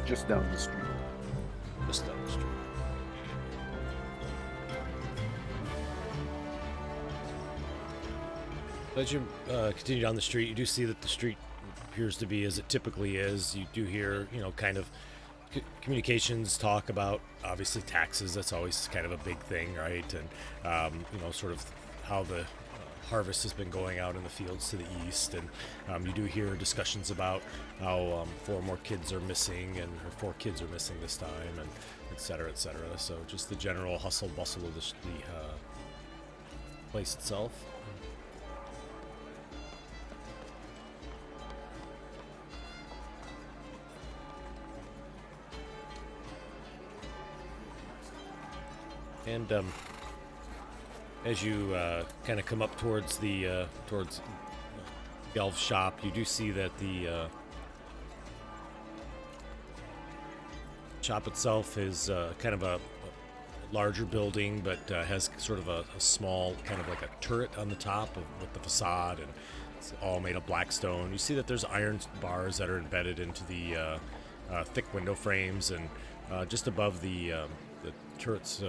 just down the street. Just down the street. As you continue down the street, you do see that the street appears to be as it typically is. You do hear, kind of communications talk about obviously taxes. That's always kind of a big thing, right? And sort of how the harvest has been going out in the fields to the east, and you do hear discussions about how 4 more kids are missing, or 4 kids are missing this time, and et cetera, et cetera. So just the general hustle bustle of the place itself. And as you kind of come up towards the towards Gelf's shop, you do see that the shop itself is kind of a larger building, but has sort of a small kind of like a turret on the top with the facade, and it's all made of black stone. You see that there's iron bars that are embedded into the thick window frames, and just above the turret's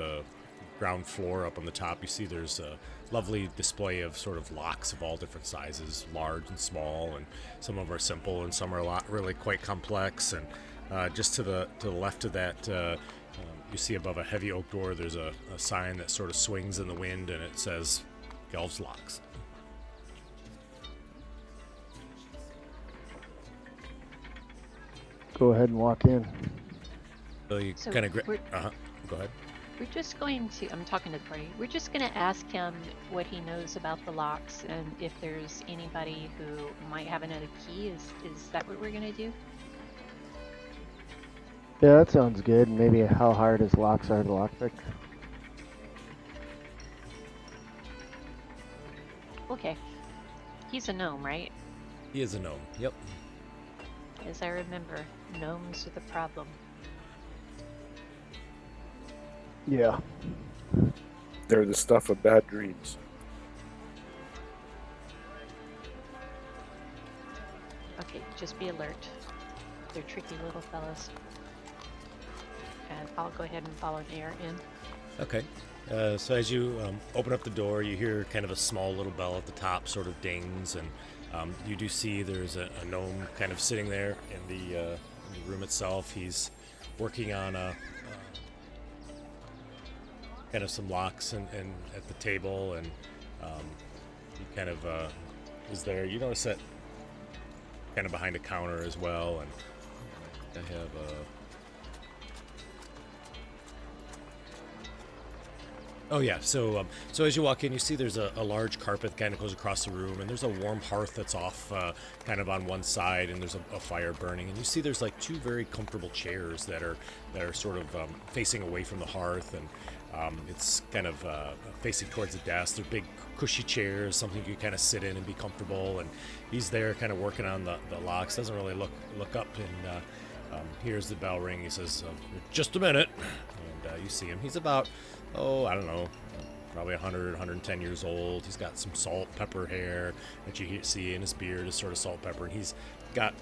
ground floor up on the top, you see there's a lovely display of sort of locks of all different sizes, large and small, and some of them are simple and some are really quite complex. And just to the left of that, you see above a heavy oak door, there's a sign that sort of swings in the wind, and it says Gelf's Locks. Go ahead and walk in. So you kind of go ahead. We're just going to, I'm talking to the party, we're just going to ask him what he knows about the locks, and if there's anybody who might have another key. Is that what we're going to do? Yeah, that sounds good. Maybe how hard his locks are to lockpick. Okay. He's a gnome, right? He is a gnome, yep. As I remember, gnomes are the problem. Yeah. They're the stuff of bad dreams. Okay, just be alert. They're tricky little fellows. And I'll go ahead and follow Nair in. Okay. So as you open up the door, you hear kind of a small little bell at the top sort of dings, and you do see there's a gnome kind of sitting there in the room itself. He's working on kind of some locks and at the table, and he kind of is there. You notice that kind of behind a counter as well, and I have Oh yeah, so as you walk in, you see there's a large carpet kind of goes across the room, and there's a warm hearth that's off kind of on one side, and there's a fire burning, and you see there's like 2 very comfortable chairs that are sort of facing away from the hearth, and it's kind of facing towards the desk. They're big cushy chairs, something you can kind of sit in and be comfortable, and he's there kind of working on the locks. Doesn't really look up, and hears the bell ring. He says, just a minute, and you see him. He's about, I don't know, probably 100, 110 years old. He's got some salt pepper hair that you see in his beard is sort of salt pepper, and he's got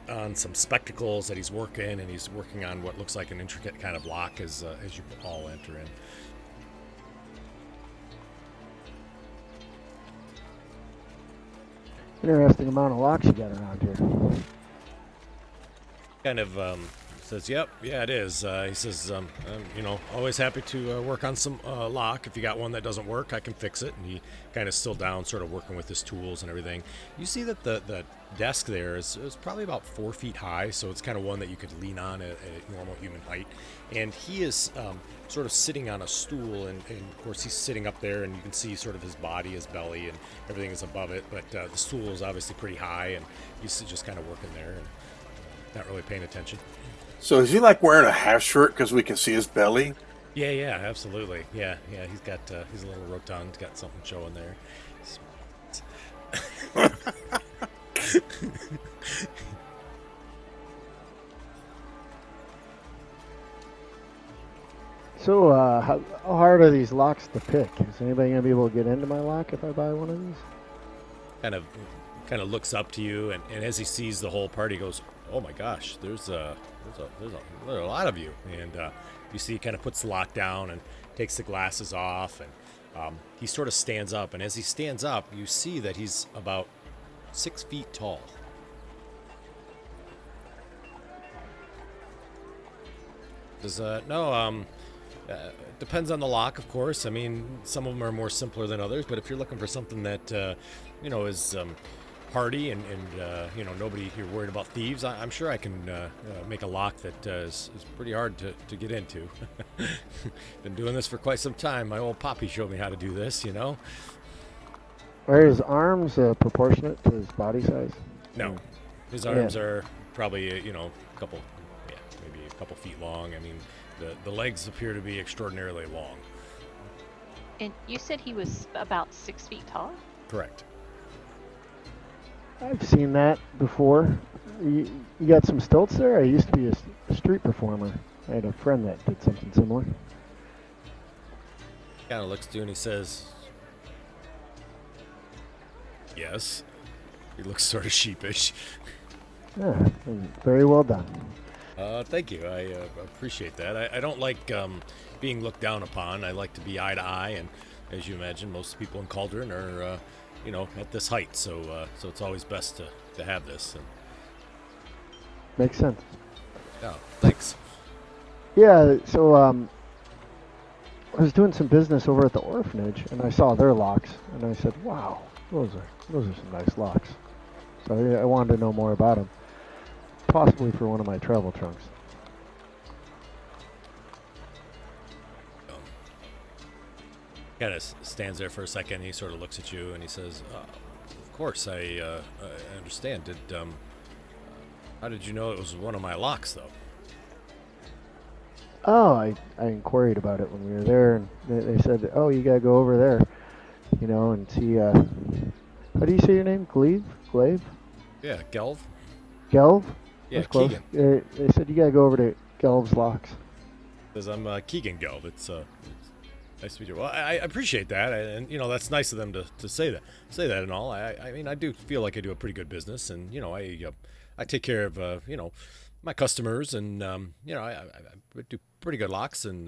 on some spectacles that he's working, and he's working on what looks like an intricate kind of lock as you all enter in. Interesting amount of locks you got around here. Kind of says, yep, yeah, it is. He says, I'm always happy to work on some lock. If you got one that doesn't work, I can fix it. And he kind of still down, sort of working with his tools and everything. You see that the desk there is probably about 4 feet high, so it's kind of one that you could lean on at normal human height. And he is sort of sitting on a stool, and of course he's sitting up there, and you can see sort of his body, his belly, and everything is above it. But the stool is obviously pretty high, and he's just kind of working there and not really paying attention. So is he like wearing a half shirt because we can see his belly? Yeah, absolutely. Yeah. He's got he's a little rotund, got something showing there. So, how hard are these locks to pick? Is anybody gonna be able to get into my lock if I buy one of these? kind of kind of looks up to you, and as he sees the whole party, he goes, "Oh my gosh, there's a lot of you." And you see, he kind of puts the lock down and takes the glasses off, and he sort of stands up. And as he stands up, you see that he's about 6 feet tall. Does no depends on the lock, of course. I mean, some of them are more simpler than others, but if you're looking for something that is hardy and nobody, you're worried about thieves, I'm sure I can make a lock that is pretty hard to get into. Been doing this for quite some time. My old poppy showed me how to do this. Are his arms proportionate to his body size? No, his arms are probably a couple, maybe a couple feet long. I mean, the legs appear to be extraordinarily long. And you said he was about 6 feet tall? Correct. I've seen that before. You got some stilts there? I used to be a street performer. I had a friend that did something similar. Kind of looks to you and he says, "Yes." He looks sort of sheepish. Yeah, very well done. Thank you. I appreciate that. I don't like being looked down upon. I like to be eye to eye, and as you imagine, most people in Cauldron are, at this height. So it's always best to have this. And, Makes sense. oh, thanks. Yeah, so I was doing some business over at the orphanage, and I saw their locks, and I said, "Wow, those are some nice locks." So I wanted to know more about them, possibly for one of my travel trunks. Kind of stands there for a second. He sort of looks at you and he says, "Of course, I understand. How did you know it was one of my locks, though?" Oh, I inquired about it when we were there, and they said, "Oh, you gotta go over there, and see." How do you say your name? Glaive? Yeah, Gelv. Gelv? Yeah, That's close. Keegan. They said you gotta go over to Gelv's locks. Says, "I'm Keegan Gelv. It's nice to meet you." Well, I appreciate that, and that's nice of them to say that and all. I mean, I do feel like I do a pretty good business, and I take care of my customers, and I do pretty good locks, and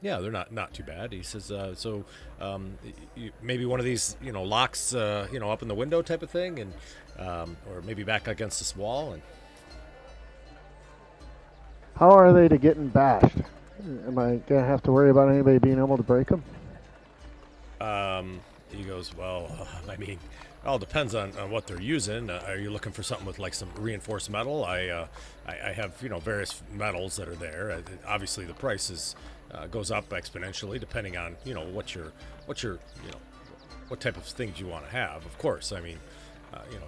they're not too bad. He says, maybe one of these locks up in the window type of thing, and or maybe back against this wall. And How are they to getting bashed? Am I gonna have to worry about anybody being able to break them? he goes, "Well, I mean, it all depends on what they're using. Are you looking for something with like some reinforced metal? I have various metals that are there. Obviously, the price goes up exponentially depending on what type of things you want to have. Of course, I mean,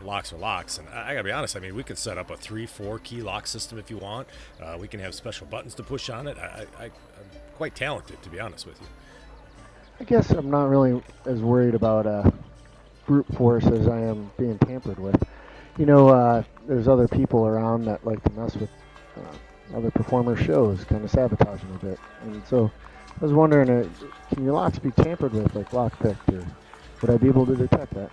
locks are locks, and I gotta be honest. I mean, we can set up a 3-4 key lock system if you want. We can have special buttons to push on it. I'm quite talented, to be honest with you." I guess I'm not really as worried about brute force as I am being tampered with. There's other people around that like to mess with other performer shows, kind of sabotage them a bit. And so I was wondering, can your locks be tampered with, like lockpicked, or would I be able to detect that?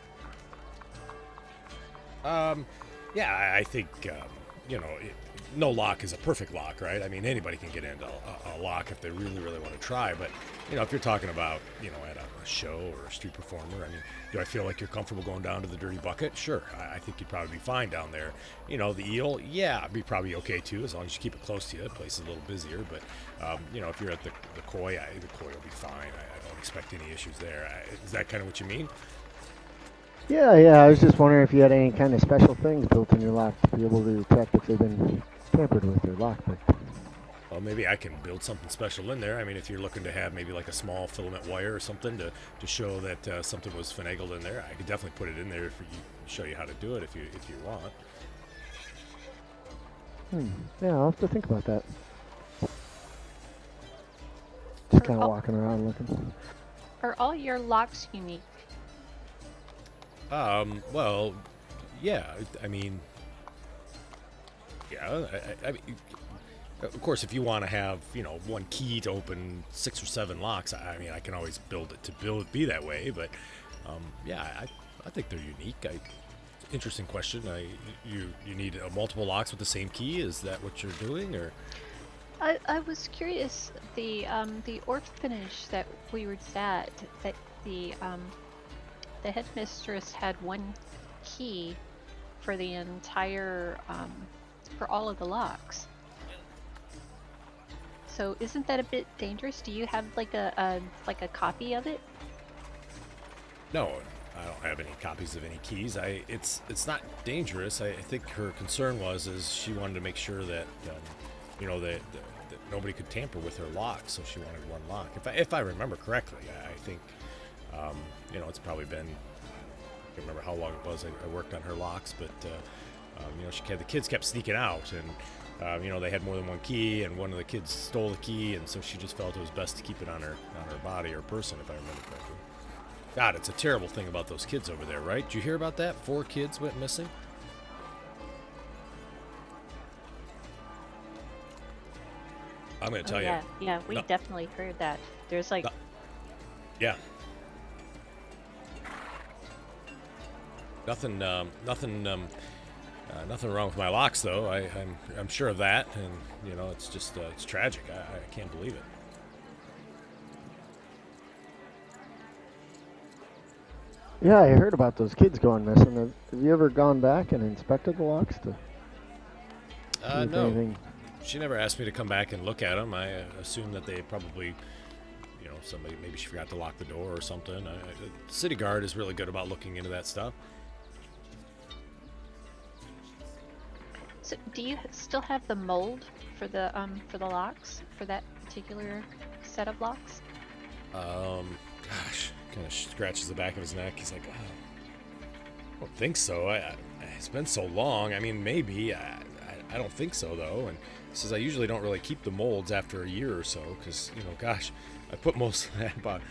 Yeah, I think no lock is a perfect lock, right? I mean, anybody can get into a lock if they really, really want to try. But if you're talking about at a show or a street performer, I mean, do I feel like you're comfortable going down to the dirty bucket? Sure, I think you'd probably be fine down there. The eel, yeah, it'd be probably okay too, as long as you keep it close to you. The place is a little busier, but if you're at the koi, the koi will be fine. I don't expect any issues there. Is that kind of what you mean? Yeah, I was just wondering if you had any kind of special things built in your lock to be able to detect if they've been tampered with or lockpicked. Well, maybe I can build something special in there. I mean, if you're looking to have maybe like a small filament wire or something to show that something was finagled in there, I could definitely put it in there for you, show you how to do it if you want. Yeah, I'll have to think about that. Just kind of walking around looking. Are all your locks unique? Well, yeah, I mean, yeah, I mean, of course, if you want to have, one key to open 6 or 7 locks, I mean, I can always build it to be that way, but, yeah, I think they're unique. Interesting question. You need multiple locks with the same key? Is that what you're doing, or? I was curious. The orphanage that we were at, that the headmistress had one key for the entire for all of the locks. So isn't that a bit dangerous? Do you have like a copy of it? No, I don't have any copies of any keys. It's not dangerous. I think her concern is she wanted to make sure that that nobody could tamper with her lock, so she wanted one lock. If I remember correctly, I think it's probably been, I can't remember how long it was. I worked on her locks, but the kids kept sneaking out, and they had more than one key, and one of the kids stole the key, and so she just felt it was best to keep it on her body or person, if I remember correctly. God, it's a terrible thing about those kids over there, right? Did you hear about that? 4 kids went missing. I'm going to tell you. Yeah, we definitely heard that. There's like... Yeah. Nothing wrong with my locks, though. I'm sure of that, and it's just it's tragic. I can't believe it. Yeah, I heard about those kids going missing. Have you ever gone back and inspected the locks to see if no. anything? She never asked me to come back and look at them. I assumed that they probably, maybe she forgot to lock the door or something. The city guard is really good about looking into that stuff. So do you still have the mold for the locks for that particular set of locks? Gosh, kind of scratches the back of his neck. He's like, I don't think so. It's been so long. I mean, maybe. I don't think so, though. And he says, I usually don't really keep the molds after a year or so because, gosh, I put most of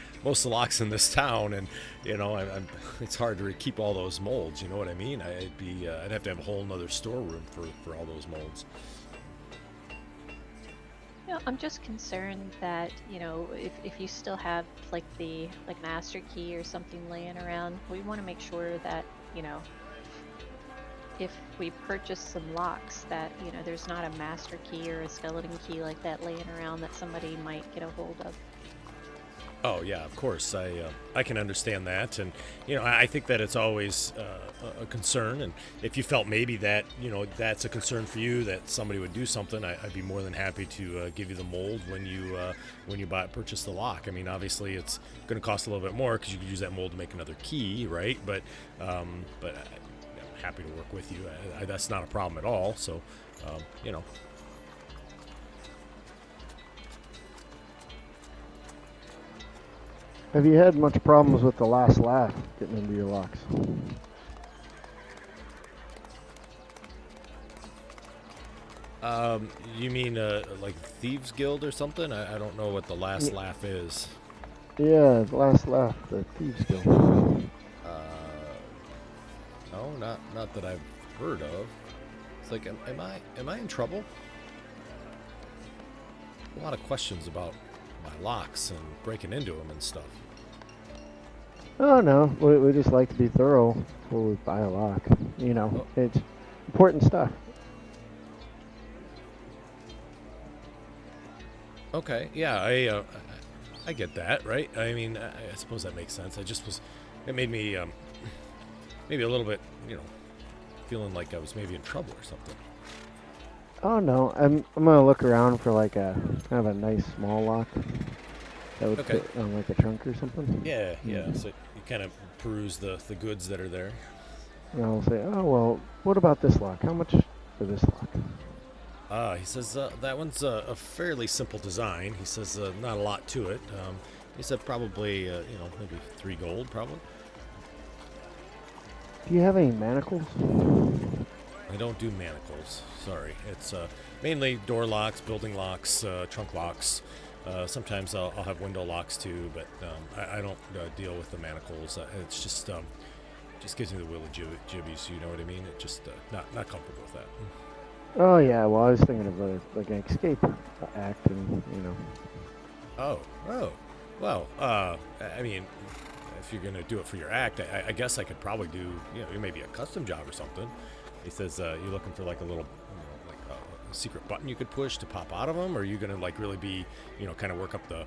the locks in this town, and it's hard to keep all those molds. You know what I mean? I'd have to have a whole nother storeroom for all those molds. I'm just concerned that if you still have the master key or something laying around, we want to make sure that if we purchase some locks that there's not a master key or a skeleton key like that laying around that somebody might get a hold of. Oh yeah, of course. I can understand that, and I think that it's always a concern. And if you felt maybe that that's a concern for you, that somebody would do something, I'd be more than happy to give you the mold when you purchase the lock. I mean, obviously it's going to cost a little bit more because you could use that mold to make another key, right? But I'm happy to work with you. That's not a problem at all. So Have you had much problems with the last laugh getting into your locks? You mean like Thieves Guild or something? I don't know what the last laugh is. Yeah, the last laugh, the Thieves Guild. No, not that I've heard of. It's like, am I in trouble? A lot of questions about my locks and breaking into them and stuff. Oh no, we just like to be thorough before we buy a lock. It's important stuff. Okay, yeah, I get that, right? I mean, I suppose that makes sense. It made me maybe a little bit, feeling like I was maybe in trouble or something. Oh no, I'm gonna look around for like a kind of a nice small lock that would fit on like a trunk or something. Yeah. So you kind of peruse the goods that are there. And I'll say, oh well, what about this lock? How much for this lock? He says that one's a fairly simple design. He says not a lot to it. He said probably maybe 3 gold probably. Do you have any manacles? I don't do manacles. Sorry. It's mainly door locks, building locks, trunk locks. Sometimes I'll have window locks too, but I don't deal with the manacles. It's just gives me the willy jibbies. You know what I mean? It just not comfortable with that. Oh yeah, well I was thinking of like an escape act, and Oh. Well, I mean, if you're gonna do it for your act, I guess I could probably do, maybe a custom job or something. He says, you're looking for like a little, like a secret button you could push to pop out of them, or are you gonna like really be, kind of work up the,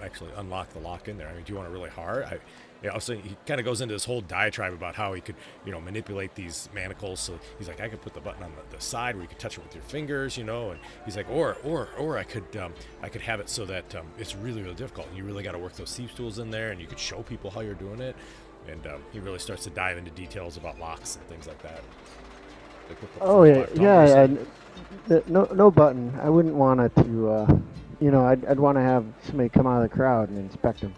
actually unlock the lock in there? I mean, do you want it really hard? So he kind of goes into this whole diatribe about how he could, manipulate these manacles. So he's like, I could put the button on the side where you could touch it with your fingers, and he's like, or I could have it so that it's really, really difficult, and you really got to work those thieves tools in there, and you could show people how you're doing it. And he really starts to dive into details about locks and things like that. Like Oh yeah. No button. I wouldn't want it to. I'd want to have somebody come out of the crowd and inspect them.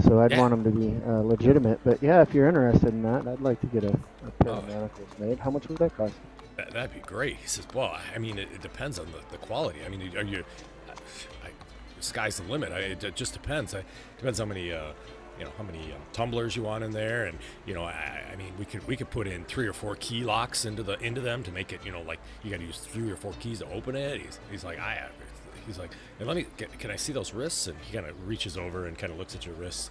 So I'd want them to be legitimate. But yeah, if you're interested in that, I'd like to get a pair of manacles made. How much would that cost? That'd be great. He says, well, I mean, it depends on the quality. I mean, the sky's the limit. It just depends. It depends how many, how many tumblers you want in there, and I mean, we could put in 3 or 4 key locks into them to make it, like you got to use 3 or 4 keys to open it. He's like, he's like, and can I see those wrists? And he kind of reaches over and kind of looks at your wrists.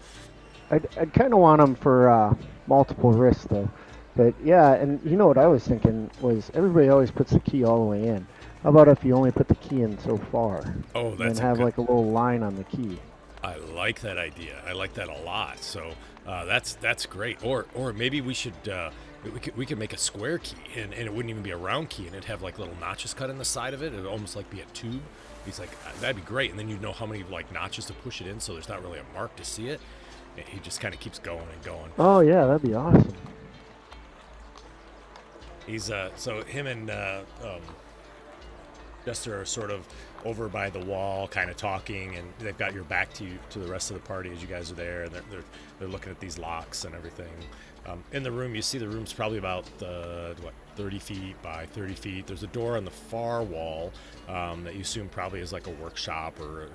I'd kind of want them for multiple wrists though. But yeah, and what I was thinking was everybody always puts the key all the way in. How about if you only put the key in so far? Oh, that's and have like a little line on the key. I like that idea. I like that a lot. So that's great. Or maybe we should we could make a square key, and it wouldn't even be a round key, and it'd have like little notches cut in the side of it. It'd almost like be a tube. He's like, that'd be great, and then you'd know how many like notches to push it in, so there's not really a mark to see it. And he just kind of keeps going and going. Oh yeah, that'd be awesome. He's so him and Jester are sort of over by the wall, kind of talking, and they've got your back to the rest of the party as you guys are there, and they're looking at these locks and everything. In the room, you see the room's probably about 30 feet by 30 feet. There's a door on the far wall that you assume probably is like a workshop or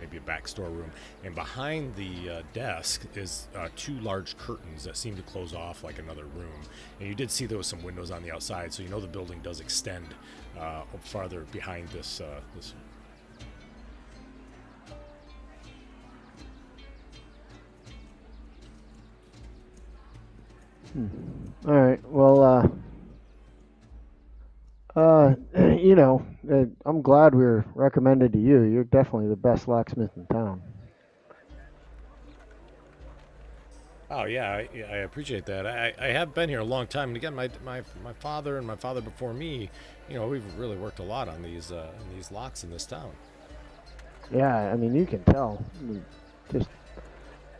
maybe a back storeroom. And behind the desk is 2 large curtains that seem to close off like another room. And you did see there was some windows on the outside, so the building does extend farther behind this. All right. Well, I'm glad we were recommended to you. You're definitely the best locksmith in town. Oh yeah, I appreciate that. I have been here a long time, and again, my father and my father before me, we've really worked a lot on these locks in this town. Yeah, I mean, you can tell. Just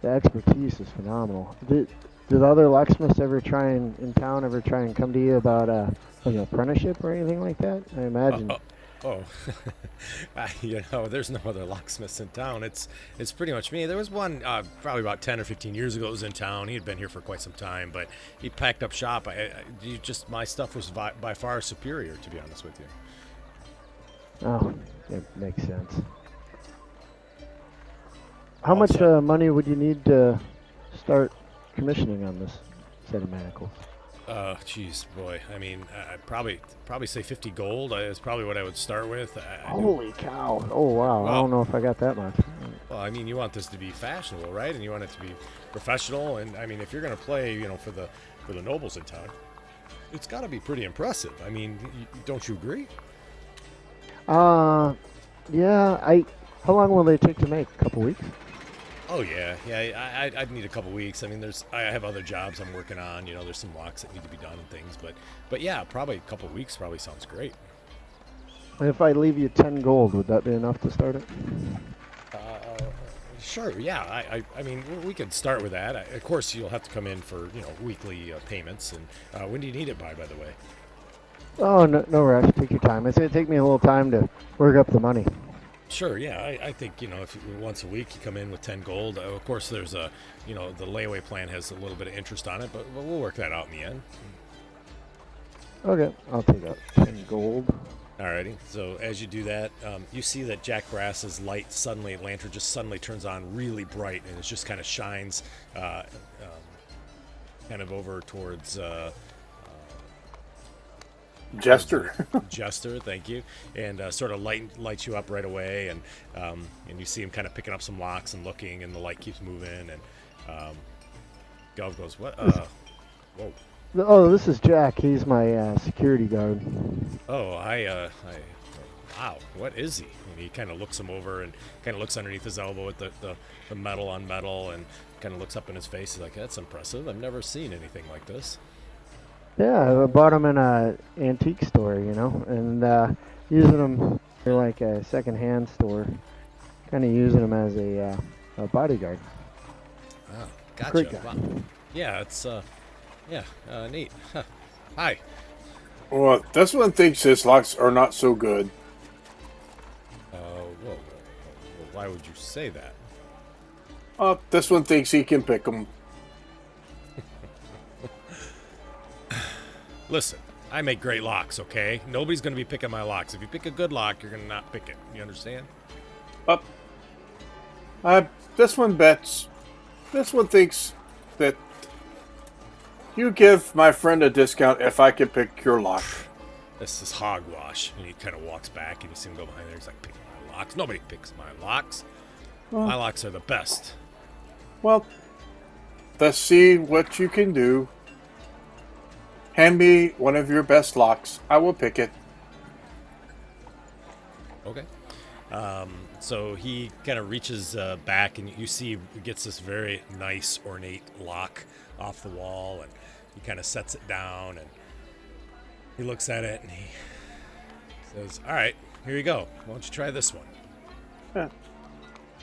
the expertise is phenomenal. Did the other locksmiths ever try in town ever try and come to you about an apprenticeship or anything like that? I imagine. There's no other locksmiths in town. It's pretty much me. There was one probably about 10 or 15 years ago. It was in town. He had been here for quite some time, but he packed up shop. My stuff was by far superior, to be honest with you. Oh, it makes sense. How much money would you need to start commissioning on this set of manacles? Geez, boy. I mean, I'd probably say 50 gold is probably what I would start with. Holy cow! Oh wow! Well, I don't know if I got that much. Well, I mean, you want this to be fashionable, right? And you want it to be professional. And I mean, if you're going to play, for the nobles in town, it's got to be pretty impressive. I mean, don't you agree? Yeah. How long will they take to make? A couple weeks? Oh yeah. I'd need a couple weeks. I mean, I have other jobs I'm working on. There's some locks that need to be done and things. But yeah, probably a couple weeks probably sounds great. If I leave you 10 gold, would that be enough to start it? Sure. Yeah. I mean, we could start with that. Of course, you'll have to come in for weekly payments. And when do you need it by the way? Oh, no rush. Take your time. It's gonna take me a little time to work up the money. Sure, yeah. I think, if once a week you come in with 10 gold, of course there's the layaway plan has a little bit of interest on it, but we'll work that out in the end. Okay, I'll take that 10 gold. Alrighty, so as you do that, you see that Jack Brass's lantern just suddenly turns on really bright, and it just kind of shines kind of over towards... Jester. Jester, thank you, and sort of lights you up right away, and you see him kind of picking up some locks and looking, and the light keeps moving, and Gelb goes, what? Whoa. Oh, this is Jack. He's my security guard. Oh, wow, what is he? And he kind of looks him over and kind of looks underneath his elbow at the metal on metal and kind of looks up in his face. He's like, that's impressive. I've never seen anything like this. Yeah, I bought them in a antique store, and using them for like a second-hand store. Kind of using them as a bodyguard. Oh, gotcha. Great guy. Wow. Yeah, it's, neat. Huh. Hi. Well, this one thinks his locks are not so good. Whoa. Why would you say that? This one thinks he can pick them. Listen, I make great locks, okay? Nobody's going to be picking my locks. If you pick a good lock, you're going to not pick it. You understand? This one bets. This one thinks that you give my friend a discount if I can pick your lock. This is hogwash. And he kind of walks back and you see him go behind there. He's like, picking my locks. Nobody picks my locks. My locks are the best. Well, let's see what you can do. Hand me one of your best locks. I will pick it. Okay. So he kind of reaches back and you see he gets this very nice ornate lock off the wall and he kind of sets it down and he looks at it and he says, all right, here you go. Why don't you try this one? Yeah.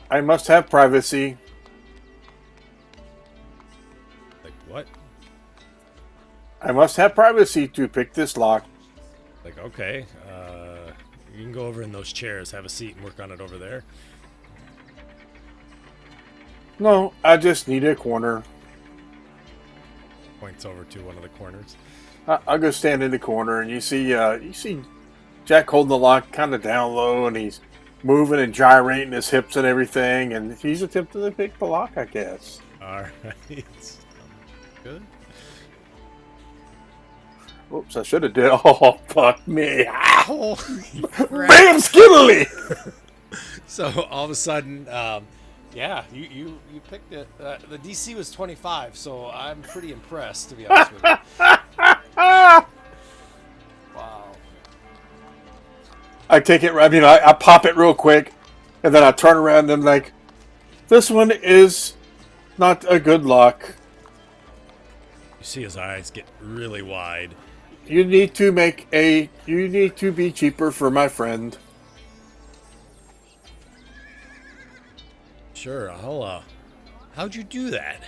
I must have privacy. Like what? I must have privacy to pick this lock. Like, okay, you can go over in those chairs, have a seat and work on it over there. No, I just need a corner. Points over to one of the corners. I'll go stand in the corner, and you see Jack holding the lock kind of down low, and he's moving and gyrating his hips and everything, and he's attempting to pick the lock, I guess. All right. Good. Oops, I should have did. Oh, fuck me. Oh, Bam, skittily! So all of a sudden, yeah, you picked it. The DC was 25, so I'm pretty impressed, to be honest with you. Wow. I take it, I pop it real quick, and then I turn around and I'm like, this one is not a good lock. You see his eyes get really wide. You need to be cheaper for my friend. Sure, how'd you do that?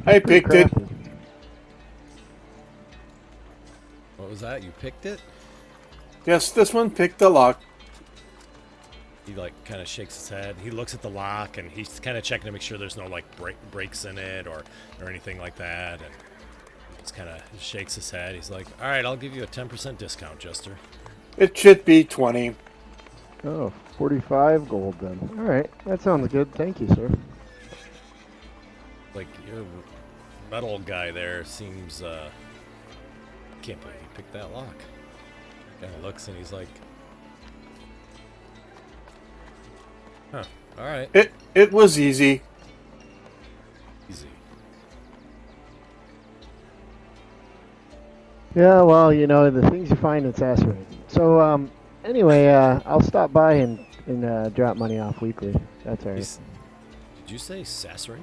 I picked it. Crafty. What was that? You picked it? Yes, this one picked the lock. He kind of shakes his head. He looks at the lock and he's kind of checking to make sure there's no breaks in it or anything like that. And he just kind of shakes his head. He's like, "All right, I'll give you a 10% discount, Jester." It should be 20. Oh, 45 gold then. All right, that sounds good. Thank you, sir. Like your metal guy there seems. Can't believe he picked that lock. Kind of looks and he's like, "Huh. All right. It was easy. Easy." Yeah, well, the things you find in Sassurin. So, anyway, I'll stop by and drop money off weekly. That's all right. Did you say Sassurin?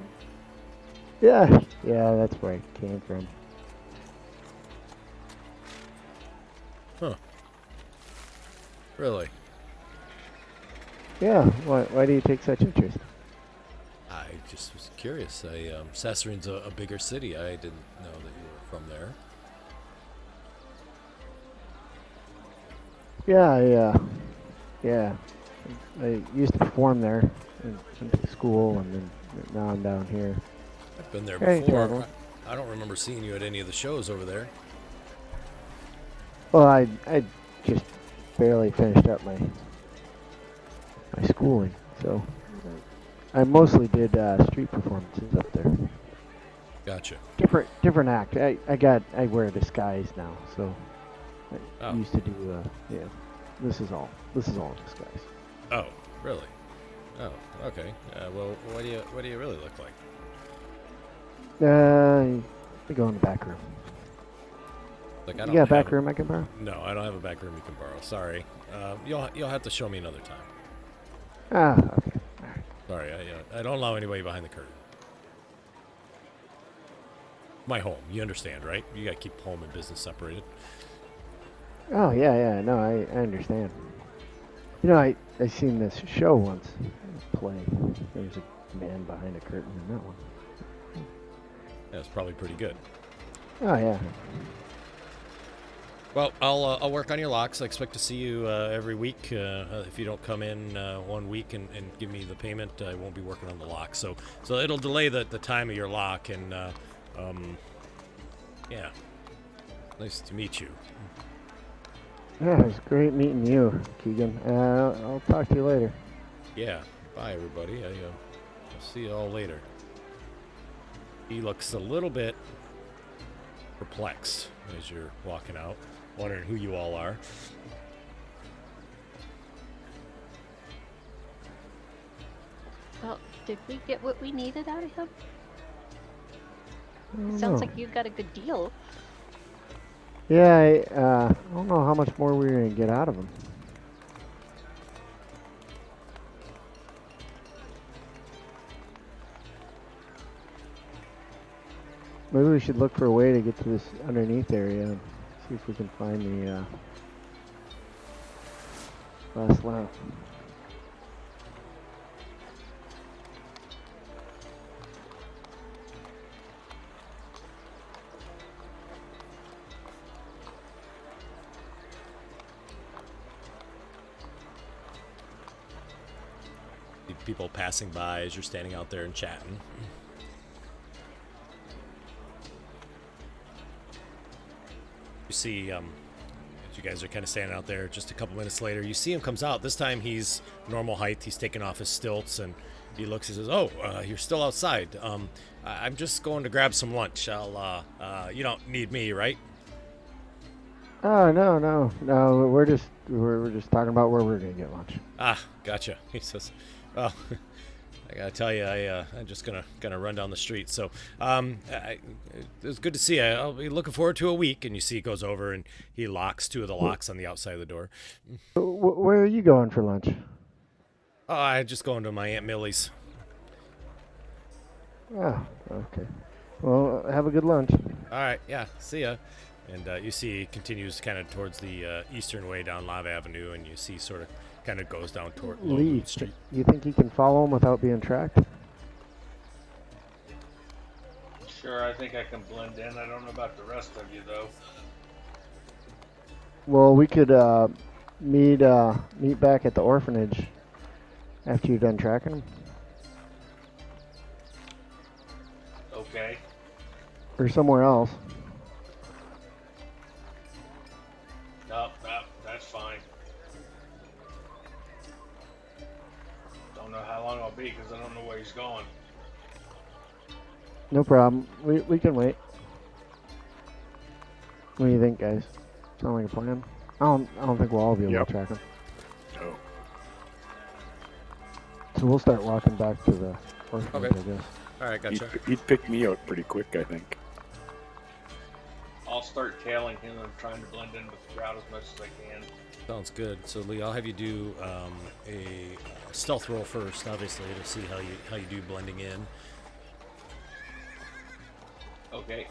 Yeah, that's where I came from. Huh. Really? Yeah, why do you take such interest? I just was curious. Sassurin's a bigger city. I didn't know that you were from there. Yeah, I used to perform there in school, and then now I'm down here. I've been there Hey, before. Trevor. I don't remember seeing you at any of the shows over there. Well, I just barely finished up my schooling, so I mostly did street performances up there. Gotcha. Different act. I wear a disguise now, so I Oh. used to do This is all a disguise. Oh, really? Oh, okay. Well, what do you really look like? We go in the back room. Like I You don't got a have back room I can borrow? No, I don't have a back room you can borrow. Sorry. You'll have to show me another time. Ah, okay. All right. Sorry, I don't allow anybody behind the curtain. My home, you understand, right? You gotta keep home and business separated. Oh, yeah. No, I understand. You know, I seen this show once play. There's a man behind a curtain in that one. That's probably pretty good. Oh, yeah. Well, I'll work on your locks. I expect to see you every week. If you don't come in 1 week and give me the payment, I won't be working on the lock. So it'll delay the time of your lock. And yeah, nice to meet you. Yeah, it was great meeting you, Keegan. I'll talk to you later. Yeah. Bye, everybody. I'll see you all later. He looks a little bit perplexed as you're walking out, wondering who you all are. Well, did we get what we needed out of him? I don't Sounds know. like you got a good deal. Yeah, I don't know how much more we're going to get out of him. Maybe we should look for a way to get to this underneath area and see if we can find the last lap. See people passing by as you're standing out there and chatting. You see, as you guys are kind of standing out there, just a couple minutes later, you see him comes out. This time he's normal height. He's taking off his stilts, and he looks. He says, "Oh, you're still outside. I'm just going to grab some lunch. You don't need me, right?" Oh, no. We're just talking about where we're going to get lunch. Ah, gotcha. He says, "Well, I gotta tell you, I'm just gonna run down the street. So, it's good to see you. I'll be looking forward to a week." And you see, he goes over and he locks two of the locks on the outside of the door. Where are you going for lunch? Oh, I just going to my Aunt Millie's. Oh, okay. Well, have a good lunch. All right, yeah, see ya. And you see, he continues kind of towards the eastern way down Lava Avenue, and you see sort of kind of goes down toward Lee, Logan Street. you think you can follow him without being tracked? Sure, I think I can blend in. I don't know about the rest of you, though. Well, we could meet back at the orphanage after you're done tracking him, Okay. or somewhere else. No, that's fine. Don't know how long I'll be because I don't know where he's going. No problem. We can wait. What do you think, guys? Sound like a plan? I don't think we'll all be able Yep. to track him. No. So we'll start walking back to the orphanage, Okay. I guess. All right, gotcha. He'd pick me out pretty quick, I think. I'll start tailing him and trying to blend in with the crowd as much as I can. Sounds good. So Lee, I'll have you do a stealth roll first, obviously, to see how you do blending in, Okay.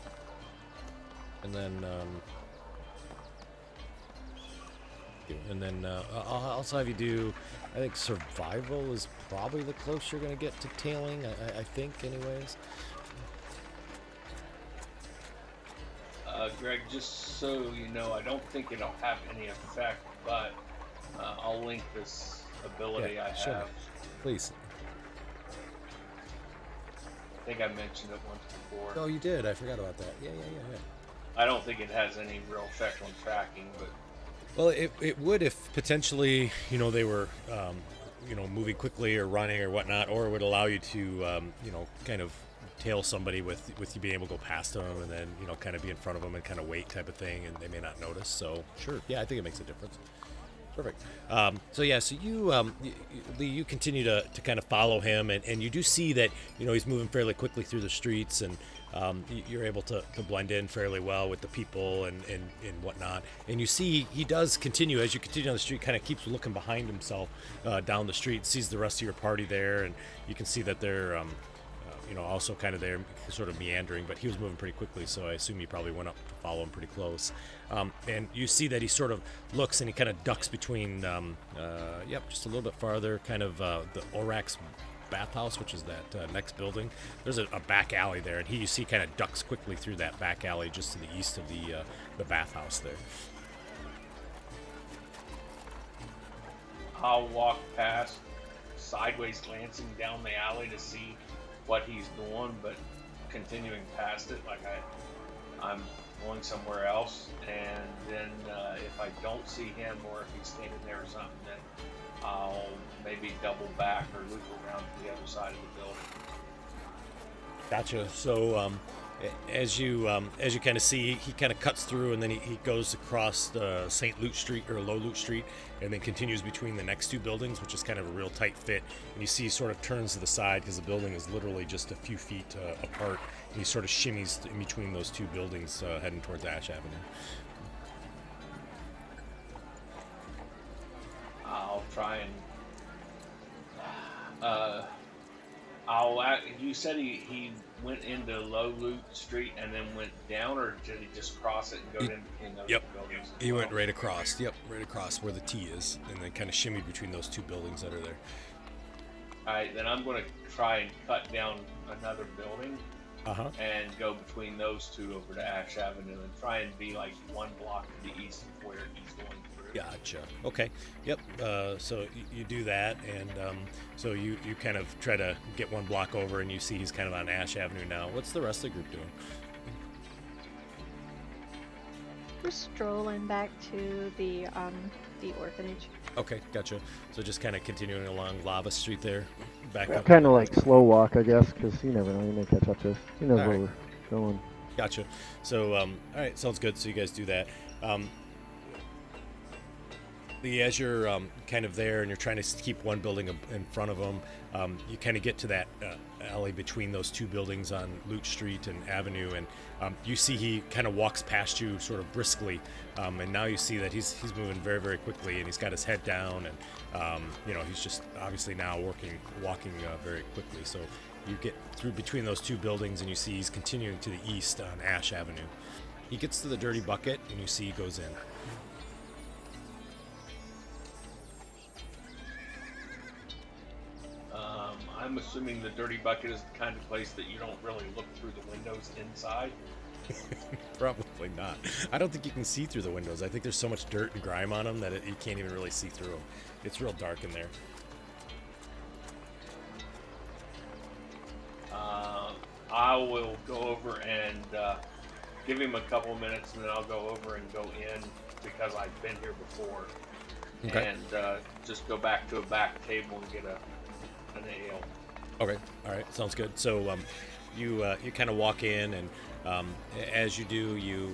and then I'll also have you do. I think survival is probably the closest you're gonna get to tailing. I think, anyways. Greg, just so you know, I don't think it'll have any effect, but I'll link this ability I show me. have. Please. I think I mentioned it once before. Oh, you did. I forgot about that. Yeah. I don't think it has any real effect on tracking, but Well, it would if potentially, they were, moving quickly or running or whatnot, or it would allow you to, kind of tail somebody with you being able to go past them and then, kind of be in front of them and kind of wait type of thing, and they may not notice. So, sure. Yeah, I think it makes a difference. Perfect. So yeah, so you continue to kind of follow him, and you do see that he's moving fairly quickly through the streets, and you're able to blend in fairly well with the people and whatnot. And you see he does continue as you continue down the street, kind of keeps looking behind himself down the street, sees the rest of your party there, and you can see that they're also kind of there, sort of meandering, but he was moving pretty quickly, so I assume you probably went up to follow him pretty close. And you see that he sort of looks and he kind of ducks between, just a little bit farther, kind of the Orax bathhouse, which is that next building. There's a back alley there, and you see kind of ducks quickly through that back alley just to the east of the bathhouse there. I'll walk past, sideways glancing down the alley to see what he's doing, but continuing past it like I'm going somewhere else. And then if I don't see him, or if he's standing there or something, then I'll maybe double back or loop around to the other side of the building. Gotcha. So as you kind of see, he kind of cuts through, and then he goes across the St. Luke Street, or Low Luke Street, and then continues between the next two buildings, which is kind of a real tight fit. And you see he sort of turns to the side because the building is literally just a few feet apart, and he sort of shimmies in between those two buildings heading towards Ash Avenue. I'll try and you said he went into Low Loot Street and then went down, or did he just cross it and go in between those two buildings? He went right across. Yep, right across where the T is, and then kind of shimmied between those two buildings that are there. All right, then I'm going to try and cut down another building and go between those two over to Ash Avenue and try and be like one block to the east of where he's going through. Gotcha. Okay. Yep. So you do that, and so you kind of try to get one block over, and you see he's kind of on Ash Avenue now. What's the rest of the group doing? We're strolling back to the orphanage. Okay, gotcha. So just kind of continuing along Lava Street there, back up. Kind of like slow walk, I guess, because you never know, you may catch up to us. He knows All where right. we're going. Gotcha. So all right, sounds good. So you guys do that. As you're kind of there and you're trying to keep one building in front of them, you kind of get to that alley between those two buildings on Lute Street and Avenue, and you see he kind of walks past you sort of briskly, and now you see that he's moving very, very quickly, and he's got his head down, and he's just obviously now walking very quickly. So you get through between those two buildings, and you see he's continuing to the east on Ash Avenue. He gets to the Dirty Bucket, and you see he goes in. I'm assuming the Dirty Bucket is the kind of place that you don't really look through the windows inside. Probably not. I don't think you can see through the windows. I think there's so much dirt and grime on them that you can't even really see through them. It's real dark in there. I will go over and give him a couple minutes, and then I'll go over and go in because I've been here before. Okay. And just go back to a back table and get an ale. Okay. All right. Sounds good. So you kind of walk in, and as you do, you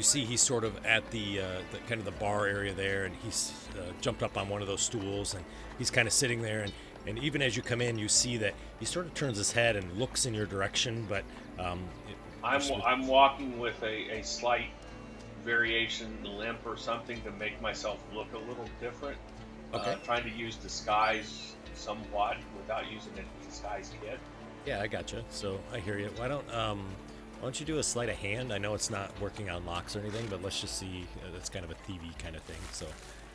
see he's sort of at the kind of the bar area there, and he's jumped up on one of those stools, and he's kind of sitting there, and even as you come in, you see that he sort of turns his head and looks in your direction, but I'm walking with a slight variation limp or something to make myself look a little different. Okay. Trying to use disguise somewhat without using a disguise kit. Yeah, I gotcha. So I hear you. Why don't you do a sleight of hand? I know it's not working on locks or anything, but let's just see. That's kind of a thievy kind of thing. So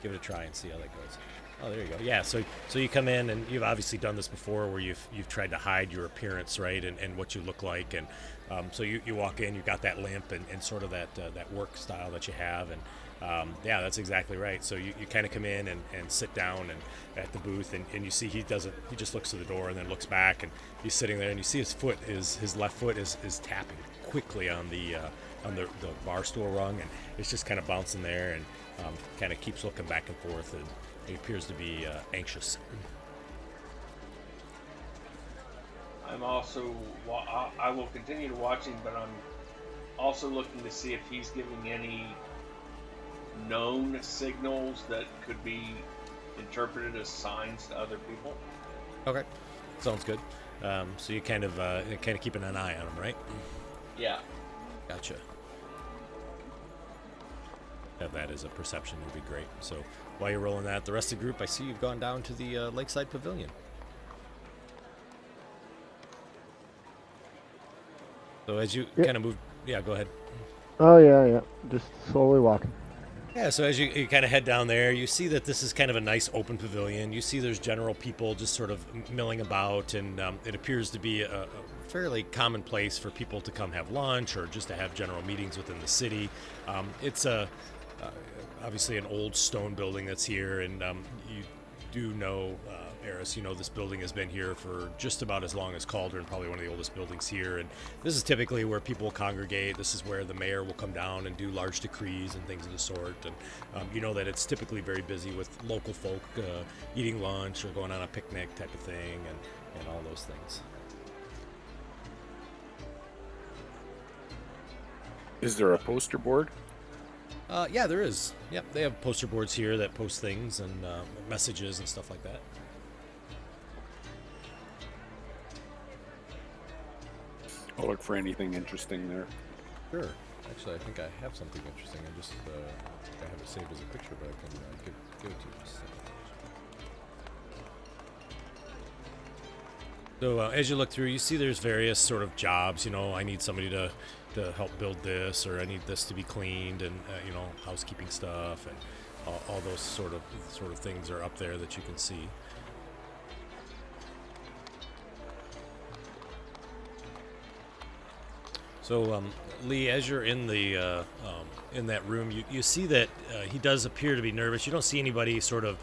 give it a try and see how that goes. Oh, there you go. Yeah. So you come in, and you've obviously done this before, where you've tried to hide your appearance, right, and what you look like, and so you walk in, you've got that limp and sort of that work style that you have, and yeah, that's exactly right. So you kind of come in and sit down and at the booth, and you see he just looks to the door and then looks back, and he's sitting there, and you see his left foot is tapping quickly on the bar stool rung, and it's just kind of bouncing there, and kind of keeps looking back and forth, and he appears to be anxious. I will continue to watch him, but I'm also looking to see if he's giving any known signals that could be interpreted as signs to other people. Okay, sounds good. So you kind of keeping an eye on them, right? Yeah. Gotcha. Have that as a perception would be great. So while you're rolling that, the rest of the group, I see you've gone down to the Lakeside Pavilion. So as you kind of move, yeah, go ahead. Oh yeah, just slowly walking. Yeah, so as you kind of head down there, you see that this is kind of a nice open pavilion. You see there's general people just sort of milling about, and it appears to be a fairly common place for people to come have lunch or just to have general meetings within the city. It's obviously an old stone building that's here, and you do know, Eris, you know this building has been here for just about as long as Cauldron, probably one of the oldest buildings here, and this is typically where people congregate. This is where the mayor will come down and do large decrees and things of the sort, and you know that it's typically very busy with local folk eating lunch or going on a picnic type of thing, and all those things. Is there a poster board? Yeah, there is. Yep, they have poster boards here that post things and messages and stuff like that. I'll look for anything interesting there. Sure. Actually, I think I have something interesting. I just I have it saved as a picture, but I can give it to you. Just a second. So as you look through, you see there's various sort of jobs. You know, I need somebody to help build this, or I need this to be cleaned, and you know, housekeeping stuff, and all those sort of things are up there that you can see. So Lee, as you're in the in that room, you see that he does appear to be nervous. You don't see anybody sort of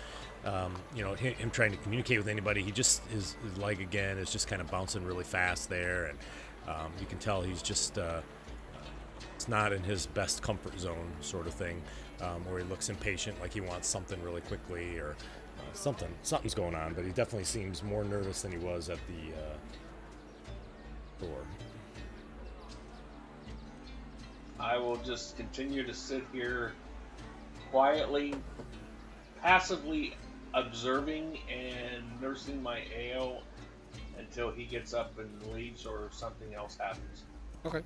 you know, him trying to communicate with anybody. He just his leg again is just kind of bouncing really fast there, and you can tell he's just it's not in his best comfort zone sort of thing, where he looks impatient, like he wants something really quickly, or something's going on. But he definitely seems more nervous than he was at the door. I will just continue to sit here quietly, passively observing and nursing my ale until he gets up and leaves or something else happens. Okay.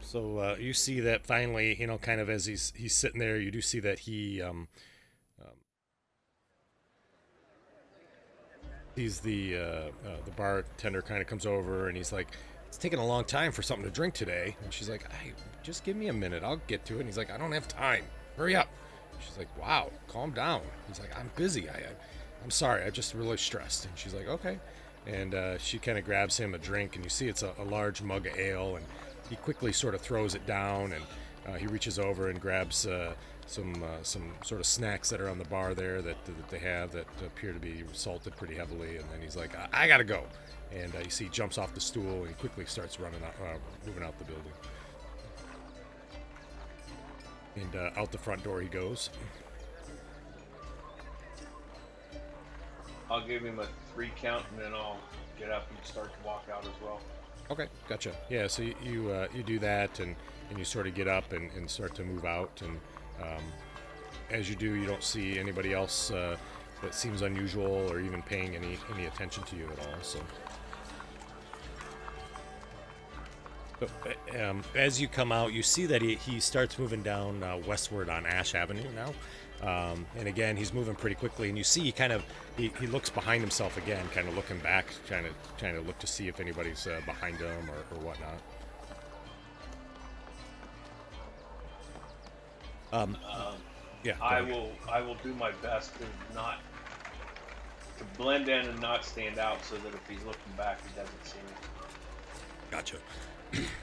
So you see that finally, you know, kind of as he's sitting there, you do see that he's the bartender kind of comes over and he's like, "It's taking a long time for something to drink today." And she's like, "Just give me a minute, I'll get to it." And he's like, "I don't have time. Hurry up." She's like, "Wow, calm down." He's like, "I'm busy. I'm sorry. I'm just really stressed." And she's like, "Okay." And she kind of grabs him a drink, and you see it's a large mug of ale, and he quickly sort of throws it down, and he reaches over and grabs some sort of snacks that are on the bar there that they have that appear to be salted pretty heavily. And then he's like, I gotta go. And you see he jumps off the stool and quickly starts running out, moving out the building. And out the front door he goes. I'll give him a 3 count, and then I'll get up and start to walk out as well. Okay, gotcha. Yeah, so you do that, and you sort of get up and start to move out. And as you do, you don't see anybody else that seems unusual or even paying any attention to you at all. So as you come out, you see that he starts moving down westward on Ash Avenue now. And again, he's moving pretty quickly, and you see he looks behind himself again, kind of looking back, trying to look to see if anybody's behind him or whatnot. Yeah. I will do my best to blend in and not stand out, so that if he's looking back, he doesn't see me. Gotcha.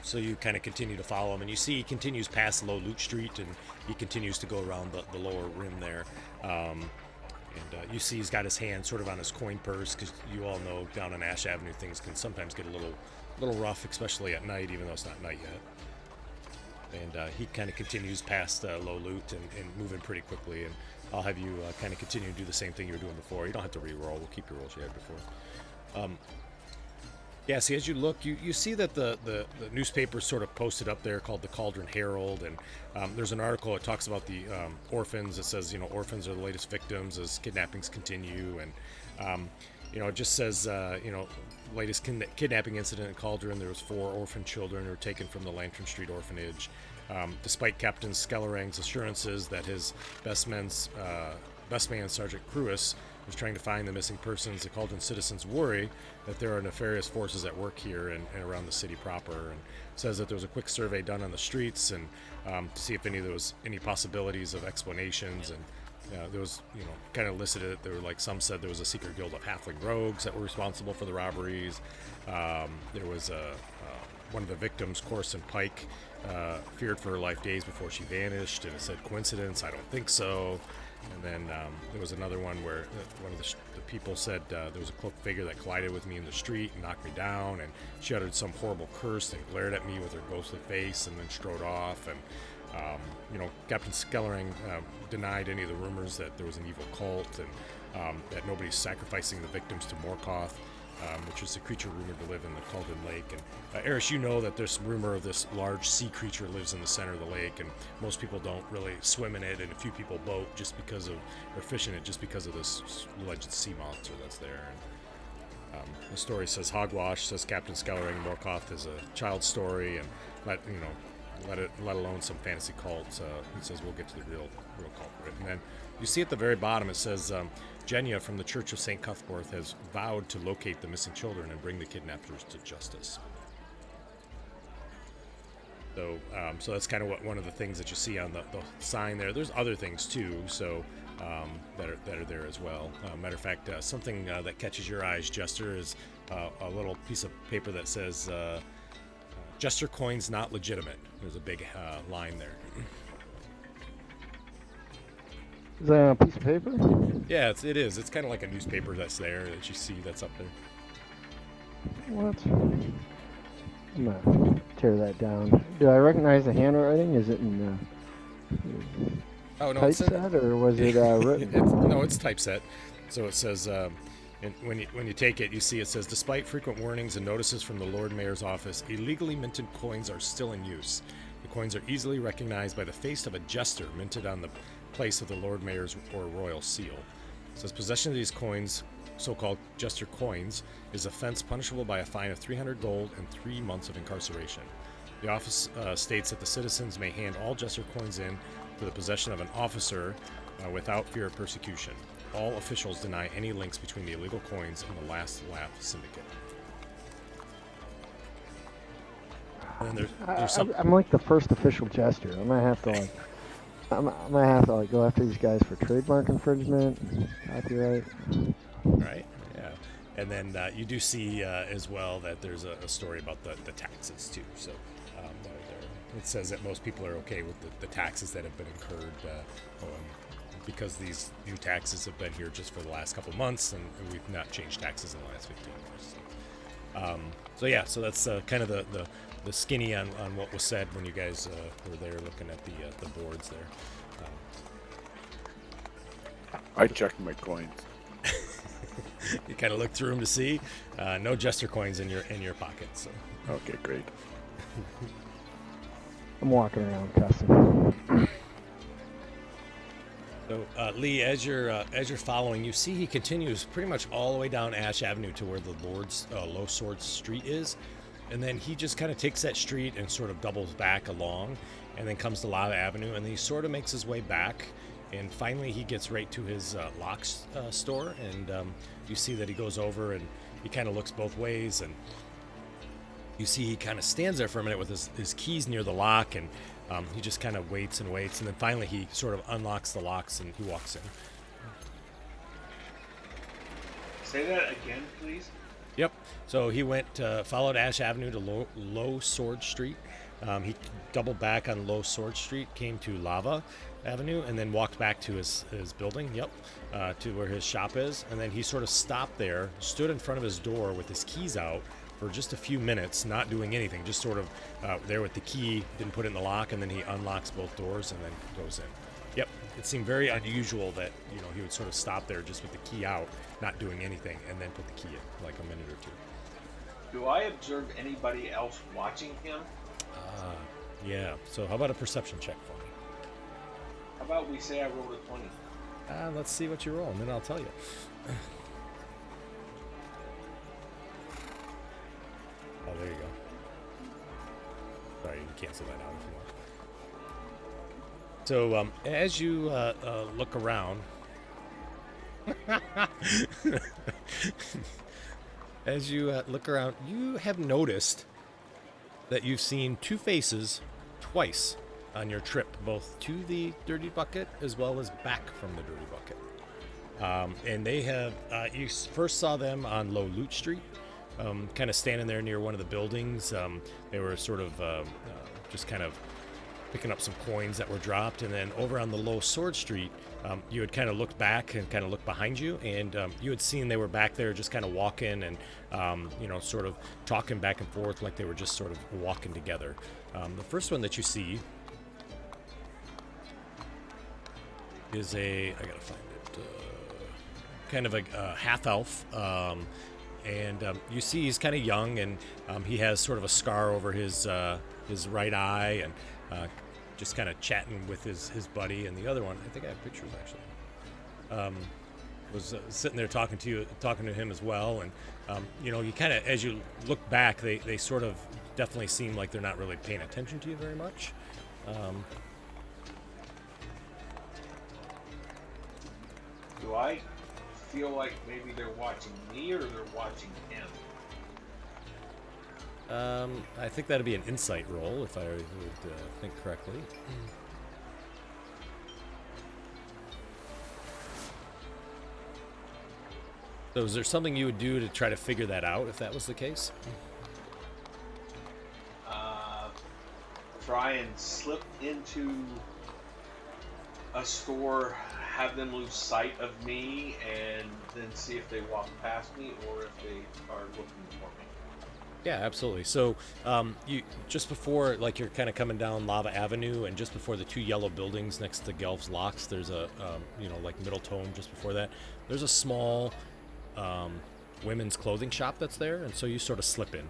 So you kind of continue to follow him, and you see he continues past Low Loot Street, and he continues to go around the lower rim there. And you see he's got his hand sort of on his coin purse, because you all know down on Ash Avenue things can sometimes get a little rough, especially at night, even though it's not night yet. And he kind of continues past Low Loot and moving pretty quickly. And I'll have you kind of continue to do the same thing you were doing before. You don't have to re-roll. We'll keep your rolls you had before. Yeah, see, as you look, you see that the newspaper sort of posted up there called the Cauldron Herald, and there's an article that talks about the orphans. It says, orphans are the latest victims as kidnappings continue, and it just says, latest kidnapping incident in Cauldron. There was 4 orphan children who were taken from the Lantern Street orphanage. Despite Captain Skellerang's assurances that his best man, Sergeant Cruis, was trying to find the missing persons, the Cauldron citizens worry that there are nefarious forces at work here and around the city proper, and says that there was a quick survey done on the streets and to see if there was any possibilities of explanations, and there was, kind of listed it. There were some said there was a secret guild of halfling rogues that were responsible for the robberies. There was one of the victims, Corson Pike, feared for her life days before she vanished, and it said coincidence. I don't think so. And then there was another one where one of the people said there was a cloaked figure that collided with me in the street and knocked me down, and she uttered some horrible curse and glared at me with her ghostly face and then strode off. And Captain Skellerang denied any of the rumors that there was an evil cult and that nobody's sacrificing the victims to Morkoth, which is a creature rumored to live in the Cauldron Lake. And Eris, you know that there's some rumor of this large sea creature lives in the center of the lake, and most people don't really swim in it, and a few people boat or fish in it just because of this alleged sea monster that's there. And the story says hogwash, says Captain Skellerang. Morkoth is a child's story, and let alone some fantasy cult. He says we'll get to the real culprit. And then you see at the very bottom it says Genya from the Church of St. Cuthbert has vowed to locate the missing children and bring the kidnappers to justice. So that's kind of one of the things that you see on the sign there. There's other things too, so that are there as well. Matter of fact, something that catches your eyes, Jester, is a little piece of paper that says Jester coins not legitimate. There's a big line there. Is that on a piece of paper? Yeah, it is. It's kind of like a newspaper that's there that you see that's up there. What? I'm gonna tear that down. Do I recognize the handwriting? Is it in typeset or was it written? It's typeset. So it says, and when you take it, you see it says, despite frequent warnings and notices from the Lord Mayor's office, illegally minted coins are still in use. The coins are easily recognized by the face of a jester minted on the place of the Lord Mayor's or royal seal. It says possession of these coins, so-called jester coins, is offense punishable by a fine of 300 gold and 3 months of incarceration. The office states that the citizens may hand all jester coins in to the possession of an officer without fear of persecution. All officials deny any links between the illegal coins and the Last Laugh Syndicate. And there's some... I'm like the first official jester. I'm gonna have to go after these guys for trademark infringement, copyright. Right. Yeah. And then you do see as well that there's a story about the taxes too. So it says that most people are okay with the taxes that have been incurred because these new taxes have been here just for the last couple months, and we've not changed taxes in the last 15 years. So that's kind of the skinny on what was said when you guys were there looking at the boards there. I checked my coins. You kind of look through them to see no jester coins in your pocket. So Okay, great. I'm walking around cussing. So Lee, as you're following, you see he continues pretty much all the way down Ash Avenue to where the Lord's Low Sword Street is, and then he just kind of takes that street and sort of doubles back along, and then comes to Lava Avenue, and then he sort of makes his way back, and finally he gets right to his locks store, and you see that he goes over and he kind of looks both ways, and you see he kind of stands there for a minute with his keys near the lock, and he just kind of waits and waits, and then finally he sort of unlocks the locks and he walks in. Say that again, please. Yep. So he followed Ash Avenue to Low Sword Street. He doubled back on Low Sword Street, came to Lava Avenue, and then walked back to his building, to where his shop is. And then he sort of stopped there, stood in front of his door with his keys out for just a few minutes, not doing anything, just sort of there with the key, didn't put it in the lock, and then he unlocks both doors and then goes in. Yep. It seemed very unusual that, he would sort of stop there just with the key out, not doing anything, and then put the key in, like a minute or two. Do I observe anybody else watching him? Ah, yeah. So how about a perception check for me? How about we say I rolled a 20? Let's see what you roll, and then I'll tell you. Oh, there you go. Sorry, you can cancel that out if you want. So, as you look around, as you look around, you have noticed that you've seen two faces twice on your trip, both to the dirty bucket as well as back from the dirty bucket. And they have, you first saw them on Low Loot Street, kind of standing there near one of the buildings. They were sort of just kind of picking up some coins that were dropped. And then over on the Low Sword Street, you had kind of looked back and kind of looked behind you, and you had seen they were back there just kind of walking and, sort of talking back and forth like they were just sort of walking together. The first one that you see is I gotta find it, kind of a half elf, and you see he's kind of young, and he has sort of a scar over his right eye, and just kind of chatting with his buddy. And the other one, I think I have pictures actually, was sitting there talking to him as well. And you kind of, as you look back, they sort of definitely seem like they're not really paying attention to you very much. Do I feel like maybe they're watching me or they're watching him? I think that'd be an insight roll if I would think correctly. So is there something you would do to try to figure that out if that was the case? Try and slip into a store, have them lose sight of me, and then see if they walk past me or if they are looking for me. Yeah, absolutely. So you just before, like, you're kind of coming down Lava Avenue, and just before the two yellow buildings next to Gelf's Locks, there's a like Middle Tome. Just before that, there's a small women's clothing shop that's there, and so you sort of slip in.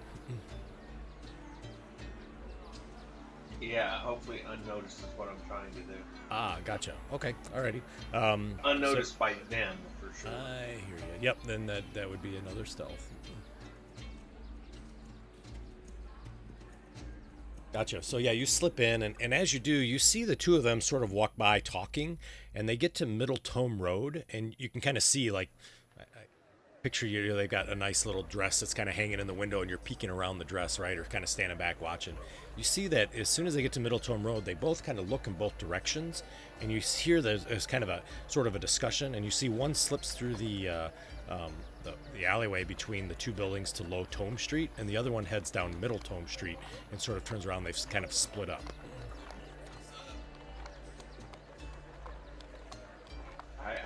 Yeah, hopefully unnoticed is what I'm trying to do. Ah, gotcha. Okay, alrighty. Unnoticed by them, for sure. I hear you. Yep, then that would be another stealth. Gotcha. So yeah, you slip in, and as you do, you see the two of them sort of walk by talking, and they get to Middle Tome Road, and you can kind of see, like, I picture you, they've got a nice little dress that's kind of hanging in the window, and you're peeking around the dress, right, or kind of standing back watching. You see that as soon as they get to Middle Tome Road, they both kind of look in both directions, and you hear there's kind of a sort of a discussion, and you see one slips through the alleyway between the two buildings to Low Tome Street, and the other one heads down Middle Tome Street and sort of turns around. They've kind of split up.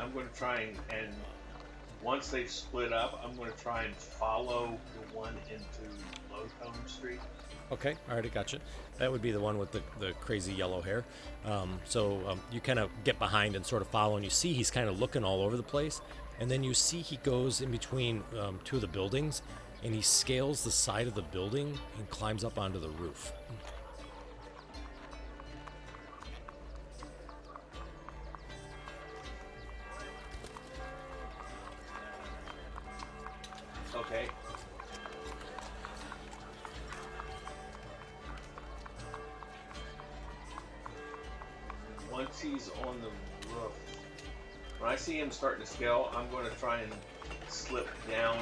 I'm going to try and once they've split up, I'm going to try and follow the one into Low Tome Street. Okay, already gotcha. That would be the one with the crazy yellow hair. So you kind of get behind and sort of follow, and you see he's kind of looking all over the place. And then you see he goes in between two of the buildings, and he scales the side of the building and climbs up onto the roof. Okay. Once he's on the roof, when I see him starting to scale, I'm going to try and slip down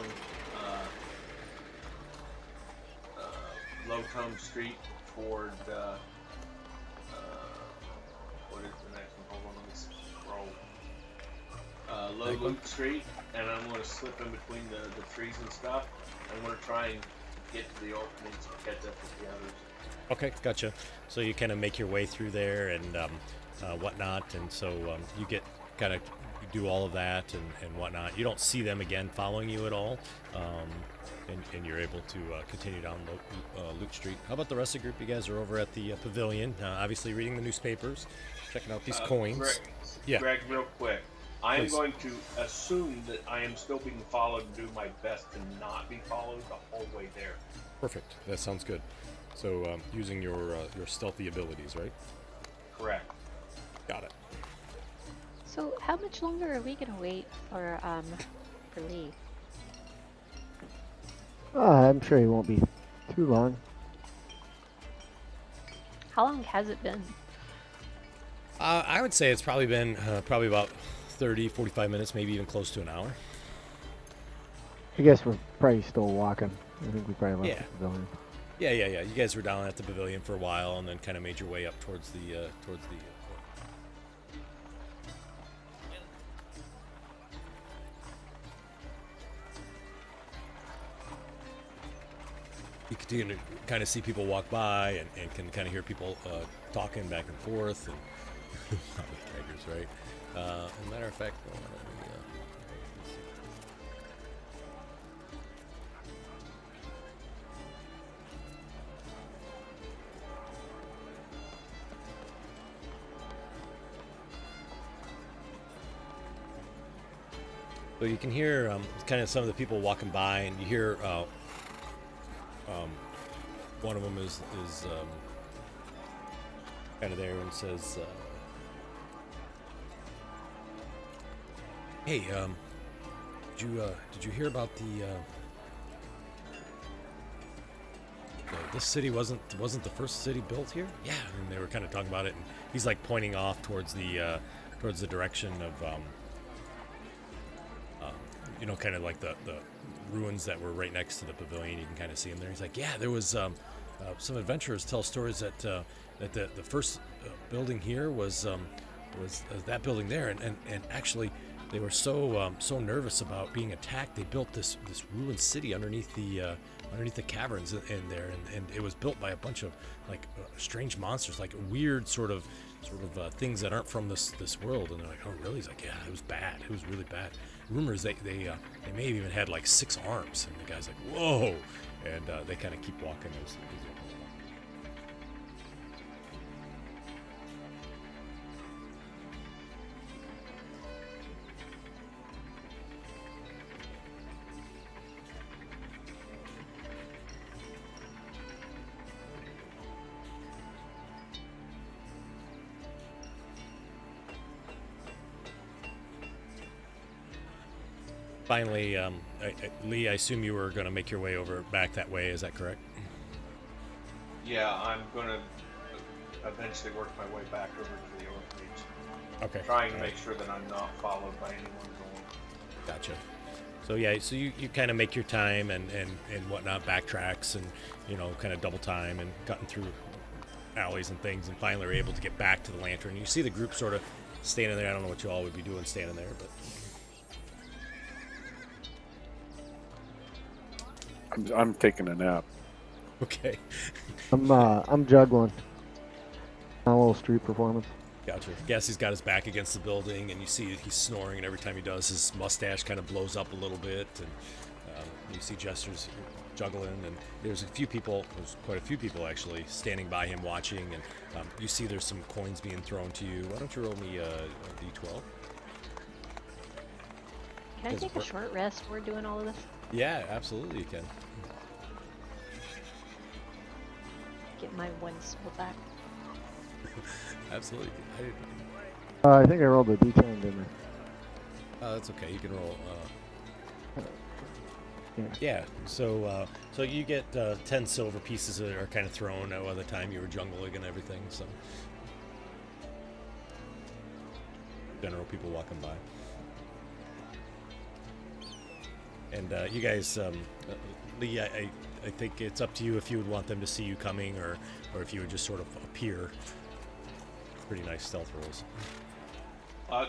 Low Tome Street toward what is the next one? Hold on, let me scroll. Low Loot Street, and I'm going to slip in between the trees and stuff. I'm going to try and get to the orphanage and catch up with the others. Okay, gotcha. So you kind of make your way through there and whatnot, and so you get kind of do all of that and whatnot. You don't see them again following you at all, and you're able to continue down Loot Street. How about the rest of the group? You guys are over at the pavilion, obviously reading the newspapers, checking out these coins. Greg, Yeah. Greg, real quick. I am Please. going to assume that I am still being followed and do my best to not be followed the whole way there. Perfect. That sounds good. So using your stealthy abilities, right? Correct. Got it. So how much longer are we gonna wait for Lee? I'm sure he won't be too long. How long has it been? I would say it's probably been probably about 30, 45 minutes, maybe even close to an hour. I guess we're probably still walking. I think we probably left Yeah. the pavilion. Yeah. You guys were down at the pavilion for a while, and then kind of made your way up towards the You continue to kind of see people walk by and can kind of hear people talking back and forth and tigers, right? As a matter of fact, so you can hear kind of some of the people walking by, and you hear one of them is kind of there and says, "Hey, did you hear about this city wasn't the first city built here?" Yeah, and they were kind of talking about it, and he's like pointing off towards the direction of kind of like the ruins that were right next to the pavilion. You can kind of see them there. He's like, yeah, there was some adventurers tell stories that the first building here was that building there, and actually they were so nervous about being attacked, they built this ruined city underneath the caverns in there, and it was built by a bunch of like strange monsters, like weird sort of things that aren't from this world. And they're like, oh really? He's like, yeah, it was bad. It was really bad. Rumors they may have even had like 6 arms. And the guy's like, whoa. And they kind of keep walking as they go along. Finally, Lee, I assume you were going to make your way over back that way. Is that correct? Yeah, I'm gonna eventually work my way back over to the orphanage. Okay. Trying to make sure that I'm not followed by anyone going. Gotcha. So yeah, so you kind of make your time and whatnot, backtracks and kind of double time and cutting through alleys and things, and finally are able to get back to the lantern. You see the group sort of standing there. I don't know what you all would be doing standing there, but I'm taking a nap. okay. I'm juggling. A little street performance. Gotcha. Gassie's got his back against the building, and you see he's snoring, and every time he does, his mustache kind of blows up a little bit, and you see Jester's juggling, and there's quite a few people actually standing by him watching, and you see there's some coins being thrown to you. Why don't you roll me a d12? Can I take a short rest? We're doing all of this. Yeah, absolutely you can. Get my one soul back. Absolutely. I think I rolled a d10, didn't That's okay. You can roll. I? Yeah. So you get 10 silver pieces that are kind of thrown at the time you were jungling and everything. So general people walking by. And you guys, Lee, I think it's up to you if you would want them to see you coming, or if you would just sort of appear. Pretty nice stealth rolls.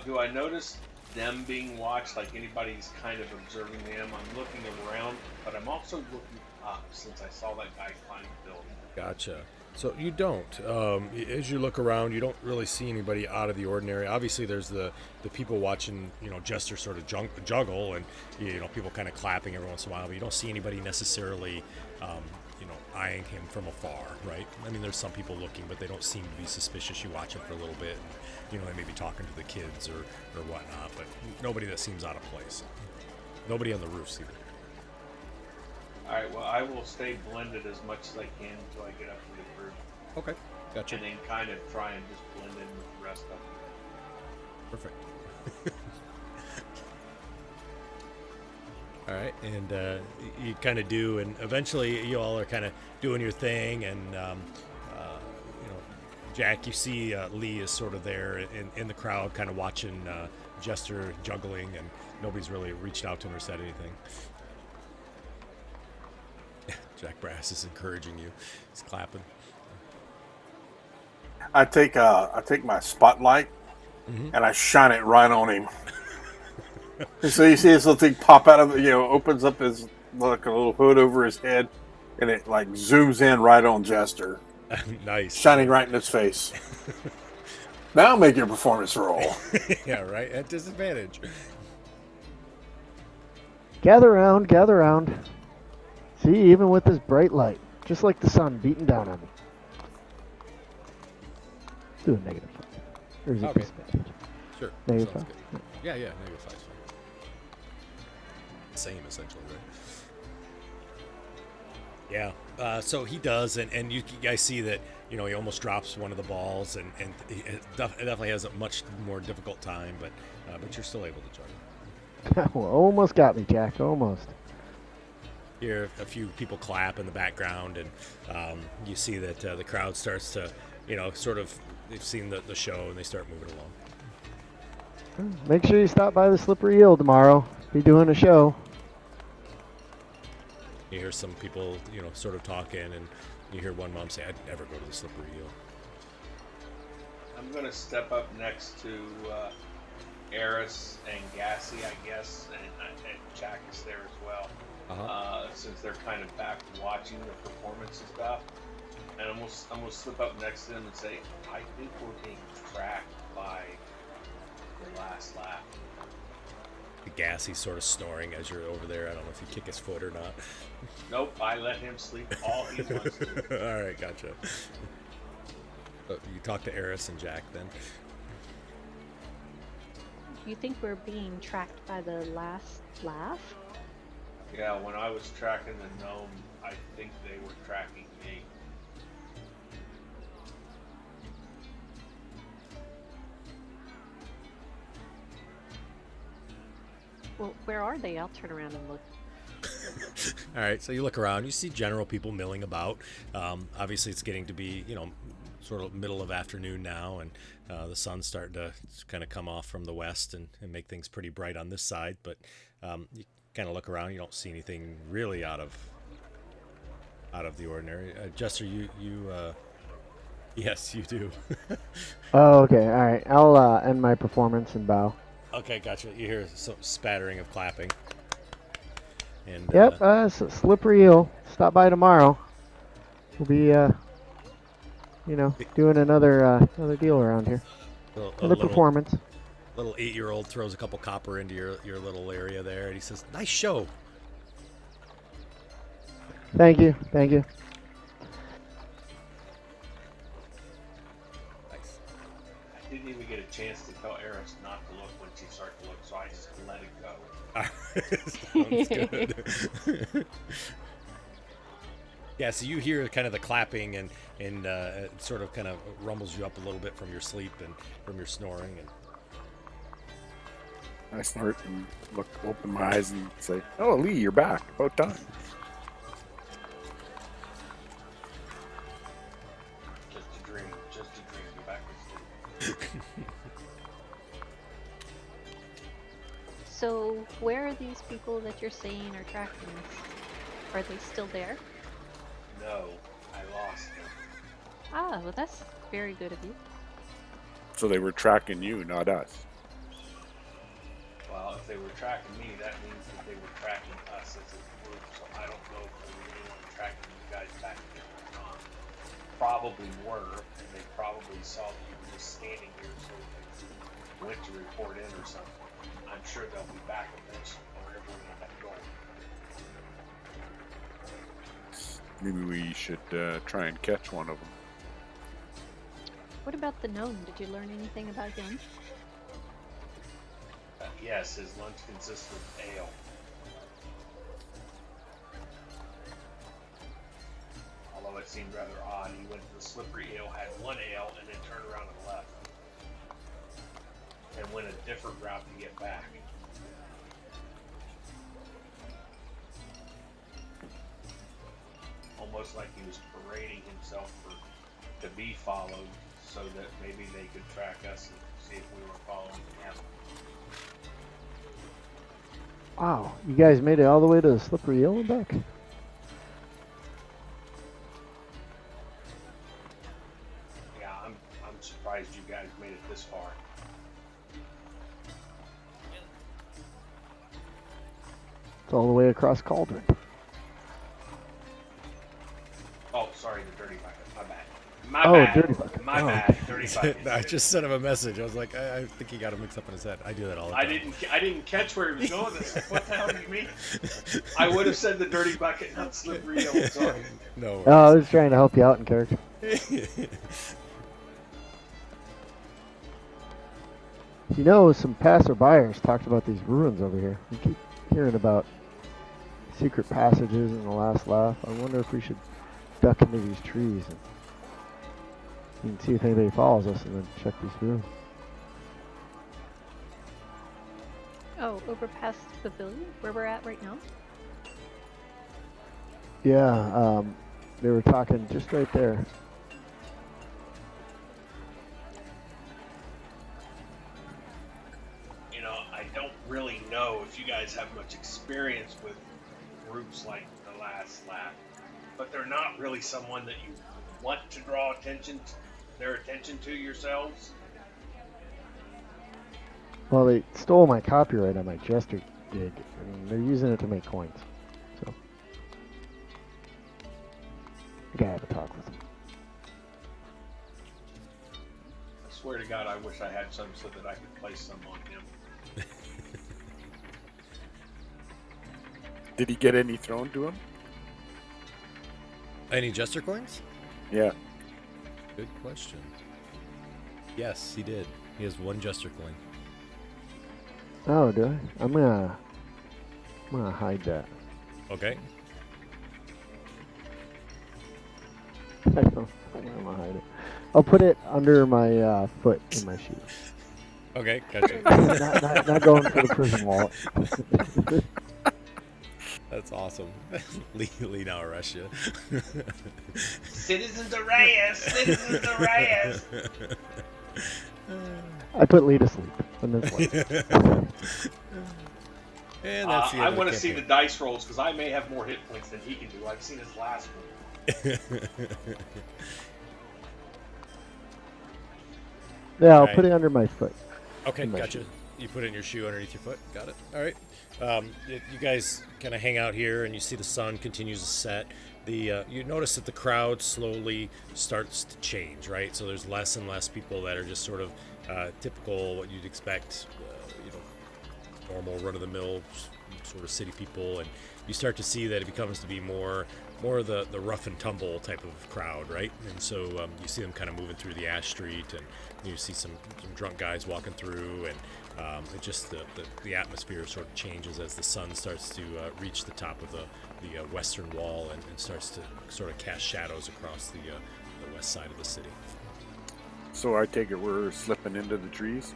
Do I notice them being watched, like anybody's kind of observing them? I'm looking around, but I'm also looking up since I saw that guy climb the building. Gotcha. So you don't. As you look around, you don't really see anybody out of the ordinary. Obviously, there's the people watching, Jester sort of juggle, and people kind of clapping every once in a while. But you don't see anybody necessarily, eyeing him from afar, right? I mean, there's some people looking, but they don't seem to be suspicious. You watch him for a little bit, and, they may be talking to the kids or whatnot, but nobody that seems out of place. Nobody on the roofs either. All right. Well, I will stay blended as much as I can until I get up to the group, Okay, gotcha. and then kind of try and just blend in with the rest of them. Perfect. All right, and you kind of do, and eventually you all are kind of doing your thing, and Jack, you see Lee is sort of there in the crowd, kind of watching Jester juggling, and nobody's really reached out to him or said anything. Jack Brass is encouraging you. He's clapping. I take my spotlight and I shine it right on him. So you see this little thing pop out of opens up his like a little hood over his head, and it like zooms in right on Jester. Nice. Shining right in his face. Now make your performance roll. Yeah, right. At disadvantage. Gather round, gather round. See, even with this bright light, just like the sun beating down on me. Let's do a -5. Or is it Okay. disadvantage? Sure. -5. Sounds good. Yeah, -5 is fine. Same, essentially, right? Yeah. So he does, and you guys see that, he almost drops one of the balls, and he definitely has a much more difficult time, but you're still able to juggle. Well, almost got me, Jack. Almost. You hear a few people clap in the background, and you see that the crowd starts to, sort of, they've seen the show, and they start moving along. Make sure you stop by the Slippery Eel tomorrow. Be doing a show. You hear some people, sort of talking, and you hear one mom say, "I'd never go to the Slippery Eel." I'm going to step up next to Eris and Gassy, I guess, and Jack is there as well. Since they're kind of back watching the performance and stuff. And I'm gonna slip up next to them and say, I think we're being tracked by the last lap. The Gassy sort of snoring as you're over there. I don't know if you kick his foot or not. Nope, I let him sleep all he wants to. All right, gotcha. So you talk to Eris and Jack then. You think we're being tracked by the last laugh? Yeah, when I was tracking the gnome, I think they were tracking me. Well, where are they? I'll turn around and look. All right, so you look around. You see general people milling about. Obviously, it's getting to be, sort of middle of afternoon now, and the sun's starting to kind of come off from the west and make things pretty bright on this side. But you kind of look around. You don't see anything really out of the ordinary. Jester, you yes, you do. Oh, okay. All right. I'll end my performance and bow. Okay, gotcha. You hear some spattering of clapping. And Yep. Slippery Eel. Stop by tomorrow. We'll be, doing another deal around here. Another performance. Little 8-year-old throws a couple copper into your little area there, and he says, "Nice show." Thank you. Thank you. Nice. I didn't even get a chance to tell Eris not to look when she started to look, so I just let it go. Sounds good. Yeah, so you hear kind of the clapping, and it sort of kind of rumbles you up a little bit from your sleep and from your snoring. And I snort and open my eyes and say, "Oh, Lee, you're back. About time." Just a dream. Go back to sleep. So, where are these people that you're saying are tracking us? Are they still there? No, I lost them. Ah, well, that's very good of you. So they were tracking you, not us. Well, if they were tracking me, that means that they were tracking us as a group, so I don't know if they were really tracking you guys back here or not. Probably were, and they probably saw that you were just standing here, so they went to report in or something. I'm sure they'll be back eventually, wherever we end up going. Maybe we should try and catch one of them. What about the gnome? Did you learn anything about him? Yes, his lunch consists of ale. Although it seemed rather odd, he went to the slippery ale, had one ale, and then turned around and left. And went a different route to get back. Almost like he was parading himself to be followed, so that maybe they could track us and see if we were following him. Wow, you guys made it all the way to the slippery hill and back? Yeah, I'm surprised you guys made it this far. It's all the way across Cauldron. Oh, sorry, the dirty bucket. My bad. Dirty bucket. My Oh, bad. Dirty bucket. I just sent him a message. I was like, I think he got it mixed up in his head. I do that all the time. I didn't catch where he was going. What the hell do you mean? I would have said the dirty bucket, not slippery hill. Sorry. No. Oh, I was trying to help you out in character. You know, some passerbyers talked about these ruins over here. We keep hearing about secret passages in the last laugh. I wonder if we should duck into these trees and see if anybody follows us and then check these ruins. Oh, over past the pavilion, where we're at right now? Yeah, they were talking just right there. You know, I don't really know if you guys have much experience with groups like the last laugh, but they're not really someone that you want to draw their attention to yourselves. Well, they stole my copyright on my jester gig, and they're using it to make coins. So, I gotta have a talk with them. I swear to God, I wish I had some so that I could place some on him. Did he get any thrown to him? Any jester coins? Yeah. Good question. Yes, he did. He has one jester coin. Oh, do I? I'm gonna hide that. Okay. I don't know where I'm gonna hide it. I'll put it under my foot in my shoe. Okay, gotcha. not going for the prison wallet. That's awesome. Lee now arrest you. Citizens arrest! Citizens arrest! I put Lee to sleep. And that's why. And that's the end I of want to see the campaign. dice rolls because I may have more hit points than he can do. I've seen his last one. Yeah, I'll Alright. put it under my foot. Okay, In my gotcha. shoe. You put it in your shoe underneath your foot. Got it. All right. You guys kind of hang out here, and you see the sun continues to set. You notice that the crowd slowly starts to change, right? So there's less and less people that are just sort of typical, what you'd expect, normal run-of-the-mill sort of city people, and you start to see that it becomes to be more of the rough and tumble type of crowd, right? And so you see them kind of moving through the ash street, and you see some drunk guys walking through, and it just the atmosphere sort of changes as the sun starts to reach the top of the western wall and starts to sort of cast shadows across the west side of the city. So I take it we're slipping into the trees?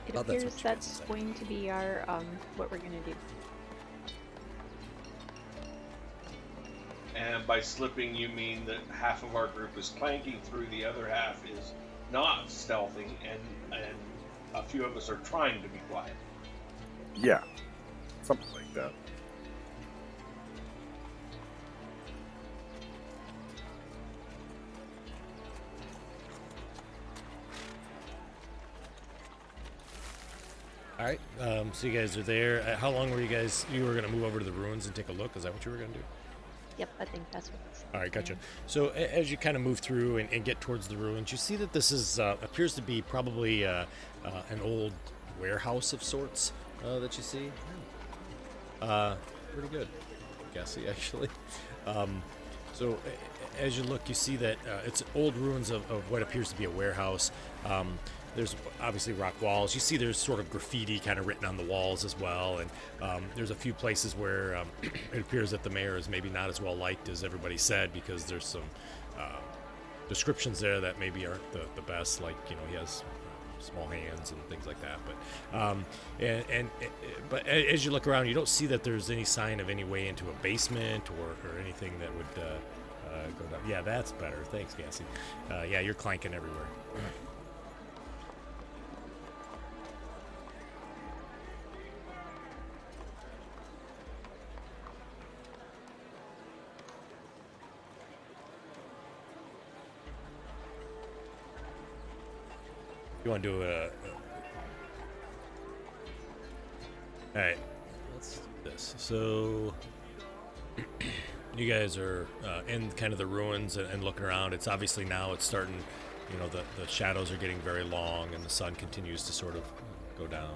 It Oh, that's appears what you that's said. going to be our what we're gonna do. And by slipping, you mean that half of our group is clanking through, the other half is not stealthing, and a few of us are trying to be quiet. Yeah. Something like that. All right. So you guys are there. How long were you guys? You were going to move over to the ruins and take a look. Is that what you were going to do? Yep, I think that's what it's. All right, gotcha. So as you kind of move through and get towards the ruins, you see that this is appears to be probably an old warehouse of sorts that you see. Pretty good. Gassy, actually. So as you look, you see that it's old ruins of what appears to be a warehouse. There's obviously rock walls. You see there's sort of graffiti kind of written on the walls as well. And there's a few places where it appears that the mayor is maybe not as well liked as everybody said, because there's some descriptions there that maybe aren't the best. Like, he has small hands and things like that. But as you look around, you don't see that there's any sign of any way into a basement or anything that would go down. Yeah, that's better. Thanks, Gassy. Yeah, you're clanking everywhere. You want to do a... Alright, let's do this. So, you guys are in kind of the ruins and looking around. It's obviously now it's starting, the shadows are getting very long and the sun continues to sort of go down.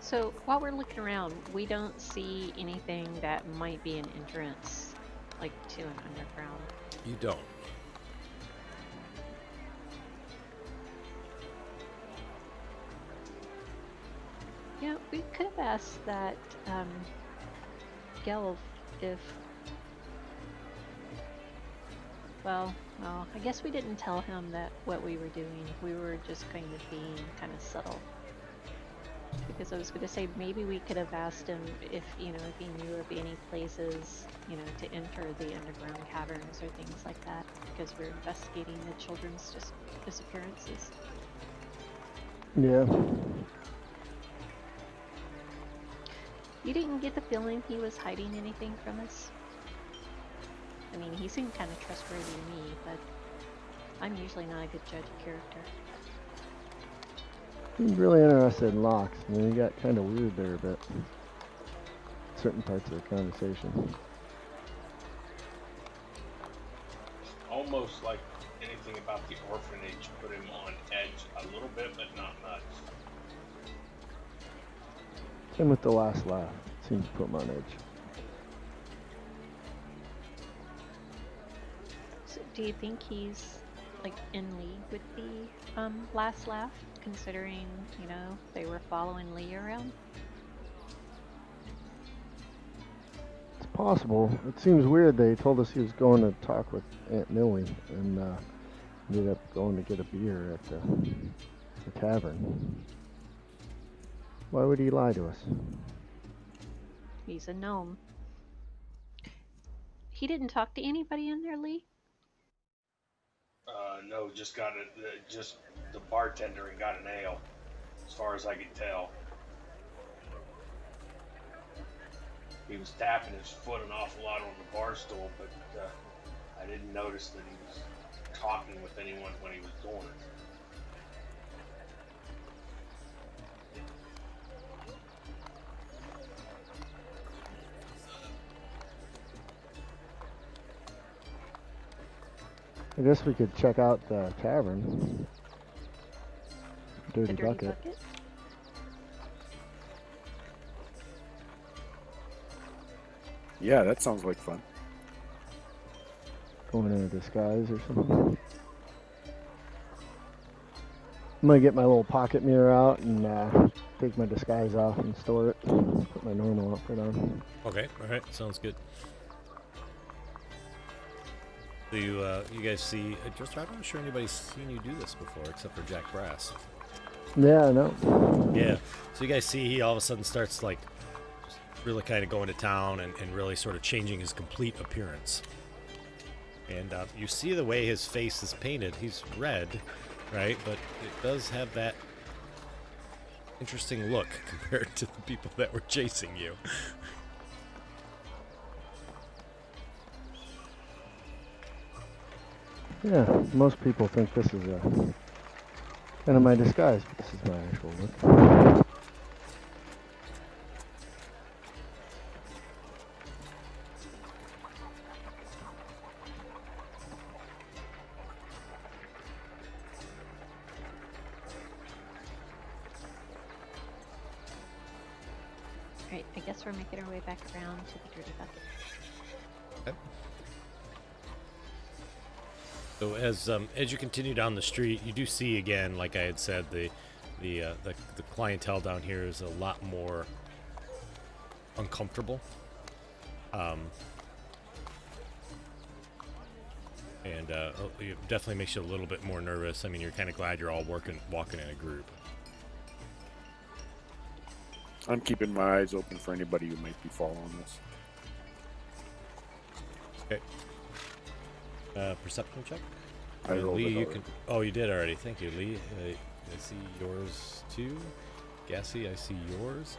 So while we're looking around, we don't see anything that might be an entrance, like to an underground. You don't. Yeah, we could have asked that Gelf if... Well, I guess we didn't tell him that what we were doing. We were just kind of being kind of subtle. Because I was going to say maybe we could have asked him if he knew of any places, to enter the underground caverns or things like that, because we're investigating the children's disappearances. Yeah. You didn't get the feeling he was hiding anything from us? I mean, he seemed kind of trustworthy to me, but I'm usually not a good judge of character. He's really interested in locks. I mean, he got kind of weird there a bit. Certain parts of the conversation. Almost like anything about the orphanage put him on edge a little bit, but not much. Same with the last laugh. Seems to put him on edge. So do you think he's like in league with the last laugh, considering, they were following Lee around? It's possible. It seems weird they told us he was going to talk with Aunt Millie and ended up going to get a beer at the tavern. Why would he lie to us? He's a gnome. He didn't talk to anybody in there, Lee? No, just got just the bartender and got an ale, as far as I could tell. He was tapping his foot an awful lot on the bar stool, but I didn't notice that he was talking with anyone when he was doing it. I guess we could check out the tavern. Dirty Bucket. Yeah, that sounds like fun. Going in a disguise or something. I'm gonna get my little pocket mirror out and take my disguise off and store it. Put my normal outfit on. Okay, alright, sounds good. So you guys see, I'm not sure anybody's seen you do this before except for Jack Brass. Yeah, I know. Yeah, so you guys see he all of a sudden starts like really kind of going to town and really sort of changing his complete appearance. And you see the way his face is painted. He's red, right? But it does have that interesting look compared to the people that were chasing you. Yeah, most people think this is kind of my disguise, but this is my actual look. Right, I guess we're making our way back around to the dirty bucket. Okay. So as you continue down the street, you do see again, like I had said, the clientele down here is a lot more uncomfortable, and it definitely makes you a little bit more nervous. I mean, you're kind of glad you're all walking in a group. I'm keeping my eyes open for anybody who might be following us. Okay. Perception check. I rolled Lee, it you already. can. Oh, you did already. Thank you, Lee. I see yours too. Gassy, I see yours.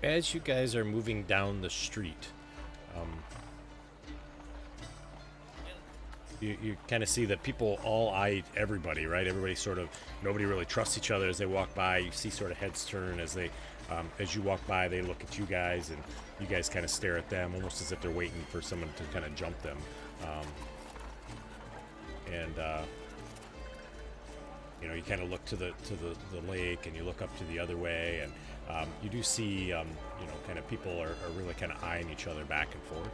As you guys are moving down the street, you kind of see that people all eye everybody, right? Everybody sort of, nobody really trusts each other as they walk by. You see sort of heads turn as they, as you walk by, they look at you guys, and you guys kind of stare at them, almost as if they're waiting for someone to kind of jump them. You know, you kind of look to the lake, and you look up to the other way, and you do see, you know, kind of people are really kind of eyeing each other back and forth.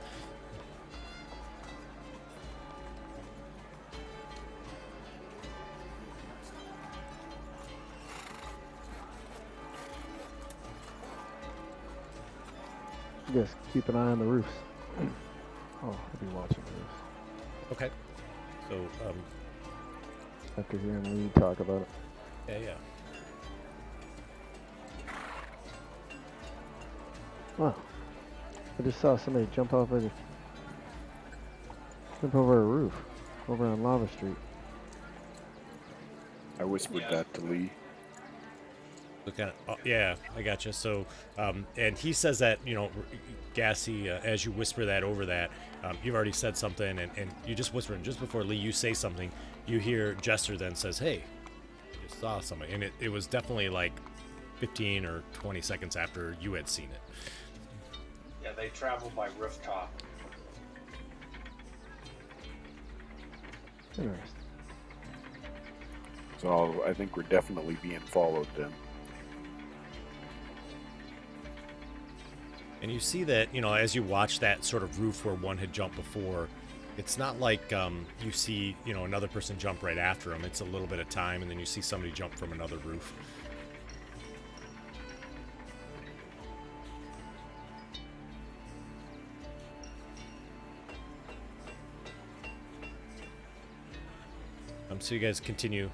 Just keep an eye on the roofs. Oh, I'll be watching the roofs. Okay. So, After hearing Lee talk about it. yeah. Wow. I just saw somebody jump over a roof over on Lava Street. I whispered Yeah. that to Lee. So kind of, oh, yeah, I gotcha. So, and he says that, you know, Gassy, as you whisper that over that, you've already said something, and you just whisper, and just before Lee, you say something, you hear Jester then says, "Hey, I just saw something," and it was definitely like 15 or 20 seconds after you had seen it. Yeah, they travel by rooftop. Interesting. So I think we're definitely being followed then. And you see that, you know, as you watch that sort of roof where one had jumped before, it's not like you see, you know, another person jump right after him. It's a little bit of time, and then you see somebody jump from another roof. So you guys continue,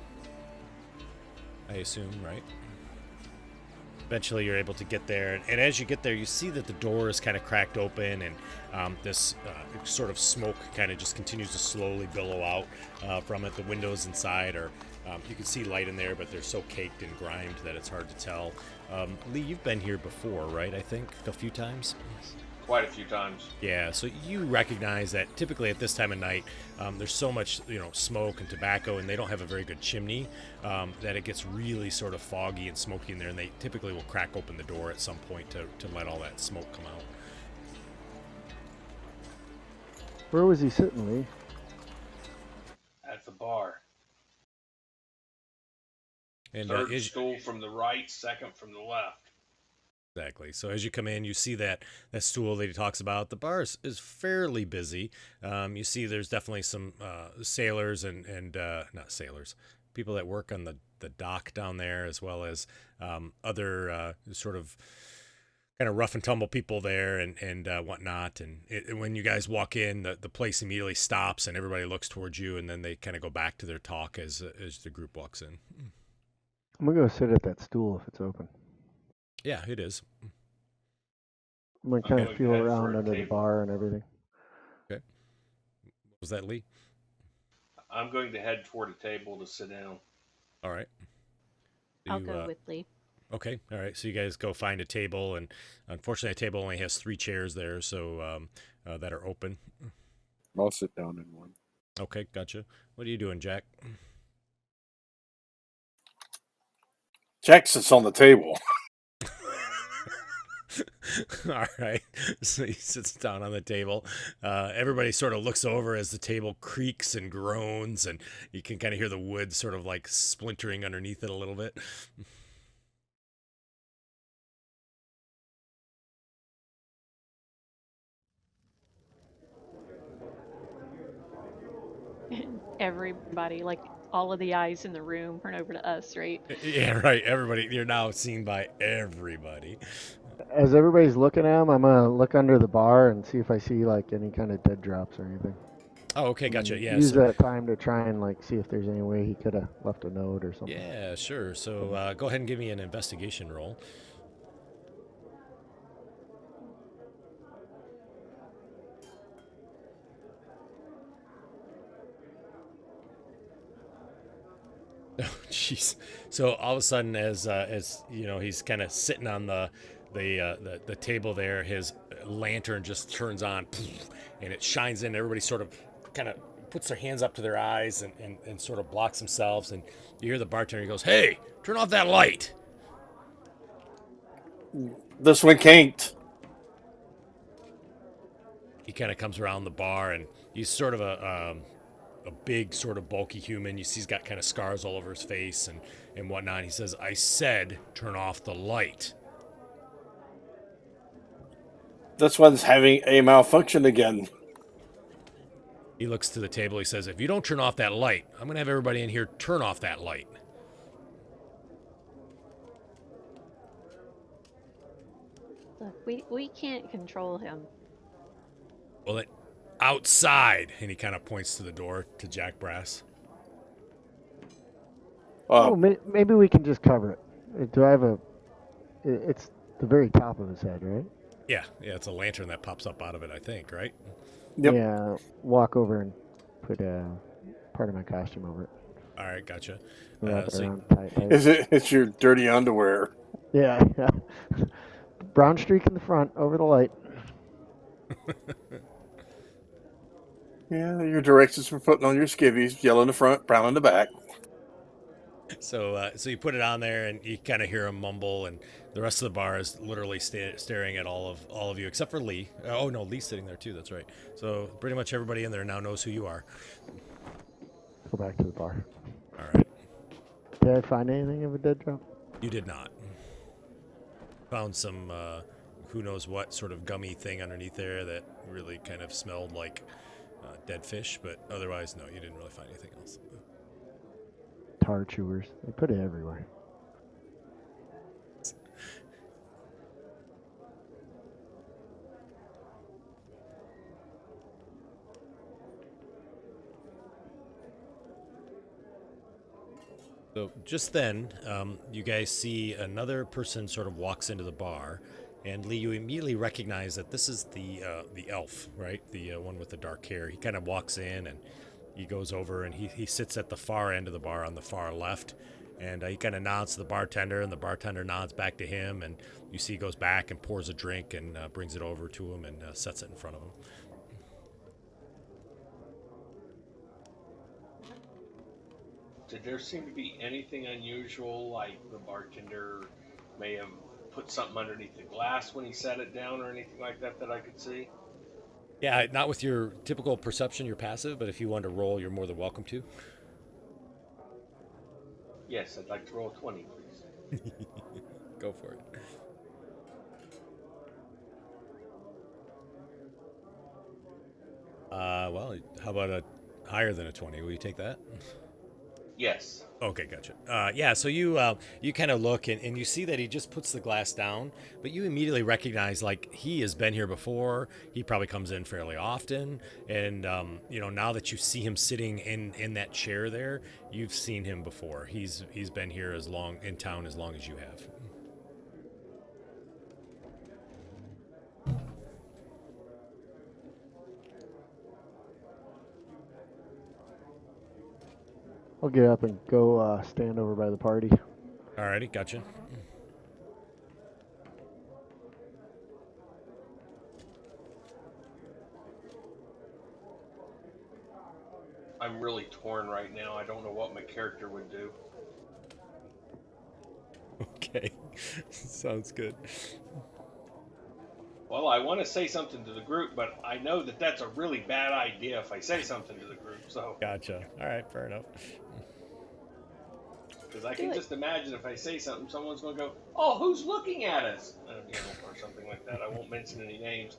I assume, right? Eventually you're able to get there, and as you get there, you see that the door is kind of cracked open, and this sort of smoke kind of just continues to slowly billow out from it. The windows inside are, you can see light in there, but they're so caked and grimed that it's hard to tell. Lee, you've been here before, right? I think a few times? Quite a few times. Yeah, so you recognize that typically at this time of night, there's so much, you know, smoke and tobacco, and they don't have a very good chimney, that it gets really sort of foggy and smoky in there, and they typically will crack open the door at some point to let all that smoke come out. Where was he sitting, Lee? At the bar. And Third stool from the right, second from the left. Exactly. So as you come in, you see that stool that he talks about. The bar is fairly busy. You see there's definitely some sailors and not sailors, people that work on the dock down there, as well as other sort of kind of rough and tumble people there and whatnot. And when you guys walk in, the place immediately stops and everybody looks towards you, and then they kind of go back to their talk as the group walks in. I'm gonna go sit at that stool if it's open. Yeah, it is. I'm gonna kind Okay. of feel Head for around a under the table. bar and everything. Okay. Was that Lee? I'm going to head toward a table to sit down. All right. So I'll go with Lee. Okay, all right. So you guys go find a table, and unfortunately, a table only has 3 chairs there, so that are open. I'll sit down in one. Okay, gotcha. What are you doing, Jack? Jack sits on the table. All right. So he sits down on the table. Everybody sort of looks over as the table creaks and groans, and you can kind of hear the wood sort of like splintering underneath it a little bit. everybody, like all of the eyes in the room, turn over to us, right? Yeah, right. Everybody, you're now seen by everybody. As everybody's looking at him, I'm gonna look under the bar and see if I see like any kind of dead drops or anything. Oh, okay, gotcha. And Yeah, use so that time to try and like see if there's any way he could have left a note or something. yeah, sure. So go ahead and give me an investigation roll. Oh, jeez. So all of a sudden, as you know, he's kind of sitting on the table there. His lantern just turns on, and it shines in. Everybody sort of kind of puts their hands up to their eyes and sort of blocks themselves. And you hear the bartender. He goes, "Hey, turn off that light." This one can't. He kind of comes around the bar, and he's sort of a big, sort of bulky human. You see, he's got kind of scars all over his face and whatnot. He says, "I said, turn off the light." This one's having a malfunction again. He looks to the table. He says, "If you don't turn off that light, I'm going to have everybody in here turn off that light." Look, we can't control him. Well, then, outside. And he kind of points to the door to Jack Brass. Oh, maybe we can just cover it. Do I have a? It's the very top of his head, right? Yeah, it's a lantern that pops up out of it, I think, right? Yep. Yeah. Walk over and put part of my costume over it. All right, gotcha. Wrap it So around tight. It's your dirty underwear. Yeah, yeah. Brown streak in the front over the light. Yeah, your directions for putting on your skivvies: yellow in the front, brown in the back. So you put it on there, and you kind of hear him mumble, and the rest of the bar is literally staring at all of you, except for Lee. Oh no, Lee's sitting there too. That's right. So pretty much everybody in there now knows who you are. Go back to the bar. All right. Did I find anything of a dead drop? You did not. Found some who knows what sort of gummy thing underneath there that really kind of smelled like dead fish, but otherwise, no, you didn't really find anything else. Tar chewers. They put it everywhere. So just then, you guys see another person sort of walks into the bar, and Lee, you immediately recognize that this is the elf, right? The one with the dark hair. He kind of walks in, and he goes over, and he sits at the far end of the bar on the far left, and he kind of nods to the bartender, and the bartender nods back to him, and you see he goes back and pours a drink and brings it over to him and sets it in front of him. Did there seem to be anything unusual, like the bartender may have put something underneath the glass when he set it down or anything like that that I could see? Yeah, not with your typical perception, you're passive, but if you want to roll, you're more than welcome to. Yes, I'd like to roll 20, please. Go for it. Well, how about a higher than a 20? Will you take that? Yes. Okay, gotcha. Yeah, so you kind of look and you see that he just puts the glass down, but you immediately recognize like he has been here before. He probably comes in fairly often, and now that you see him sitting in that chair there, you've seen him before. He's been here in town as long as you have. I'll get up and go stand over by the party. Alrighty, gotcha. I'm really torn right now. I don't know what my character would do. Okay, sounds good. Well, I want to say something to the group, but I know that that's a really bad idea if I say something to the group, so... Gotcha. Alright, fair enough. Because I can just imagine if I say something, someone's going to go, "Oh, who's looking at us?" Or something like that. I won't mention any names.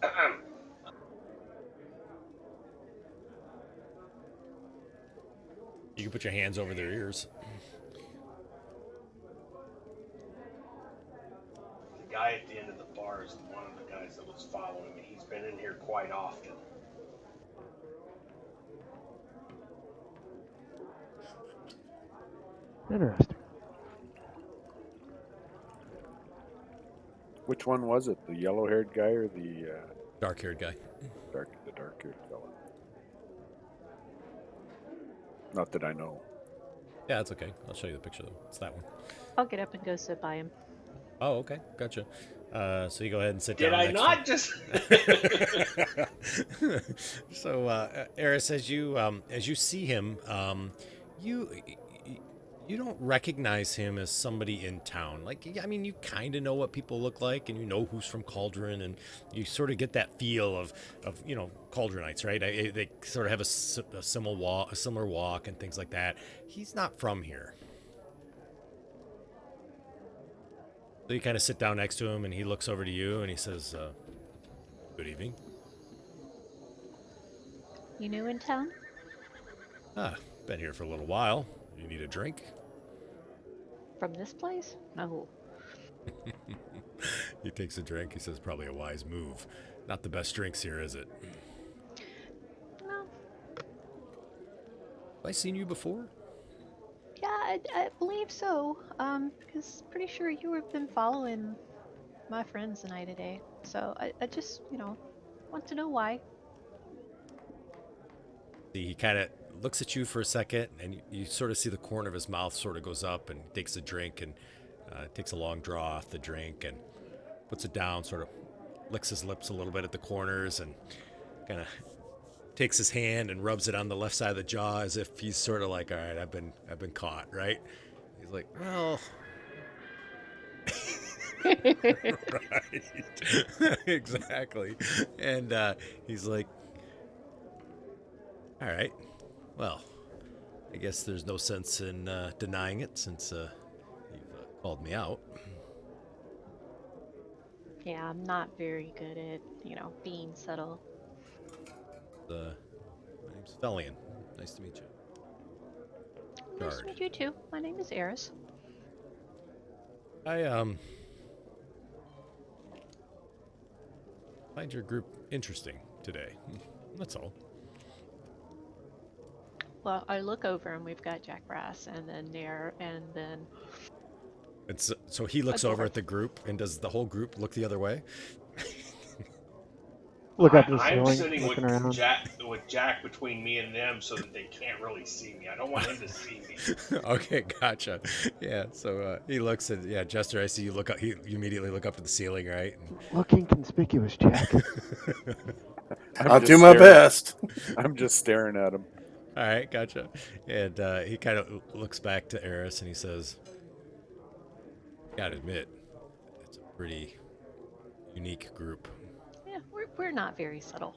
You can put your hands over their ears. The guy at the end of the bar is one of the guys that was following me. He's been in here quite often. Interesting. Which one was it? The yellow-haired guy or the Dark-haired guy. dark-haired fella? Not that I know. Yeah, that's okay. I'll show you the picture, though. It's that one. I'll get up and go sit by him. Oh, okay. Gotcha. So you go ahead and sit Did down. I not just? So, Eris, as you see him, you you don't recognize him as somebody in town. Like, I mean, you kind of know what people look like, and you know who's from Cauldron, and you sort of get that feel of Cauldronites, right? They sort of have a similar walk and things like that. He's not from here. So you kind of sit down next to him, and he looks over to you, and he says, "Good evening." You new in town? Been here for a little while. You need a drink? From this place? No. He takes a drink. He says, "Probably a wise move. Not the best drinks here, is it?" No. Have I seen you before? Yeah, I believe so. Because pretty sure you have been following my friends and I today. So I just, want to know why. He kind of looks at you for a second, and you sort of see the corner of his mouth sort of goes up, and he takes a drink and takes a long draw off the drink and puts it down, sort of licks his lips a little bit at the corners, and kind of takes his hand and rubs it on the left side of the jaw as if he's sort of like, "All right, I've been caught," right? He's like, "Well." Right. Exactly. And he's like, "All right, well, I guess there's no sense in denying it since you've called me out." Yeah, I'm not very good at, being subtle. My name's Felian. Nice to meet you. Nice to meet you too. My name is Eris. I find your group interesting today. That's all. Well, I look over and we've got Jack Brass and then Nair and then... And so he looks over at the group, and does the whole group look the other way? Look up the I'm ceiling, sitting looking around. with Jack between me and them so that they can't really see me. I don't want him to see me. Okay, gotcha. Yeah, so he looks at, Jester, I see you look up, you immediately look up to the ceiling, right? Looking conspicuous, Jack. I'll just do my staring- best. I'm just staring at him. All right, gotcha. And he kind of looks back to Eris and he says, "Gotta admit, it's a pretty unique group." Yeah, we're not very subtle.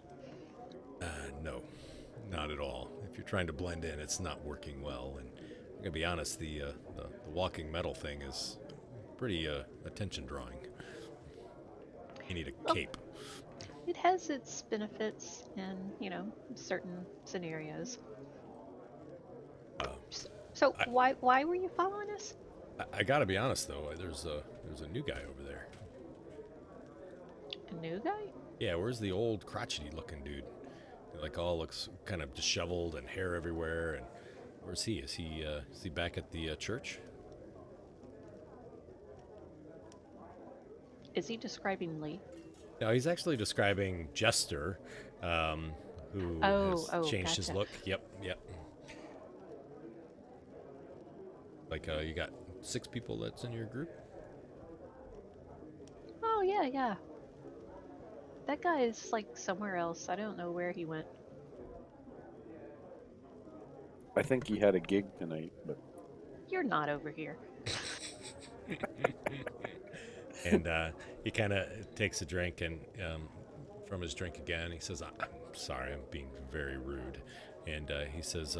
No, not at all. If you're trying to blend in, it's not working well. And I'm gonna be honest, the walking metal thing is pretty attention drawing. You need a cape. It has its benefits in, certain scenarios. So why were you following us? I gotta be honest though, there's a new guy over there. A new guy? Yeah, where's the old crotchety looking dude? Like all looks kind of disheveled and hair everywhere. And where's he? Is he back at the church? Is he describing Lee? No, he's actually describing Jester, who has changed his gotcha. look. Yep. Like, you got 6 people that's in your group? Oh, yeah. That guy is, like, somewhere else. I don't know where he went. I think he had a gig tonight, but You're not over here. And he kind of takes a drink, and from his drink again, he says, "I'm sorry, I'm being very rude." And he says,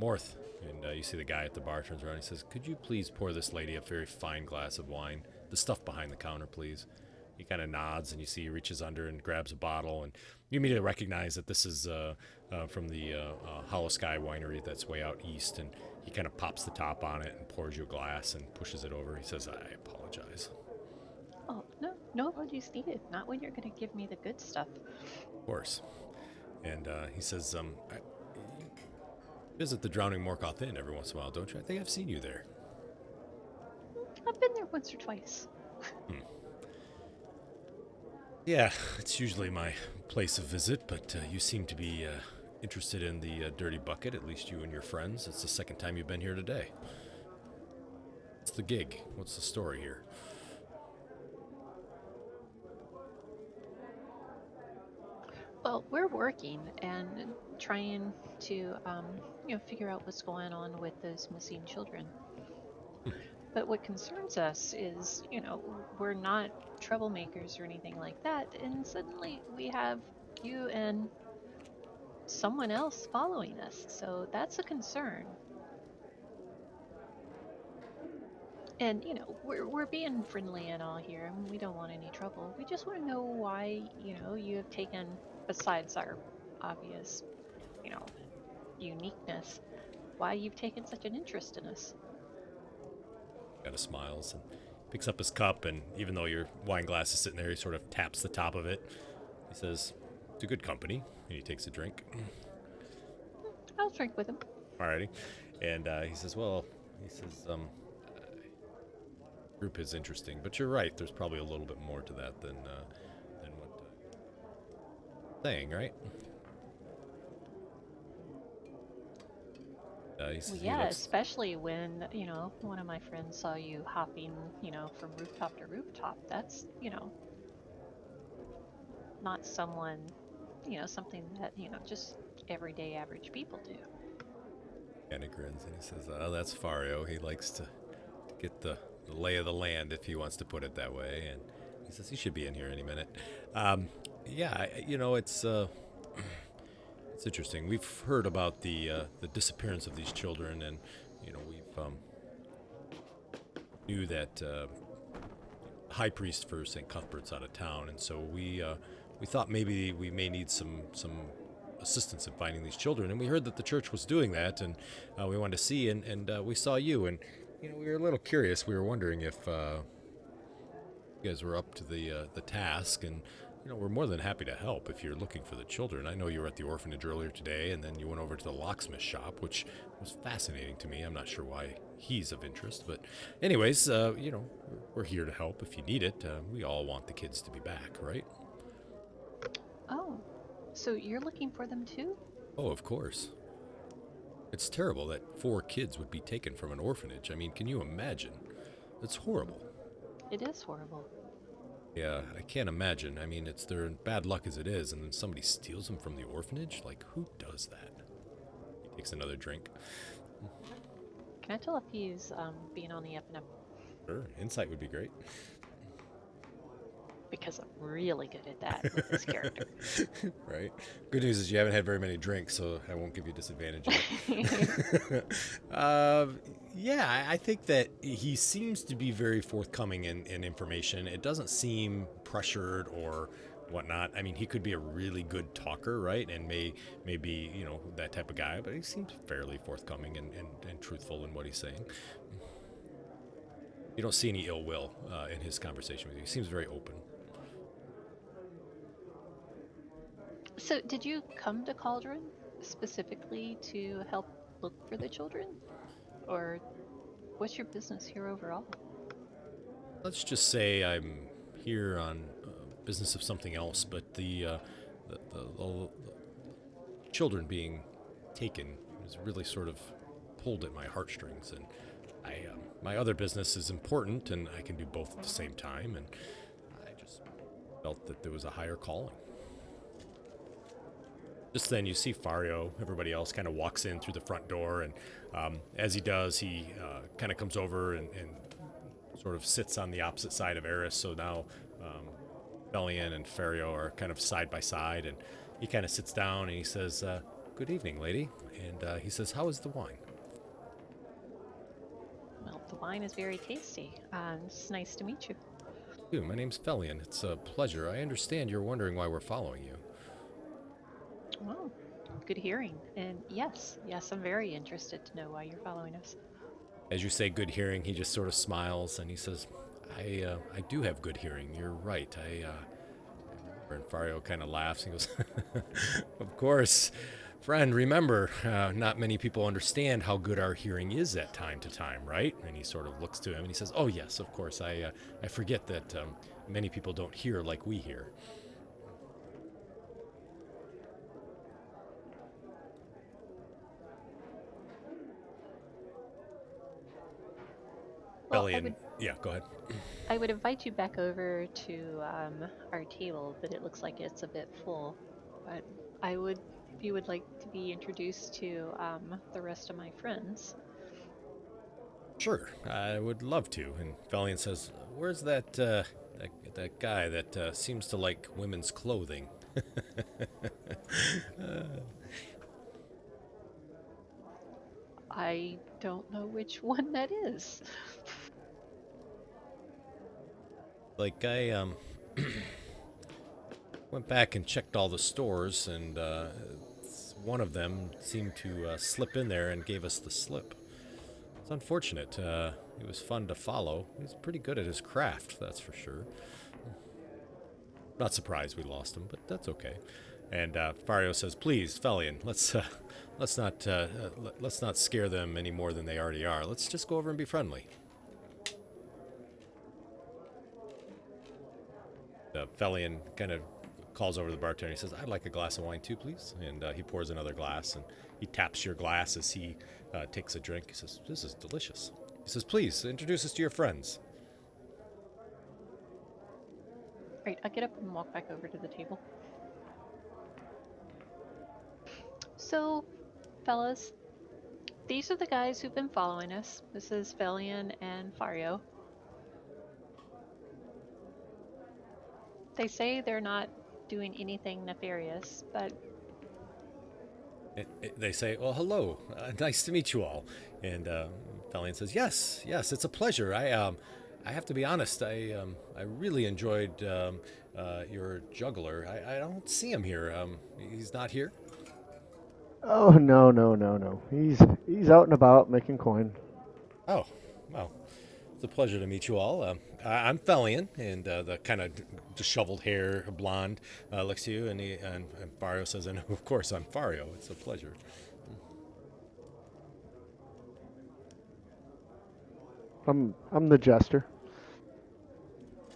"Morth." And you see the guy at the bar turns around and he says, "Could you please pour this lady a very fine glass of wine? The stuff behind the counter, please." he kind of nods, and you see he reaches under and grabs a bottle, and you immediately recognize that this is from the Hollow Sky Winery that's way out east, and he kind of pops the top on it and pours you a glass and pushes it over. He says, "I apologize." Oh, no, no apologies needed. Not when you're going to give me the good stuff. Of course. And he says, I visit the Drowning Morkoth Inn every once in a while, don't you? I think I've seen you there. I've been there once or twice. Yeah, it's usually my place of visit, but you seem to be interested in the Dirty Bucket, at least you and your friends. It's the second time you've been here today. What's the gig? What's the story here? Well, we're working and trying to, figure out what's going on with those missing children. But what concerns us is, we're not troublemakers or anything like that, and suddenly we have you and someone else following us, so that's a concern. And, we're being friendly and all here, and we don't want any trouble. We just want to know why, you have taken, besides our obvious, uniqueness, why you've taken such an interest in us. Kind of smiles and picks up his cup, and even though your wine glass is sitting there, he sort of taps the top of it. He says, "It's a good company," and he takes a drink. I'll drink with him. Alrighty. And he says, group is interesting, but you're right, there's probably a little bit more to that than what saying, right? Especially when, one of my friends saw you hopping, from rooftop to rooftop. That's, not someone, something that, just everyday average people do. And he grins and he says, "Oh, that's Fario. He likes to get the lay of the land, if he wants to put it that way." And he says he should be in here any minute. It's interesting. We've heard about the disappearance of these children, and we've knew that High Priest for St. Cuthbert's out of town, and so we thought maybe we may need some assistance in finding these children, and we heard that the church was doing that, and we wanted to see, and we saw you, and we were a little curious. We were wondering if you guys were up to the task, and we're more than happy to help if you're looking for the children. I know you were at the orphanage earlier today, and then you went over to the locksmith shop, which was fascinating to me. I'm not sure why he's of interest, but anyways, we're here to help if you need it. We all want the kids to be back, right? Oh, so you're looking for them too? Oh, of course. It's terrible that 4 kids would be taken from an orphanage. I mean, can you imagine? It's horrible. It is horrible. Yeah, I can't imagine. I mean, they're in bad luck as it is, and then somebody steals them from the orphanage? Like, who does that? He takes another drink. Can I tell if he's being on the up and up? Sure, insight would be great. Because I'm really good at that with this character. Right. Good news is you haven't had very many drinks, so I won't give you a disadvantage yet. I think that he seems to be very forthcoming in information. It doesn't seem pressured or whatnot. I mean, he could be a really good talker, right? And may be, that type of guy, but he seems fairly forthcoming and truthful in what he's saying. You don't see any ill will in his conversation with you. He seems very open. So, did you come to Cauldron specifically to help look for the children? Or what's your business here overall? Let's just say I'm here on business of something else, but the children being taken has really sort of pulled at my heartstrings, and my other business is important, and I can do both at the same time, and I just felt that there was a higher calling. Just then you see Fario, everybody else kind of walks in through the front door, and as he does, he kind of comes over and sort of sits on the opposite side of Eris, so now Bellion and Fario are kind of side by side, and he kind of sits down and he says, "Good evening, lady," and he says, "How is the wine?" Well, the wine is very tasty. It's nice to meet you. Dude, my name's Felian. It's a pleasure. I understand you're wondering why we're following you. Well, good hearing. And yes, I'm very interested to know why you're following us. As you say good hearing, he just sort of smiles and he says, I do have good hearing. You're right. And Fario kind of laughs and goes, of course, friend, remember, not many people understand how good our hearing is at time to time, right? And he sort of looks to him and he says, oh, yes, of course. I forget that many people don't hear like we hear. Well, Belly yeah, go ahead. I would invite you back over to our table, but it looks like it's a bit full. But if you would like to be introduced to the rest of my friends. Sure, I would love to. And Valiant says, where's that guy that seems to like women's clothing? I don't know which one that is. Like, I went back and checked all the stores, and one of them seemed to slip in there and gave us the slip. It's unfortunate. He was fun to follow. He's pretty good at his craft, that's for sure. Not surprised we lost him, but that's okay. And Fario says, "Please, Felian, let's not scare them any more than they already are. Let's just go over and be friendly." Felian kind of calls over to the bartender. He says, "I'd like a glass of wine too, please." And he pours another glass, and he taps your glass as he takes a drink. He says, "This is delicious." He says, "Please introduce us to your friends." Right, I get up and walk back over to the table. So, fellas, these are the guys who've been following us. This is Velian and Fario. They say they're not doing anything nefarious, but They say, "Well, hello, nice to meet you all." And Felian says, "Yes, it's a pleasure. I have to be honest. I really enjoyed your juggler. I don't see him here. He's not here." Oh no. He's out and about making coin. Oh, well, it's a pleasure to meet you all. I'm Felian, and the kind of disheveled hair, blonde, looks to you, and Fario says, "And of course, I'm Fario. It's a pleasure." I'm the jester.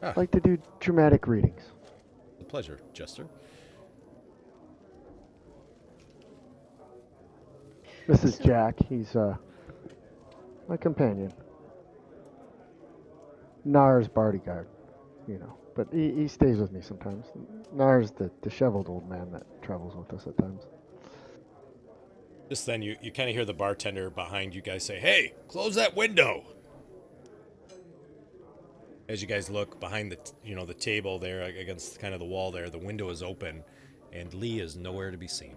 Ah, I like to do dramatic readings. a pleasure, Jester. This is so Jack. He's my companion. Nar's bodyguard, but he stays with me sometimes. Nar's the disheveled old man that travels with us at times. Just then, you kind of hear the bartender behind you guys say, "Hey, close that window!" As you guys look behind the table there against kind of the wall there, the window is open, and Lee is nowhere to be seen.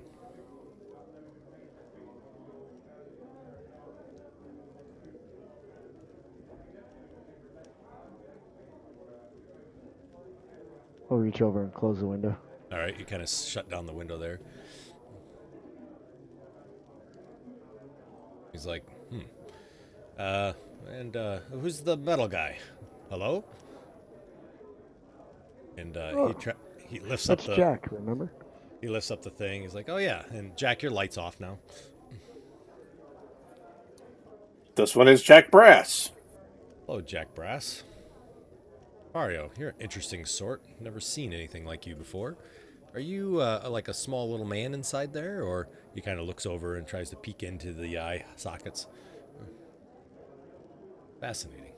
I'll reach over and close the window. All right, you kind of shut down the window there. He's like, and who's the metal guy? Hello? And he lifts up That's the Jack, remember? he lifts up the thing. He's like, "Oh yeah," and Jack, your light's off now. This one is Jack Brass. Hello, Jack Brass. Mario, you're an interesting sort. Never seen anything like you before. Are you like a small little man inside there, or he kind of looks over and tries to peek into the eye sockets? Fascinating.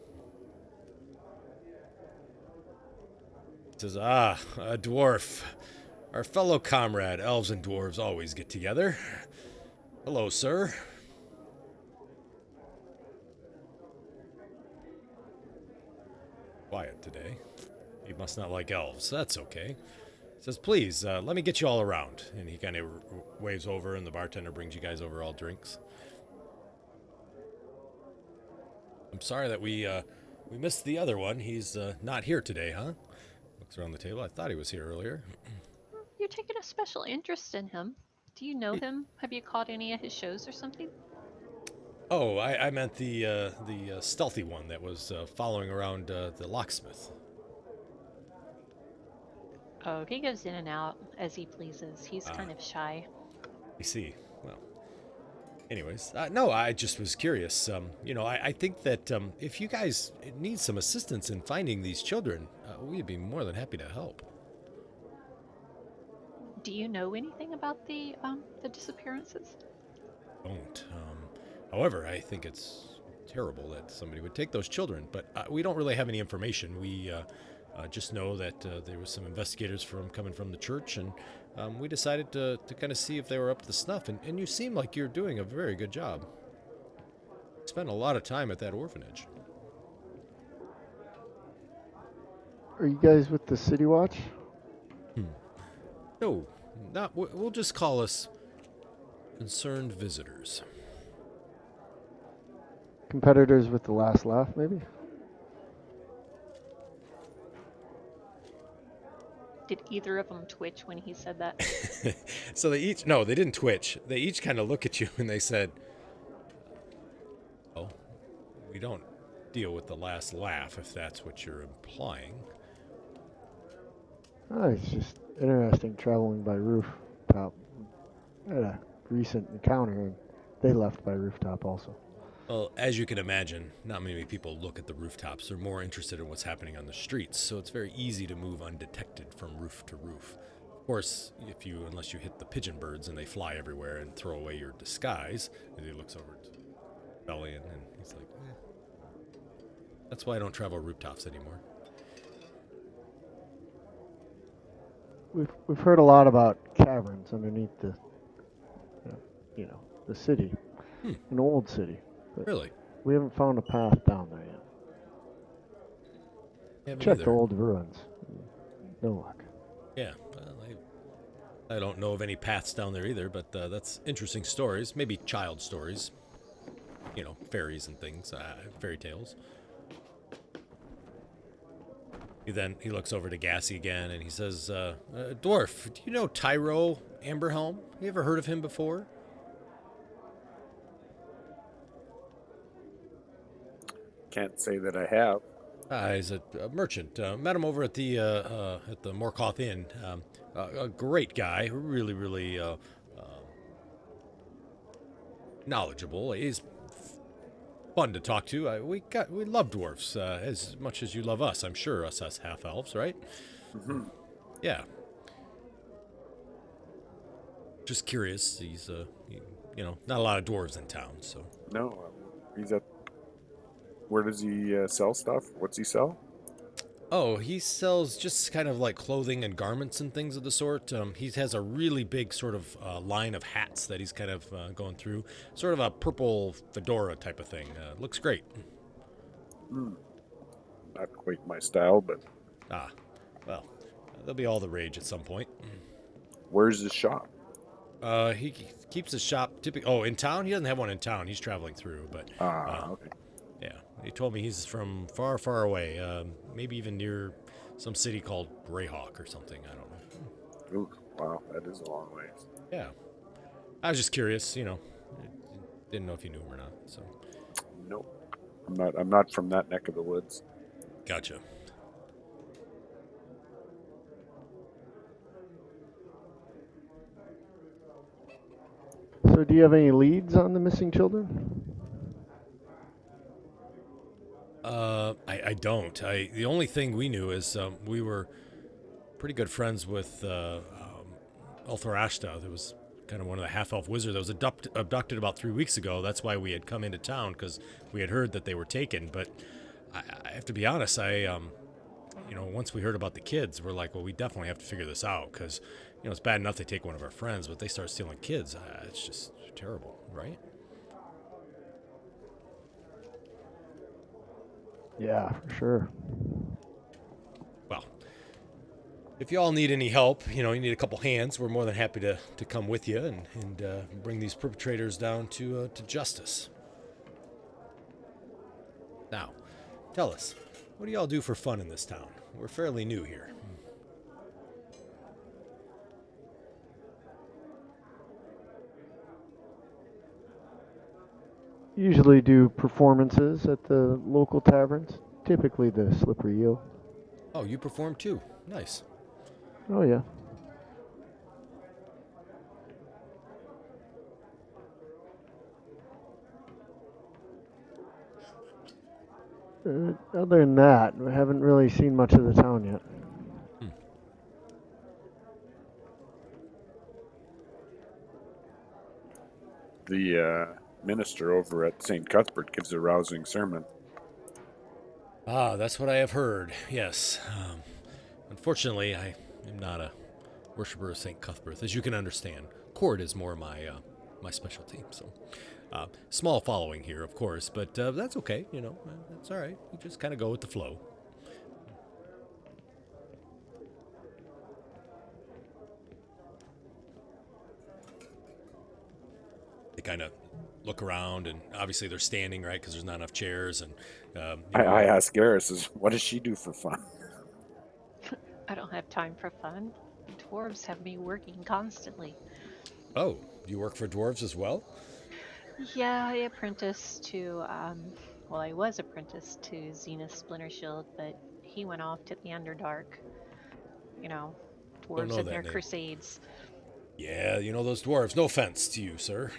He says, "Ah, a dwarf. Our fellow comrade. Elves and dwarves always get together. Hello, sir." Quiet today. He must not like elves. That's okay. He says, "Please, let me get you all around." And he kind of waves over, and the bartender brings you guys over all drinks. I'm sorry that we We missed the other one. He's not here today, huh? Looks around the table. I thought he was here earlier. You're taking a special interest in him. Do you know him? Have you caught any of his shows or something? Oh, I meant the stealthy one that was following around the locksmith. Oh, he goes in and out as he pleases. He's Ah. kind of shy. I see. Well, anyways, no, I just was curious. I think that if you guys need some assistance in finding these children, we'd be more than happy to help. Do you know anything about the disappearances? Don't. However, I think it's terrible that somebody would take those children, but we don't really have any information. We just know that there was some investigators coming from the church, and we decided to kind of see if they were up to snuff. And you seem like you're doing a very good job. Spent a lot of time at that orphanage. Are you guys with the City Watch? No, not. We'll just call us concerned visitors. Competitors with the last laugh, maybe? Did either of them twitch when he said that? So they didn't twitch. They each kind of look at you and they said, "Oh, we don't deal with the last laugh, if that's what you're implying." Oh, it's just interesting traveling by rooftop. I had a recent encounter, and they left by rooftop also. Well, as you can imagine, not many people look at the rooftops. They're more interested in what's happening on the streets, so it's very easy to move undetected from roof to roof. Of course, unless you hit the pigeon birds and they fly everywhere and throw away your disguise, and he looks over to Bellion and he's like, That's why I don't travel rooftops anymore. We've heard a lot about caverns underneath the the city, an old city. But Really? we haven't found a path down there yet. Haven't Checked the either. old ruins. No luck. Yeah, well, I don't know of any paths down there either, but that's interesting stories. Maybe child stories. Fairies and things, fairy tales. He looks over to Gassy again and he says, Dwarf, do you know Tyro Amberhelm? You ever heard of him before? Can't say that I have. He's a merchant. Met him over at the Morkoth Inn. A great guy, really, really knowledgeable. He's fun to talk to. We love dwarfs as much as you love us. I'm sure us half elves, right? Mm-hmm. Yeah. Just curious. He's not a lot of dwarves in town, so. No, he's at. Where does he sell stuff? What's he sell? Oh, he sells just kind of like clothing and garments and things of the sort. He has a really big sort of line of hats that he's kind of going through. Sort of a purple fedora type of thing. Looks great. Not quite my style, but Ah, well, they'll be all the rage at some point. where's his shop? He keeps his shop in town? He doesn't have one in town. He's traveling through, but Okay. yeah. He told me he's from far, far away. Maybe even near some city called Greyhawk or something. I don't know. Ooh, wow, that is a long ways. Yeah. I was just curious, didn't know if you knew him or not, so. Nope. I'm not from that neck of the woods. Gotcha. So, do you have any leads on the missing children? I don't. The only thing we knew is we were pretty good friends with Ulthrashta. There was kind of one of the half-elf wizards that was abducted about 3 weeks ago. That's why we had come into town, because we had heard that they were taken. But I have to be honest, once we heard about the kids, we're like, well, we definitely have to figure this out, because, it's bad enough they take one of our friends, but they start stealing kids. It's just terrible, right? Yeah, for sure. Well, if you all need any help, you need a couple hands, we're more than happy to come with you and bring these perpetrators down to justice. Now, Tell us, what do y'all do for fun in this town? We're fairly new here. Usually do performances at the local taverns, typically the Slippery Eel. Oh, you perform too. Nice. Oh, yeah. Other than that, I haven't really seen much of the town yet. The minister over at St. Cuthbert gives a rousing sermon. Ah, that's what I have heard. Yes. Unfortunately, I am not a worshiper of St. Cuthbert, as you can understand. Court is more my specialty. So, small following here, of course, but that's okay. You know, that's all right. You just kind of go with the flow. They kind of look around, and obviously they're standing, right, because there's not enough chairs. And I asked Garrus, what does she do for fun? I don't have time for fun. Dwarves have me working constantly. Oh, you work for dwarves as well? Yeah, I apprenticed to, well, I was apprenticed to Zenith Splintershield, but he went off to the Underdark. You know, Don't dwarves know and that their name. crusades. Yeah, you know those dwarves. No offense to you, sir.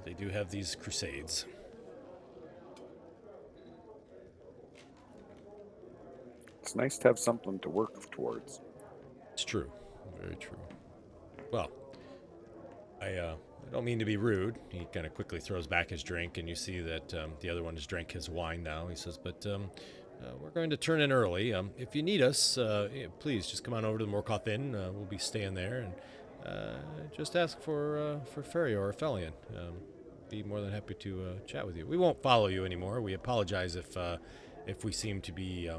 They do have these crusades. It's nice to have something to work towards. It's true. Very true. Well, I don't mean to be rude. He kind of quickly throws back his drink, and you see that the other one has drank his wine now. He says, but we're going to turn in early. If you need us, please just come on over to the Morkoth Inn. We'll be staying there, and just ask for Ferry or Felion. Be more than happy to chat with you. We won't follow you anymore. We apologize if we seem to be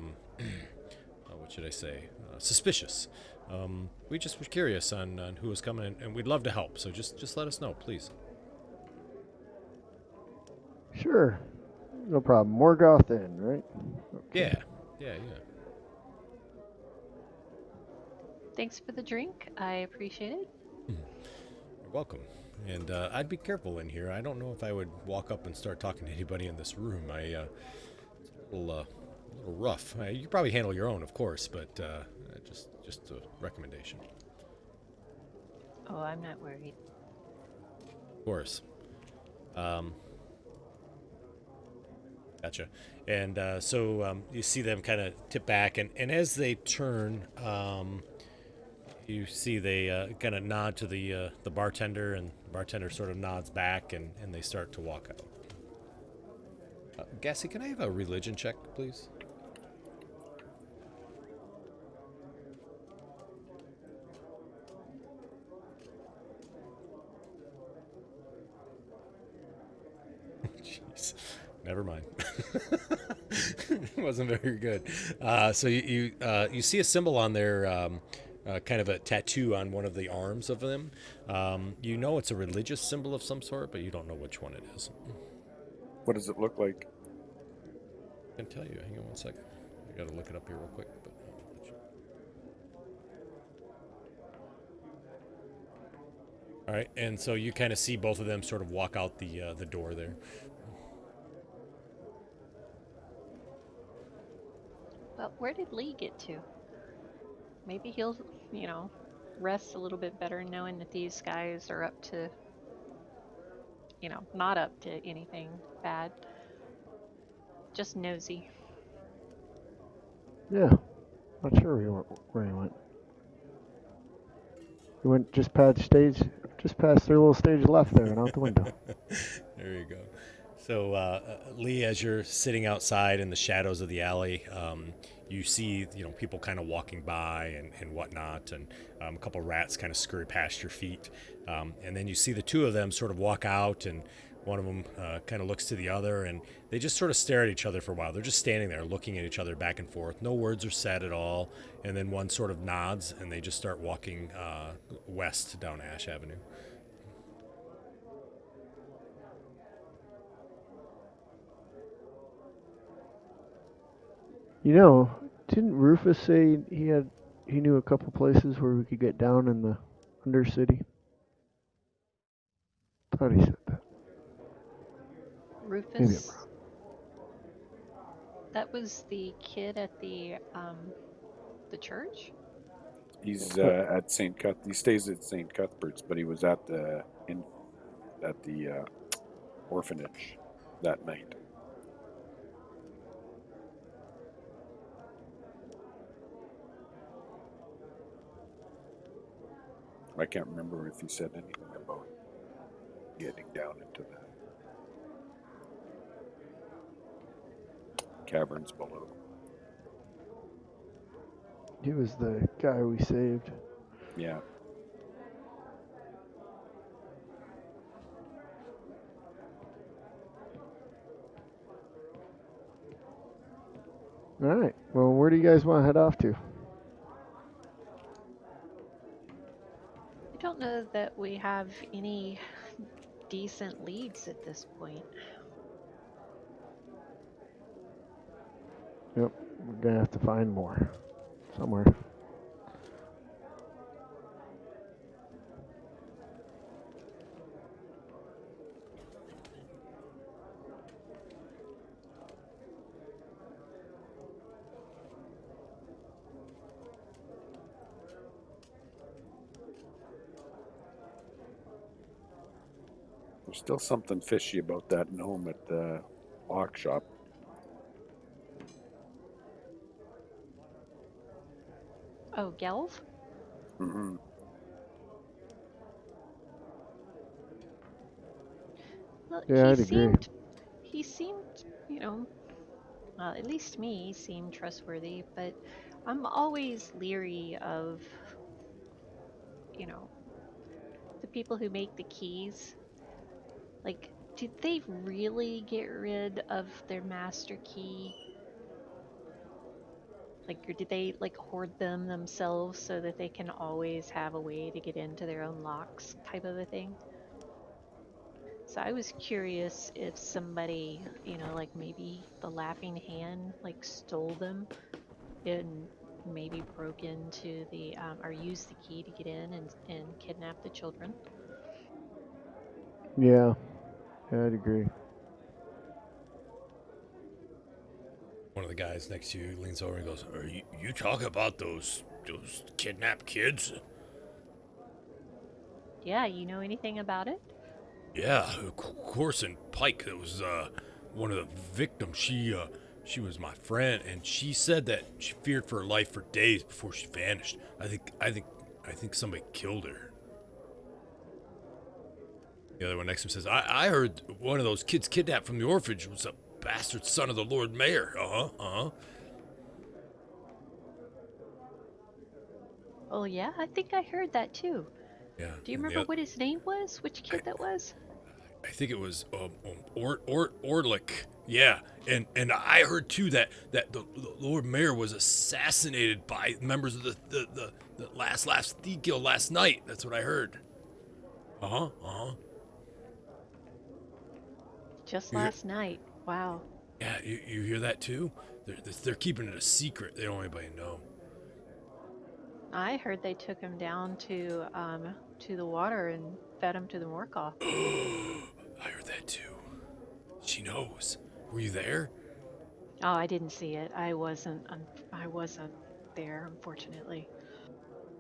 what should I say, suspicious. We just were curious on who was coming, and we'd love to help. So just let us know, please. Sure. No problem. Morgoth Inn, right? Yeah. Thanks for the drink. I appreciate it. You're welcome. And I'd be careful in here. I don't know if I would walk up and start talking to anybody in this room. It's a little rough. You could probably handle your own, of course, but just a recommendation. Oh, I'm not worried. Of course. Gotcha. And so you see them kind of tip back, and as they turn, you see they kind of nod to the bartender, and the bartender sort of nods back, and they start to walk out. Gassy, can I have a religion check, please? Jeez. Never mind. It wasn't very good. So you see a symbol on there, kind of a tattoo on one of the arms of them. You know it's a religious symbol of some sort, but you don't know which one it is. What does it look like? I can tell you. Hang on one second. I got to look it up here real quick. But all right, and so you kind of see both of them sort of walk out the door there. Well, where did Lee get to? Maybe he'll, rest a little bit better knowing that these guys are up to, not up to anything bad. Just nosy. Yeah. Not sure where he went. He went just past their little stage left there and out the window. There you go. So, Lee, as you're sitting outside in the shadows of the alley, you see, people kind of walking by and whatnot, and a couple rats kind of scurry past your feet. And then you see the two of them sort of walk out, and one of them kind of looks to the other, and they just sort of stare at each other for a while. They're just standing there looking at each other back and forth. No words are said at all. And then one sort of nods, and they just start walking west down Ash Avenue. You know, didn't Rufus say he knew a couple places where we could get down in the Undercity? Thought he said that. Maybe I'm Rufus, wrong. that was the kid at the church? He's But at St. Cuth. He stays at St. Cuthbert's, but he was at the orphanage that night. I can't remember if he said anything about getting down into the caverns below. he was the guy we saved. Yeah. All right. Well, where do you guys want to head off to? I don't know that we have any decent leads at this point. Yep. We're gonna have to find more somewhere. There's still something fishy about that gnome at the lock shop. Oh, Gelv? Mm-hmm. Well, Yeah, I'd agree. he seemed, you know, well, at least me, seemed trustworthy, but I'm always leery of, you know, the people who make the keys. Like, did they really get rid of their master key? Like, or did they, like, hoard them themselves so that they can always have a way to get into their own locks, type of a thing? So I was curious if somebody, you know, like maybe the Laughing Hand, like stole them and maybe broke into the, or used the key to get in and kidnap the children. Yeah. Yeah, I'd agree. One of the guys next to you leans over and goes, "Are you talking about those kidnapped kids?" Yeah, you know anything about it? Yeah, of course. And Pike, that was one of the victims. She was my friend, and she said that she feared for her life for days before she vanished. I think somebody killed her. The other one next to him says, I heard one of those kids kidnapped from the orphanage was a bastard son of the Lord Mayor. Uh-huh. Oh yeah, I think I heard that too. Yeah. Do you And remember what his name was? Which I, kid that was? I think it was Orlick. Yeah, and I heard too that the Lord Mayor was assassinated by members of the last thief guild last night. That's what I heard. Uh huh. Just You hear, last night. Wow. yeah, you hear that too? They're keeping it a secret. They don't want anybody to know. I heard they took him down to the water and fed him to the Morkoff. I heard that too. She knows. Were you there? Oh, I didn't see it. I wasn't there, unfortunately.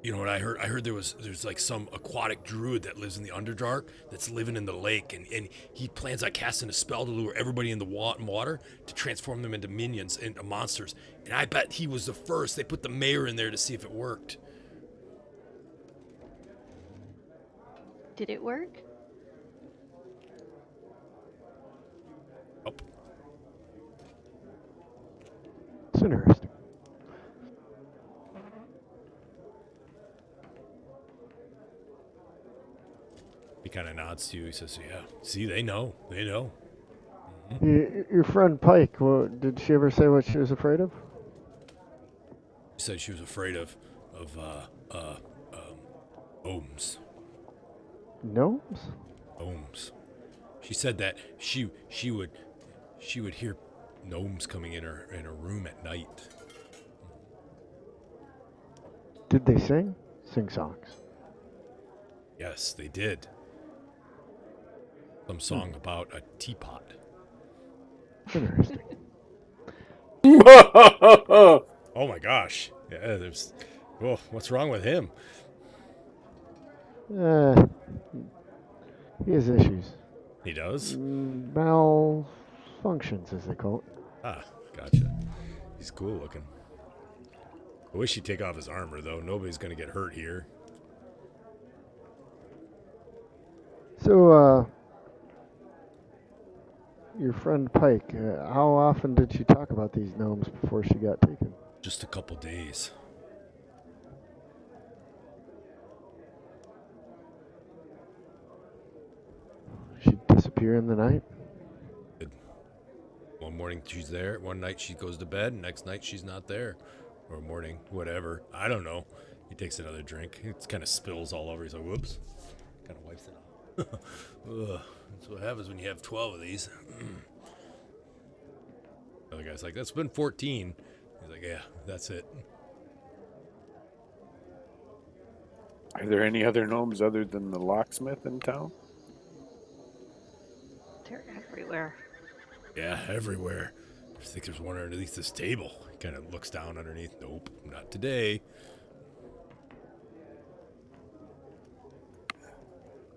You know what I heard? I heard there's like some aquatic druid that lives in the Underdark that's living in the lake, and he plans on casting a spell to lure everybody in the water to transform them into minions, into monsters. And I bet he was the first. They put the mayor in there to see if it worked. Did it work? Oh, It's interesting. he kind of nods to you. He says, "Yeah, see, they know. They know." Your friend Pike, did she ever say what she was afraid of? She said she was afraid of ohms. Gnomes? Ohms. She said that she would hear gnomes coming in her room at night. Did they sing songs? Yes, they did. Some song about a teapot. Interesting. Oh my gosh. Yeah, there's. Oh, what's wrong with him? He has issues. He does? Malfunctions, as they call it. Ah, gotcha. He's cool looking. I wish he'd take off his armor, though. Nobody's gonna get hurt here. So, your friend Pike, how often did she talk about these gnomes before she got taken? Just a couple days. She'd disappear in the night? One morning she's there, one night she goes to bed, next night she's not there. Or morning, whatever. I don't know. He takes another drink. It kind of spills all over. He's like, whoops. Kind of wipes it off. Ugh. That's what happens when you have 12 of these. The other guy's like, that's been 14. He's like, yeah, that's it. Are there any other gnomes other than the locksmith in town? They're everywhere. Yeah, everywhere. I think there's one underneath this table. He kind of looks down underneath. Nope, not today.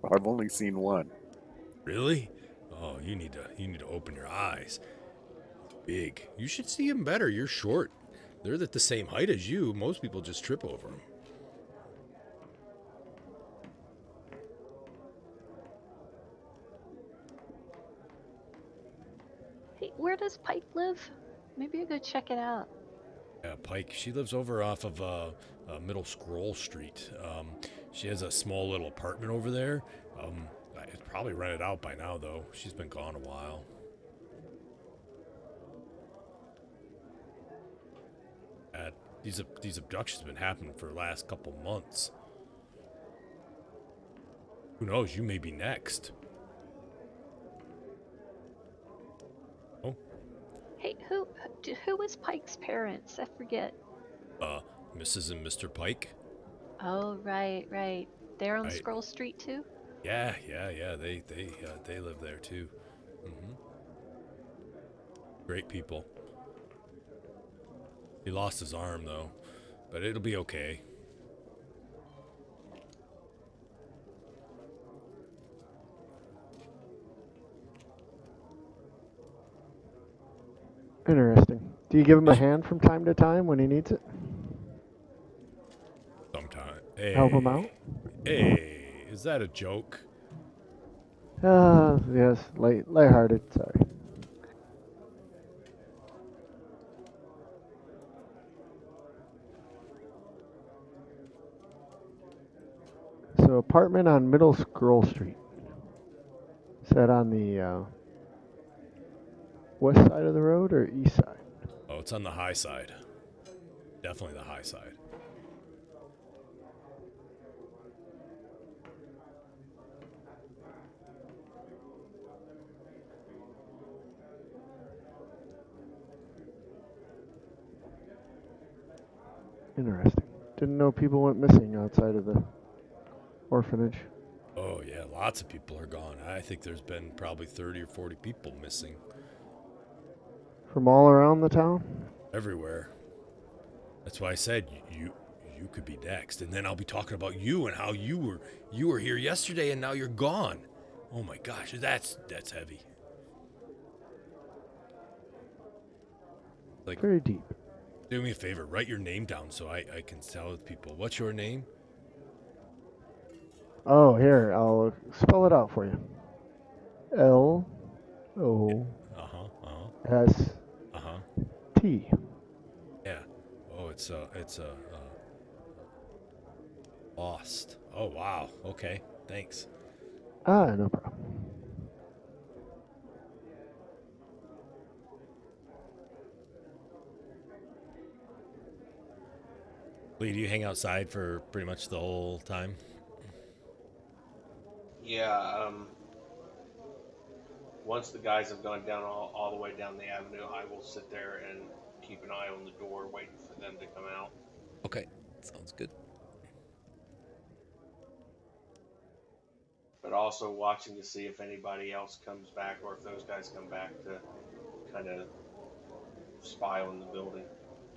Well, I've only seen one. Really? Oh, you need to open your eyes. Big. You should see him better. You're short. They're at the same height as you. Most people just trip over them. Hey, where does Pike live? Maybe I go check it out. Yeah, Pike. She lives over off of Middle Scroll Street. She has a small little apartment over there. It's probably rented out by now, though. She's been gone a while. These abductions have been happening for the last couple months. Who knows? You may be next. Oh. Hey, who was Pike's parents? I forget. Mrs. and Mr. Pike. Oh, right. They're on Right. Scroll Street too. Yeah. They live there too. Mm-hmm. Great people. He lost his arm though, but it'll be okay. Interesting. Do you give him a hand from time to time when he needs it? Sometime. Hey. Help him out? Hey, is that a joke? Yes, lighthearted, sorry. So, apartment on Middle Scroll Street. Is that on the west side of the road or east side? Oh, it's on the high side. Definitely the high side. Interesting. Didn't know people went missing outside of the orphanage. Oh yeah, lots of people are gone. I think there's been probably 30 or 40 people missing From all around the town? everywhere. That's why I said you could be next, and then I'll be talking about you and how you were here yesterday and now you're gone. Oh my gosh, that's heavy. Like, Very deep. do me a favor, write your name down so I can tell people. What's your name? Oh, here, I'll spell it out for you. L-O-S-T. Yeah. Oh, it's lost. Oh wow. Okay. Thanks. No problem. Lee, do you hang outside for pretty much the whole time? Yeah, once the guys have gone down all the way down the avenue, I will sit there and keep an eye on the door, waiting for them to come out. Okay, sounds good. But also watching to see if anybody else comes back or if those guys come back to kind of spy on the building.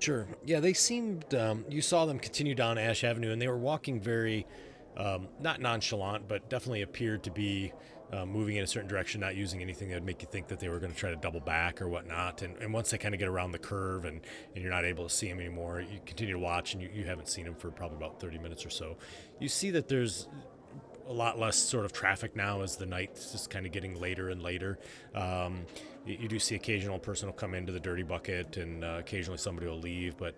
Sure. Yeah, they seemed. You saw them continue down Ash Avenue, and they were walking very, not nonchalant, but definitely appeared to be moving in a certain direction, not using anything that would make you think that they were going to try to double back or whatnot. And once they kind of get around the curve and you're not able to see them anymore, you continue to watch, and you haven't seen them for probably about 30 minutes or so. You see that there's a lot less sort of traffic now as the night's just kind of getting later and later. You do see occasional person will come into the dirty bucket, and occasionally somebody will leave, but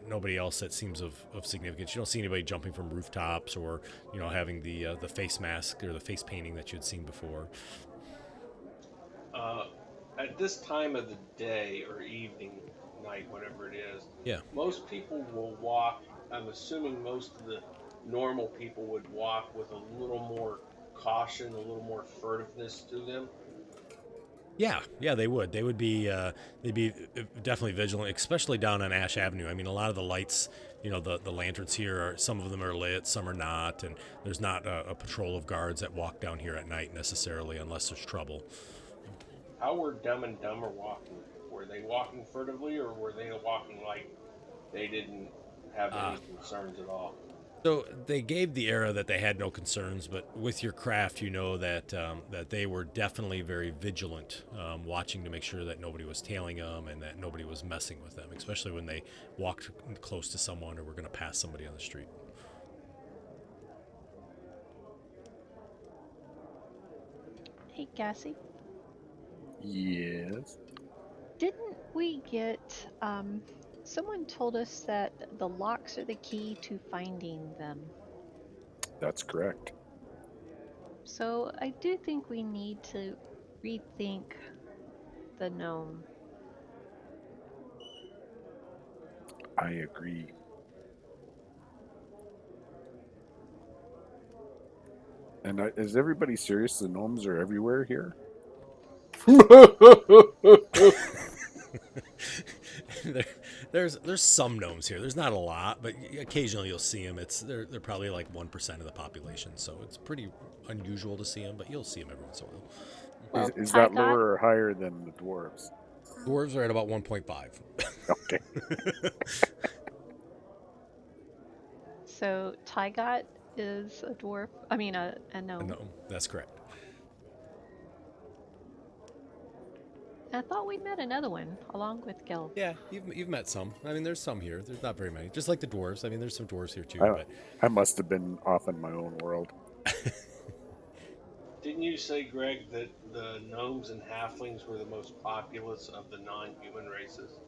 nobody else that seems of significance. You don't see anybody jumping from rooftops or having the face mask or the face painting that you had seen before. At this time of the day or evening, night, whatever it is, Yeah. most people will walk. I'm assuming most of the normal people would walk with a little more caution, a little more furtiveness to them. Yeah, they would. They would be, they'd be definitely vigilant, especially down on Ash Avenue. I mean, a lot of the lights, the lanterns here are, some of them are lit, some are not, and there's not a patrol of guards that walk down here at night necessarily, unless there's trouble. How were Dumb and Dumber walking? Were they walking furtively, or were they walking like they didn't have any concerns at all? So they gave the era that they had no concerns, but with your craft, you know that that they were definitely very vigilant, watching to make sure that nobody was tailing them and that nobody was messing with them, especially when they walked close to someone or were going to pass somebody on the street. Hey, Cassie, Yes, didn't we get someone told us that the locks are the key to finding them. that's correct. So I do think we need to rethink the gnome. I agree. And is everybody serious? The gnomes are everywhere here? There's some gnomes here. There's not a lot, but occasionally you'll see them. They're probably like 1% of the population, so it's pretty unusual to see them. But you'll see them every once in a while. Well, Is Ty that lower or higher than the dwarves? Dwarves are at about 1.5. Okay. So Tygot is a dwarf. I mean, a gnome. No, that's correct. I thought we met another one along with Gil. Yeah, you've met some. I mean, there's some here. There's not very many. Just like the dwarves. I mean, there's some dwarves here too. But I must have been off in my own world. Didn't you say, Greg, that the gnomes and halflings were the most populous of the non-human races?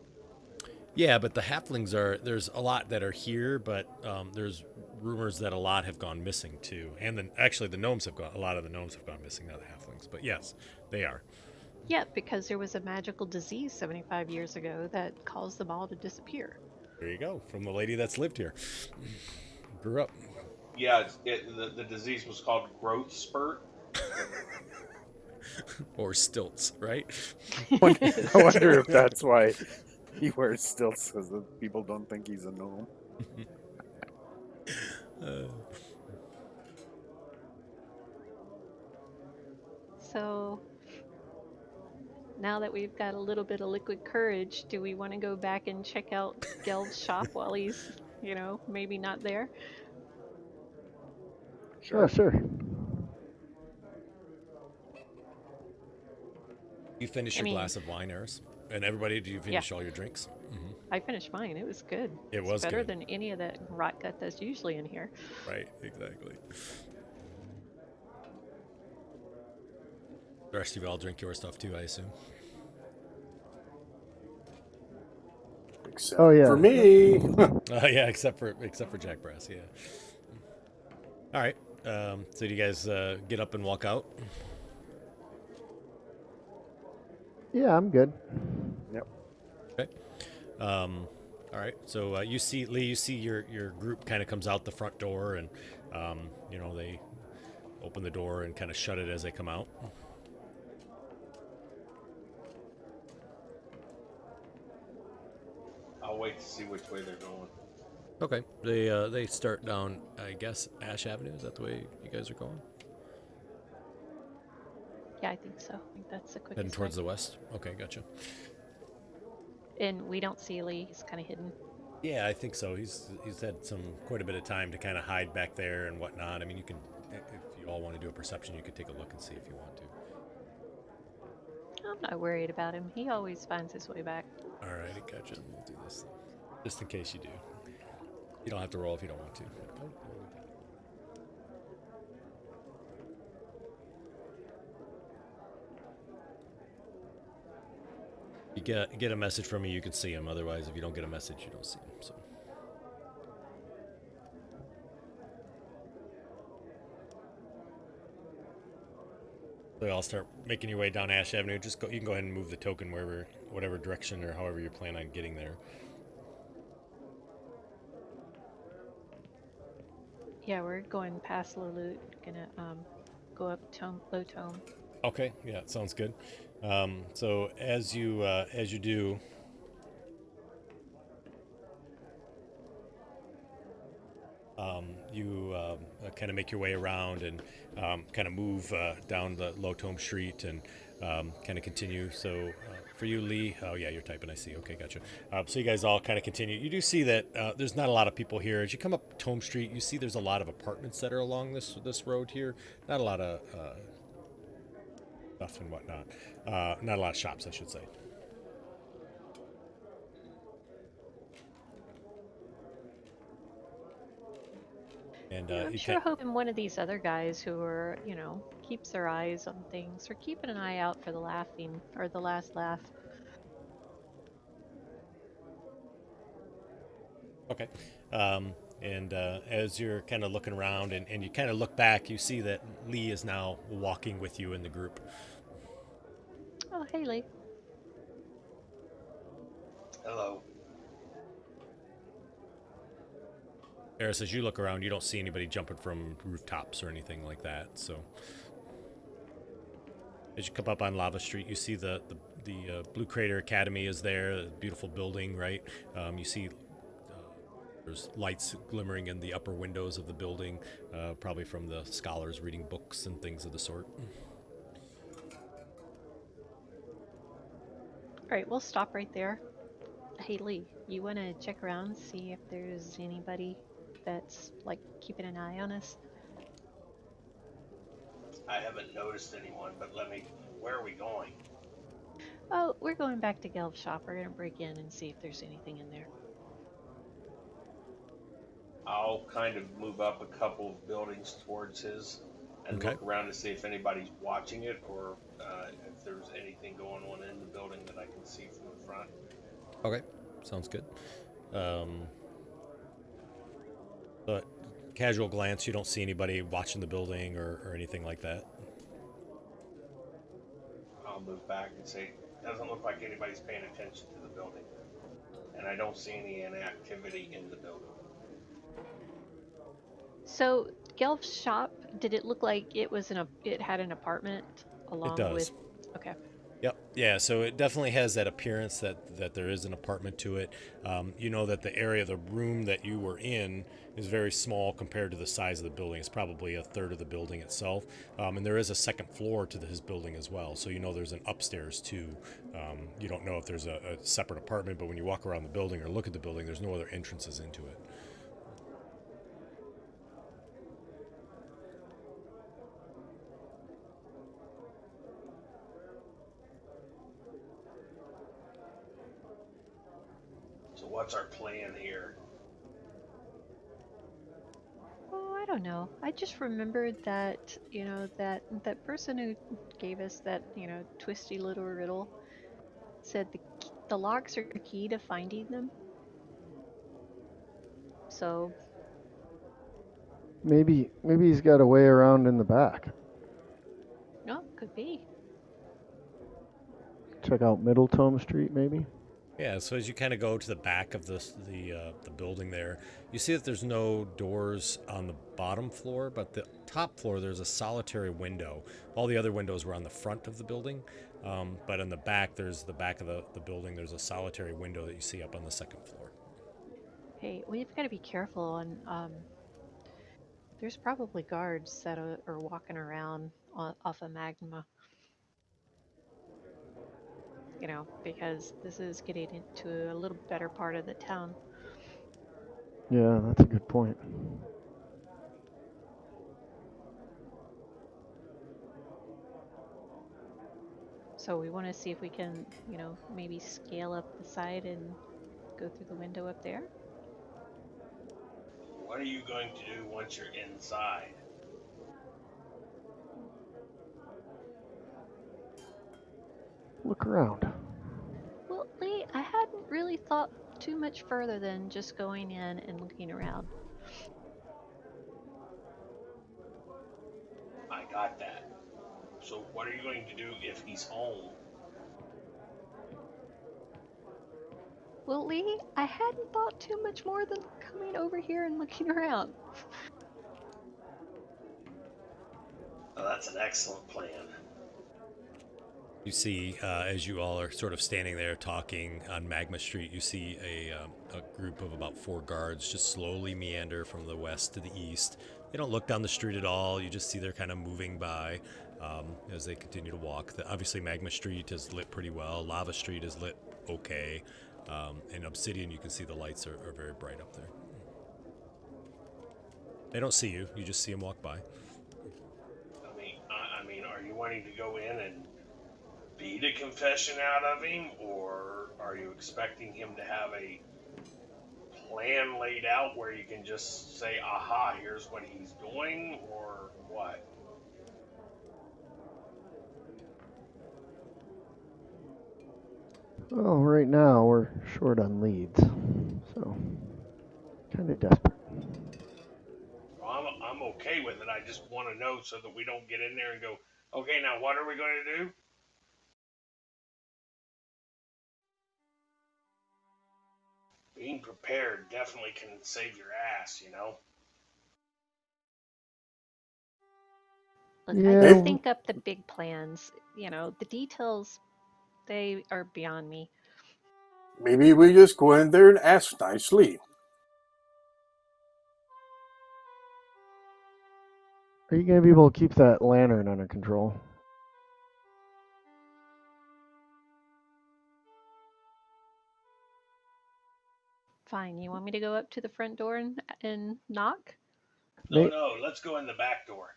yeah, but the halflings are. There's a lot that are here, but there's rumors that a lot have gone missing too. And then actually, the gnomes have gone. A lot of the gnomes have gone missing, not the halflings. But yes, they are. Yeah, because there was a magical disease 75 years ago that caused them all to disappear. There you go, from the lady that's lived here. Grew up. Yeah, the disease was called growth spurt. Or stilts, right? I wonder if that's why he wears stilts, because people don't think he's a gnome. So now that we've got a little bit of liquid courage, do we want to go back and check out Gel's shop while he's, maybe not there? Sure. Sure. You finish your glass of wine, Eris? And everybody, do you finish all your drinks? Mm-hmm. I finished mine. It was good. It was better good. than any of that rot gut that's usually in here. Right, exactly. The rest of you all drink your stuff too, I assume. Except Oh, yeah. for me. Yeah, except for Jack Brass, yeah. All right. So do you guys get up and walk out? Yeah, I'm good. Yep. Okay. All right. So you see, Lee, your group kind of comes out the front door, and they open the door and kind of shut it as they come out. I'll wait to see which way they're going. Okay. They start down, I guess, Ash Avenue. Is that the way you guys are going? Yeah, I think so. I think that's the Heading quickest towards way. the west. Okay, gotcha. And we don't see Lee. He's kind of hidden. Yeah, I think so. He's had quite a bit of time to kind of hide back there and whatnot. I mean, you can, if you all want to do a perception, you could take a look and see if you want to. I'm not worried about him. He always finds his way back. All right, gotcha. We'll do this just in case you do. You don't have to roll if you don't want to. You get a message from me, you can see him. Otherwise, if you don't get a message, you don't see him. So. So I'll start making your way down Ash Avenue. Just go. You can go ahead and move the token whatever direction or however you plan on getting there. Yeah, we're going past Leloot. Gonna go up Low Tome. Okay. Yeah, sounds good. So as you do. You kind of make your way around and kind of move down the Low Tome Street and kind of continue. So for you, Lee, oh yeah, you're typing. I see. Okay, gotcha. So you guys all kind of continue. You do see that there's not a lot of people here. As you come up Tome Street, you see there's a lot of apartments that are along this road here. Not a lot of stuff and whatnot. Not a lot of shops, I should say. And I'm sure hoping one of these other guys who are, keeps their eyes on things or keeping an eye out for the laughing or the last laugh. Okay. And as you're kind of looking around and you kind of look back, you see that Lee is now walking with you in the group. Oh, hey, Lee. Hello. Eris, as you look around, you don't see anybody jumping from rooftops or anything like that. So, as you come up on Lava Street, you see the Blue Crater Academy is there, a beautiful building, right? You see there's lights glimmering in the upper windows of the building, probably from the scholars reading books and things of the sort. All right, we'll stop right there. Hey, Lee, you want to check around, see if there's anybody that's like keeping an eye on us? I haven't noticed anyone, but where are we going? Oh, we're going back to Gelb's shop. We're gonna break in and see if there's anything in there. I'll kind of move up a couple of buildings towards his and Okay. look around to see if anybody's watching it or if there's anything going on in the building that I can see from the front. Okay, sounds good. But casual glance, you don't see anybody watching the building or anything like that. I'll move back and say, doesn't look like anybody's paying attention to the building. And I don't see any inactivity in the building. So, Gelb's shop, did it look like it had an apartment along It does. with? Okay. Yep. Yeah. So it definitely has that appearance that there is an apartment to it. You know that the area, the room that you were in, is very small compared to the size of the building. It's probably a third of the building itself, and there is a second floor to his building as well. So you know there's an upstairs too. You don't know if there's a separate apartment, but when you walk around the building or look at the building, there's no other entrances into it. So what's our plan here? Oh, I don't know. I just remembered that, that person who gave us that, twisty little riddle said the logs are key to finding them. So Maybe he's got a way around in the back. no, could be. Check out Middle Tome Street, maybe. Yeah, so as you kind of go to the back of the building there, you see that there's no doors on the bottom floor, but the top floor there's a solitary window. All the other windows were on the front of the building, but in the back, there's the back of the building. There's a solitary window that you see up on the second floor. Hey, we've got to be careful, and there's probably guards that are walking around off of Magma, because this is getting into a little better part of the town. Yeah, that's a good point. So we want to see if we can, maybe scale up the side and go through the window up there. What are you going to do once you're inside? Look around. Well, Lee, I hadn't really thought too much further than just going in and looking around. I got that. So what are you going to do if he's home? Well, Lee, I hadn't thought too much more than coming over here and looking around. Oh, that's an excellent plan. You see, as you all are sort of standing there talking on Magma Street, you see a group of about 4 guards just slowly meander from the west to the east. They don't look down the street at all. You just see they're kind of moving by as they continue to walk. Obviously, Magma Street is lit pretty well. Lava Street is lit okay. And Obsidian, you can see the lights are very bright up there. They don't see you. You just see them walk by. I mean, are you wanting to go in and beat a confession out of him, or are you expecting him to have a plan laid out where you can just say, aha, here's what he's doing, or what? Well, right now we're short on leads, so kind of desperate. Well, I'm okay with it. I just want to know so that we don't get in there and go, okay, now what are we going to do? Being prepared definitely can save your ass. Look, I Yeah, can think up the big plans. The details, they are beyond me. Maybe we just go in there and ask nicely. are you gonna be able to keep that lantern under control? Fine, you want me to go up to the front door and knock? No, May- no, let's go in the back door.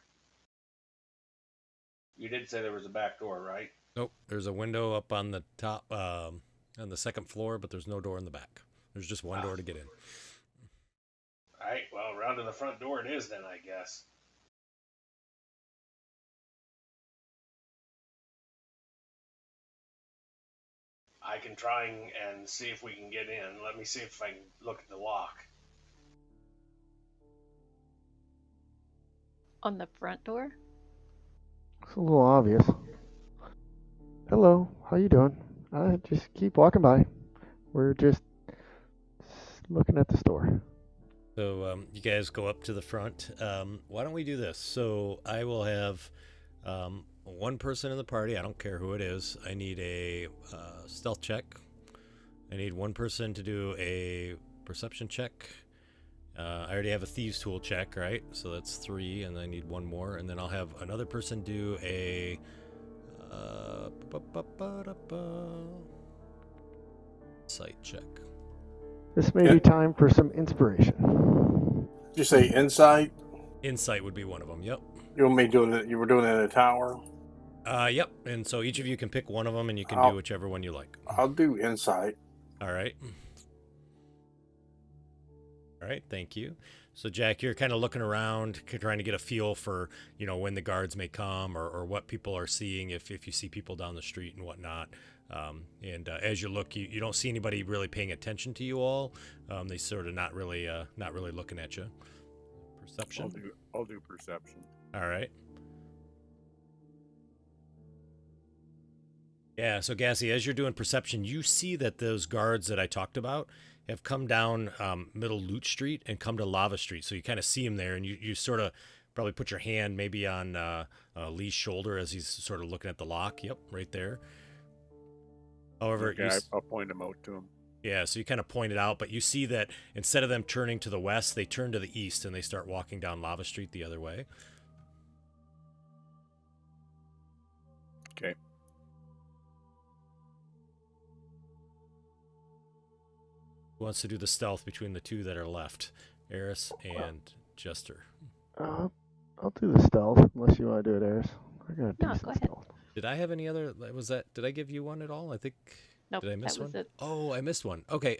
You did say there was a back door, right? Nope, there's a window up on the top, on the second floor, but there's no door in the back. There's just one door to get in. All right, well, around to the front door it is then, I guess. I can try and see if we can get in. Let me see if I can look at the lock. On the front door? It's a little obvious. Hello, how you doing? Just keep walking by. We're just looking at the store. So you guys go up to the front. Why don't we do this? So I will have one person in the party. I don't care who it is. I need a stealth check. I need one person to do a perception check. I already have a thieves tool check, right? So that's 3, and I need one more. And then I'll have another person do a sight check. This may be time for some inspiration. Did you say inside? Insight would be one of them. Yep. You want me doing it? You were doing it in a tower. Yep. And so each of you can pick one of them, and you can do whichever one you like. I'll do insight. All right. All right. Thank you. So Jack, you're kind of looking around, trying to get a feel for, when the guards may come or what people are seeing, if you see people down the street and whatnot. And as you look, you don't see anybody really paying attention to you all. They sort of not really looking at you. Perception. I'll do perception. All right. Yeah, so Gassy, as you're doing perception, you see that those guards that I talked about have come down Middle Loot Street and come to Lava Street. So you kind of see him there, and you sort of probably put your hand maybe on Lee's shoulder as he's sort of looking at the lock. Yep, right there. However, Okay, I'll point him out to him. yeah, so you kind of point it out, but you see that instead of them turning to the west, they turn to the east and they start walking down Lava Street the other way. Okay. Who wants to do the stealth between the two that are left? Eris and Jester. I'll do the stealth unless you want to do it, Eris. I got a No, decent go ahead. stealth. Did I have any other? Did I give you one at all? I think. Nope, Did I miss that was one? it. Oh, I missed one. Okay.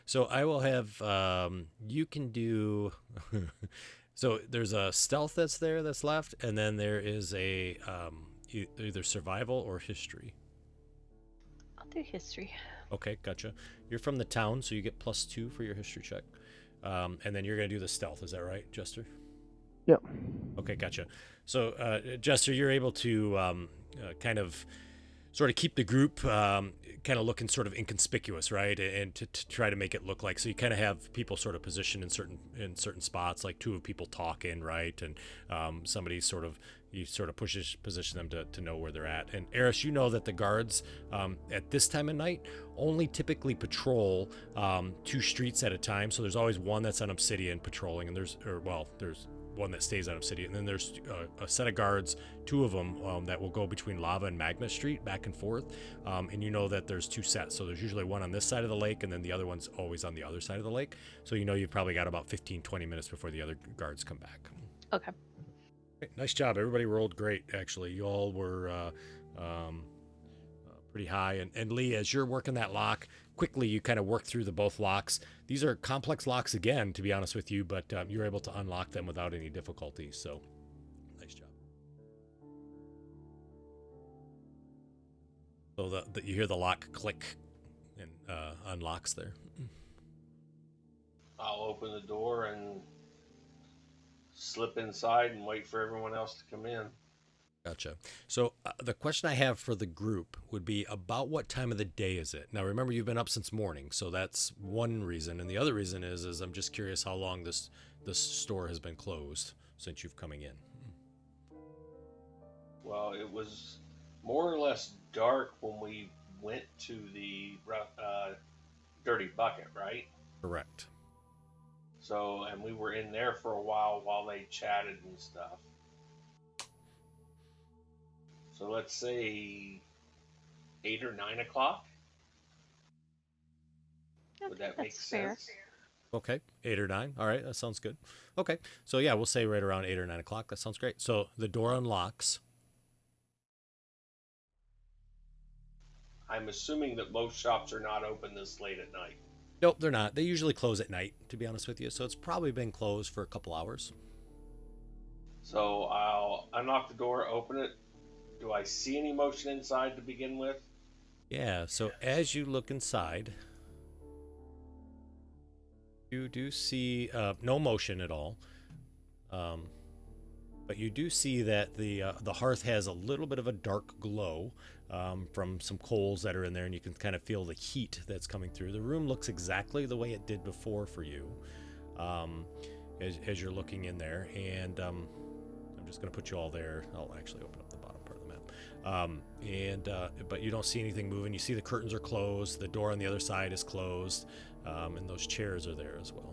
So I will have. You can do. So there's a stealth that's left, and then there is a either survival or history. I'll do history. Okay, gotcha. You're from the town, so you get +2 for your history check, and then you're gonna do the stealth. Is that right, Jester? Yep. Okay, gotcha. So, Jester, you're able to kind of sort of keep the group kind of looking sort of inconspicuous, right? And to try to make it look like, so you kind of have people sort of positioned in certain spots, like two of people talking, right? And somebody you sort of position them to know where they're at. And Eris, you know that the guards at this time of night only typically patrol 2 streets at a time. So there's always one that's on Obsidian patrolling, and there's one that stays on Obsidian, and then there's a set of guards, 2 of them that will go between Lava and Magma Street back and forth, and you know that there's 2 sets, so there's usually one on this side of the lake, and then the other one's always on the other side of the lake, so you know you've probably got about 15-20 minutes before the other guards come back. Okay. Great. Nice job. Everybody rolled great, actually. You all were pretty high, and Lee, as you're working that lock, quickly you kind of work through the both locks. These are complex locks again, to be honest with you, but you're able to unlock them without any difficulty, so nice job. So you hear the lock click and unlocks there. I'll open the door and slip inside and wait for everyone else to come in. Gotcha. So the question I have for the group would be, about what time of the day is it? Now, remember, you've been up since morning, so that's one reason. And the other reason is I'm just curious how long this store has been closed since you've coming in. Well, it was more or less dark when we went to the Dirty Bucket, right? Correct. So, and we were in there for a while they chatted and stuff. So let's say 8 or 9 o'clock. Would that make fair. sense? Okay, 8 or 9. All right, that sounds good. Okay, so yeah, we'll say right around 8 or 9 o'clock. That sounds great. So the door unlocks. I'm assuming that most shops are not open this late at night. Nope, they're not. They usually close at night, to be honest with you. So it's probably been closed for a couple hours. So I'll unlock the door, open it. Do I see any motion inside to begin with? Yeah, so as you look inside, you do see no motion at all. But you do see that the hearth has a little bit of a dark glow from some coals that are in there, and you can kind of feel the heat that's coming through. The room looks exactly the way it did before for you as you're looking in there. And I'm just going to put you all there. I'll actually open up the bottom part of the map. But you don't see anything moving. You see the curtains are closed. The door on the other side is closed. And those chairs are there as well.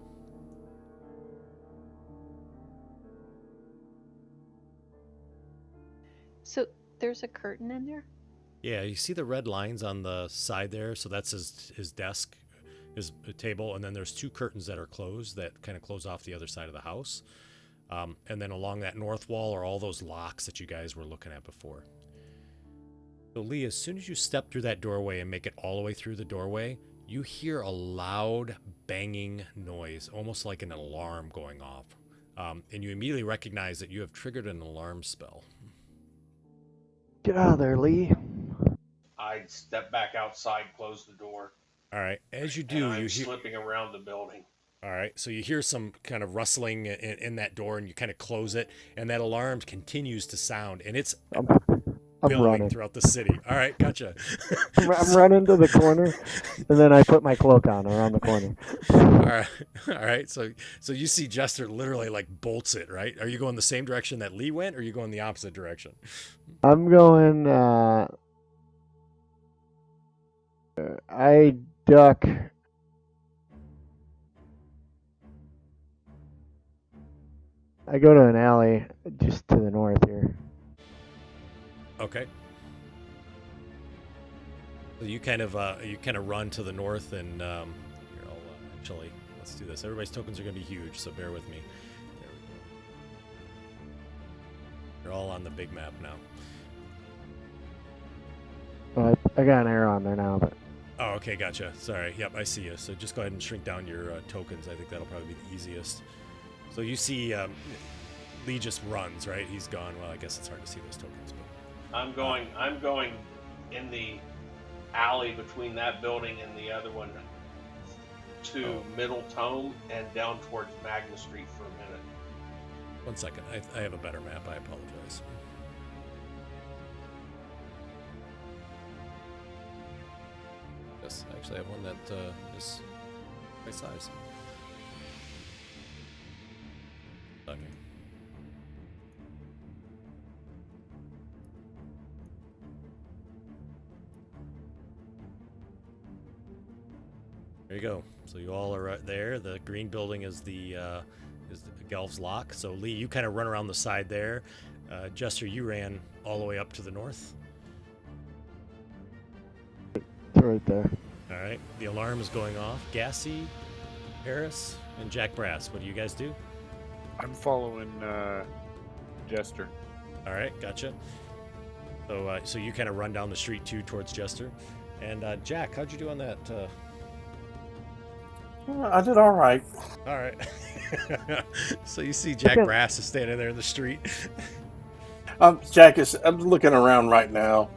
So there's a curtain in there? Yeah, you see the red lines on the side there. So that's his desk, his table. And then there's 2 curtains that are closed that kind of close off the other side of the house. And then along that north wall are all those locks that you guys were looking at before. So Lee, as soon as you step through that doorway and make it all the way through the doorway, you hear a loud banging noise, almost like an alarm going off. And you immediately recognize that you have triggered an alarm spell. Get out of there, Lee. I'd step back outside, close the door. All right, as you And do, I'm you hear... slipping around the building. All right, so you hear some kind of rustling in that door, and you kind of close it, and that alarm continues to sound, and it's... I'm billowing running. throughout the city. All right, gotcha. I'm running to the corner, and then I put my cloak on around the corner. All right, all right. So you see Jester literally like bolts it, right? Are you going the same direction that Lee went, or are you going the opposite direction? I'm going. I duck. I go to an alley just to the north here. Okay. So you kind of run to the north, and here I'll actually let's do this. Everybody's tokens are going to be huge, so bear with me. There we go. They're all on the big map now. Well, I got an arrow on there now, but Oh, okay, gotcha. Sorry. Yep, I see you. So just go ahead and shrink down your tokens. I think that'll probably be the easiest. So you see Lee just runs, right? He's gone. Well, I guess it's hard to see those tokens. But I'm going in the alley between that building and the other one to Middle Tome and down towards Magna Street for a minute. 1 second. I have a better map. I apologize. Yes, I actually have one that is my size. Okay. There you go. So you all are right there. The green building is the Gelf's Lock. So Lee, you kind of run around the side there. Jester, you ran all the way up to the north. it's right there. All right. The alarm is going off. Gassy, Harris, and Jack Brass. What do you guys do? I'm following Jester. All right, gotcha. So, so you kind of run down the street too towards Jester, and Jack, how'd you do on that? I did all right. All right. So you see Jack Okay. Brass is standing there in the street. Jack I'm looking around right now,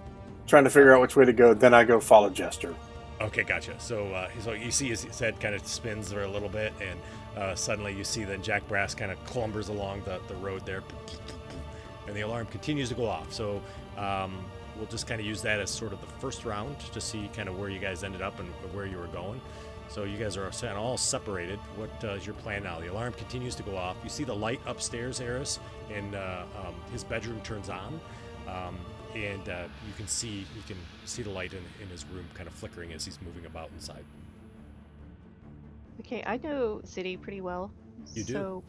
trying to figure out which way to go. Then I go follow Jester. Okay, gotcha. So, so you see his head kind of spins there a little bit, and suddenly you see that Jack Brass kind of clumbers along the road there, and the alarm continues to go off. So we'll just kind of use that as sort of the first round to see kind of where you guys ended up and where you were going. So you guys are all separated. What is your plan now? The alarm continues to go off. You see the light upstairs, Eris, and his bedroom turns on, and you can see the light in his room kind of flickering as he's moving about inside. Okay, I know the city pretty well. You do? So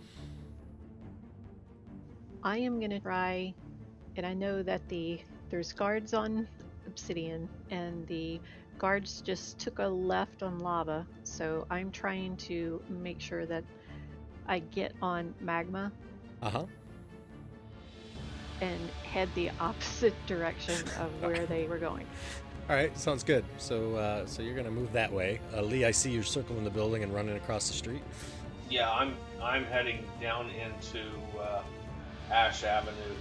I am gonna try, and I know that there's guards on Obsidian, and the guards just took a left on lava. So I'm trying to make sure that I get on magma and head the opposite direction of where they were going. All right, sounds good. So so you're gonna move that way. Lee, I see you're circling the building and running across the street. Yeah, I'm heading down into Ash Avenue.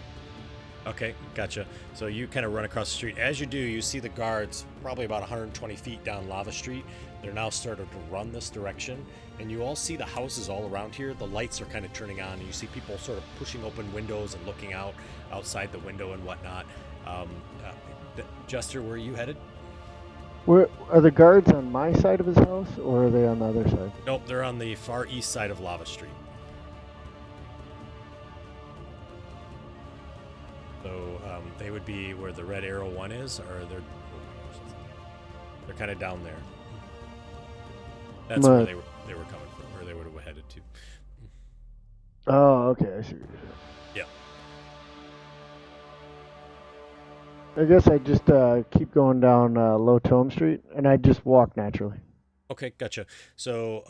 Okay, gotcha. So you kind of run across the street. As you do, you see the guards probably about 120 feet down Lava Street. They're now starting to run this direction, and you all see the houses all around here. The lights are kind of turning on, and you see people sort of pushing open windows and looking outside the window and whatnot. Jester, where are you headed? Where are the guards on my side of his house, or are they on the other side? Nope, they're on the far east side of Lava Street. So they would be where the red arrow one is, or they're kind of down there. That's where they were coming from, or they would have headed to. Oh, okay, I see what you're saying. Yeah. I guess I just keep going down Low Tome Street, and I just walk naturally. Okay, gotcha. So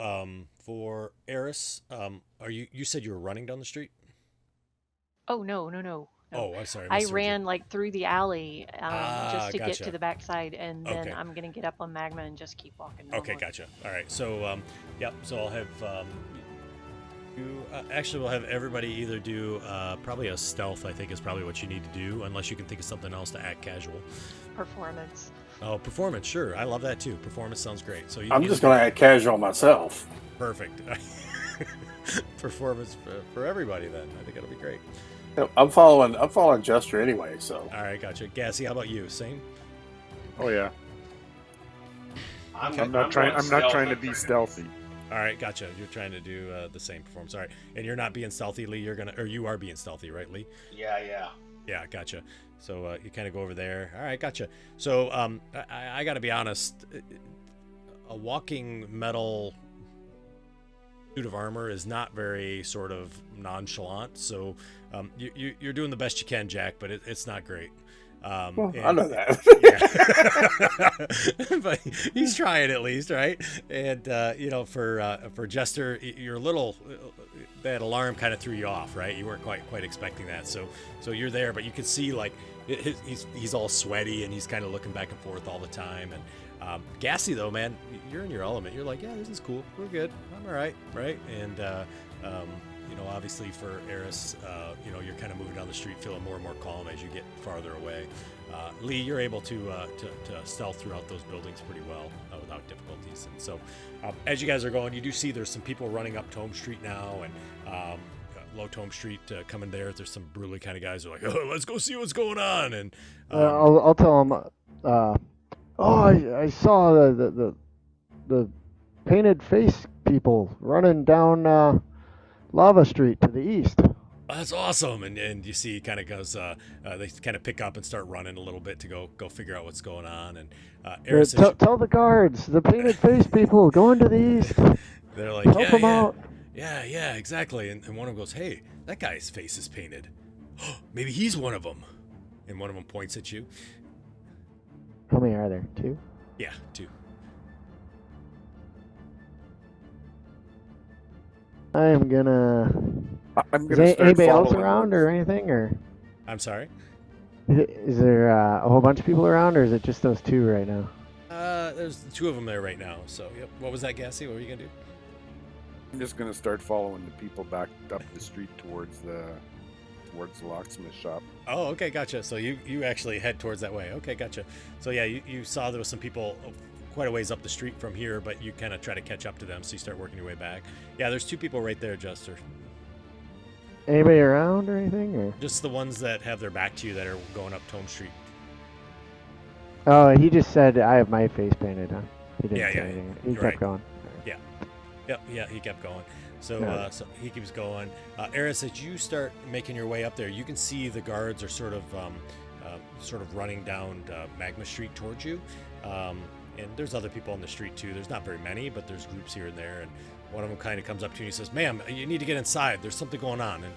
for Eris, you said you were running down the street? Oh no. Oh, I'm sorry. I ran like through the alley just to get gotcha. to the backside, and then Okay. I'm gonna get up on magma and just keep walking. Okay, normally. gotcha. All right. So yep. So I'll have you. Actually, we'll have everybody either do probably a stealth. I think is probably what you need to do, unless you can think of something else to act casual. Performance. Oh, performance. Sure, I love that too. Performance sounds great. So I'm just going to act casual myself. Perfect. Performance for everybody then. I think it'll be great. I'm following Jester anyway. So All right, gotcha. Gassy, how about you? Same. Oh yeah. I'm I'm not going trying to stealthy. be stealthy. All right, gotcha. You're trying to do the same performance. All right, and you're not being stealthy, Lee. You are being stealthy, right, Lee? Yeah. Yeah, gotcha. So you kind of go over there. All right, gotcha. So I got to be honest. A walking metal suit of armor is not very sort of nonchalant. So you're doing the best you can, Jack, but it's not great. well, I know that. Yeah. But he's trying at least, right? And for Jester, you're a little that alarm kind of threw you off, right? You weren't quite expecting that. So you're there, but you can see like he's all sweaty and he's kind of looking back and forth all the time. And Gassy though, man, you're in your element. You're like, yeah, this is cool. We're good. I'm all right, right? And obviously for Eris, you're kind of moving down the street, feeling more and more calm as you get farther away. Lee, you're able to stealth throughout those buildings pretty well without difficulties. And so, as you guys are going, you do see there's some people running up Tome Street now, and Low Tome Street coming there. There's some brutally kind of guys who are like, oh, let's go see what's going on. And I'll tell them. I saw the painted face people running down Lava Street to the east. that's awesome. And you see, he kind of goes. They kind of pick up and start running a little bit to go figure out what's going on. And Eris, Tell the guards, the painted face people going to the east. they're like, Help them out. Yeah, exactly. And one of them goes, hey, that guy's face is painted. Maybe he's one of them. And one of them points at you. How many are there? 2? Yeah, 2. I am gonna. I'm Is gonna start anybody else following around them. or anything, or I'm sorry. is there a whole bunch of people around, or is it just those 2 right now? There's 2 of them there right now. So, yep. What was that, Gassy? What were you gonna do? I'm just gonna start following the people back up the street towards the locksmith shop. Oh, okay, gotcha. So you actually head towards that way. Okay, gotcha. So yeah, you saw there was some people quite a ways up the street from here, but you kind of try to catch up to them, so you start working your way back. Yeah, there's 2 people right there, Jester. Anybody around or anything, or? Just the ones that have their back to you that are going up Tome Street. Oh, he just said I have my face painted, huh? He didn't Yeah, say yeah, anything. He you're kept right. going. Yep, yeah, he kept going. So, Yeah. so he keeps going. Eris, as you start making your way up there, you can see the guards are sort of running down Magma Street towards you. And there's other people on the street too. There's not very many, but there's groups here and there. And one of them kind of comes up to you and he says, "Ma'am, you need to get inside. There's something going on." And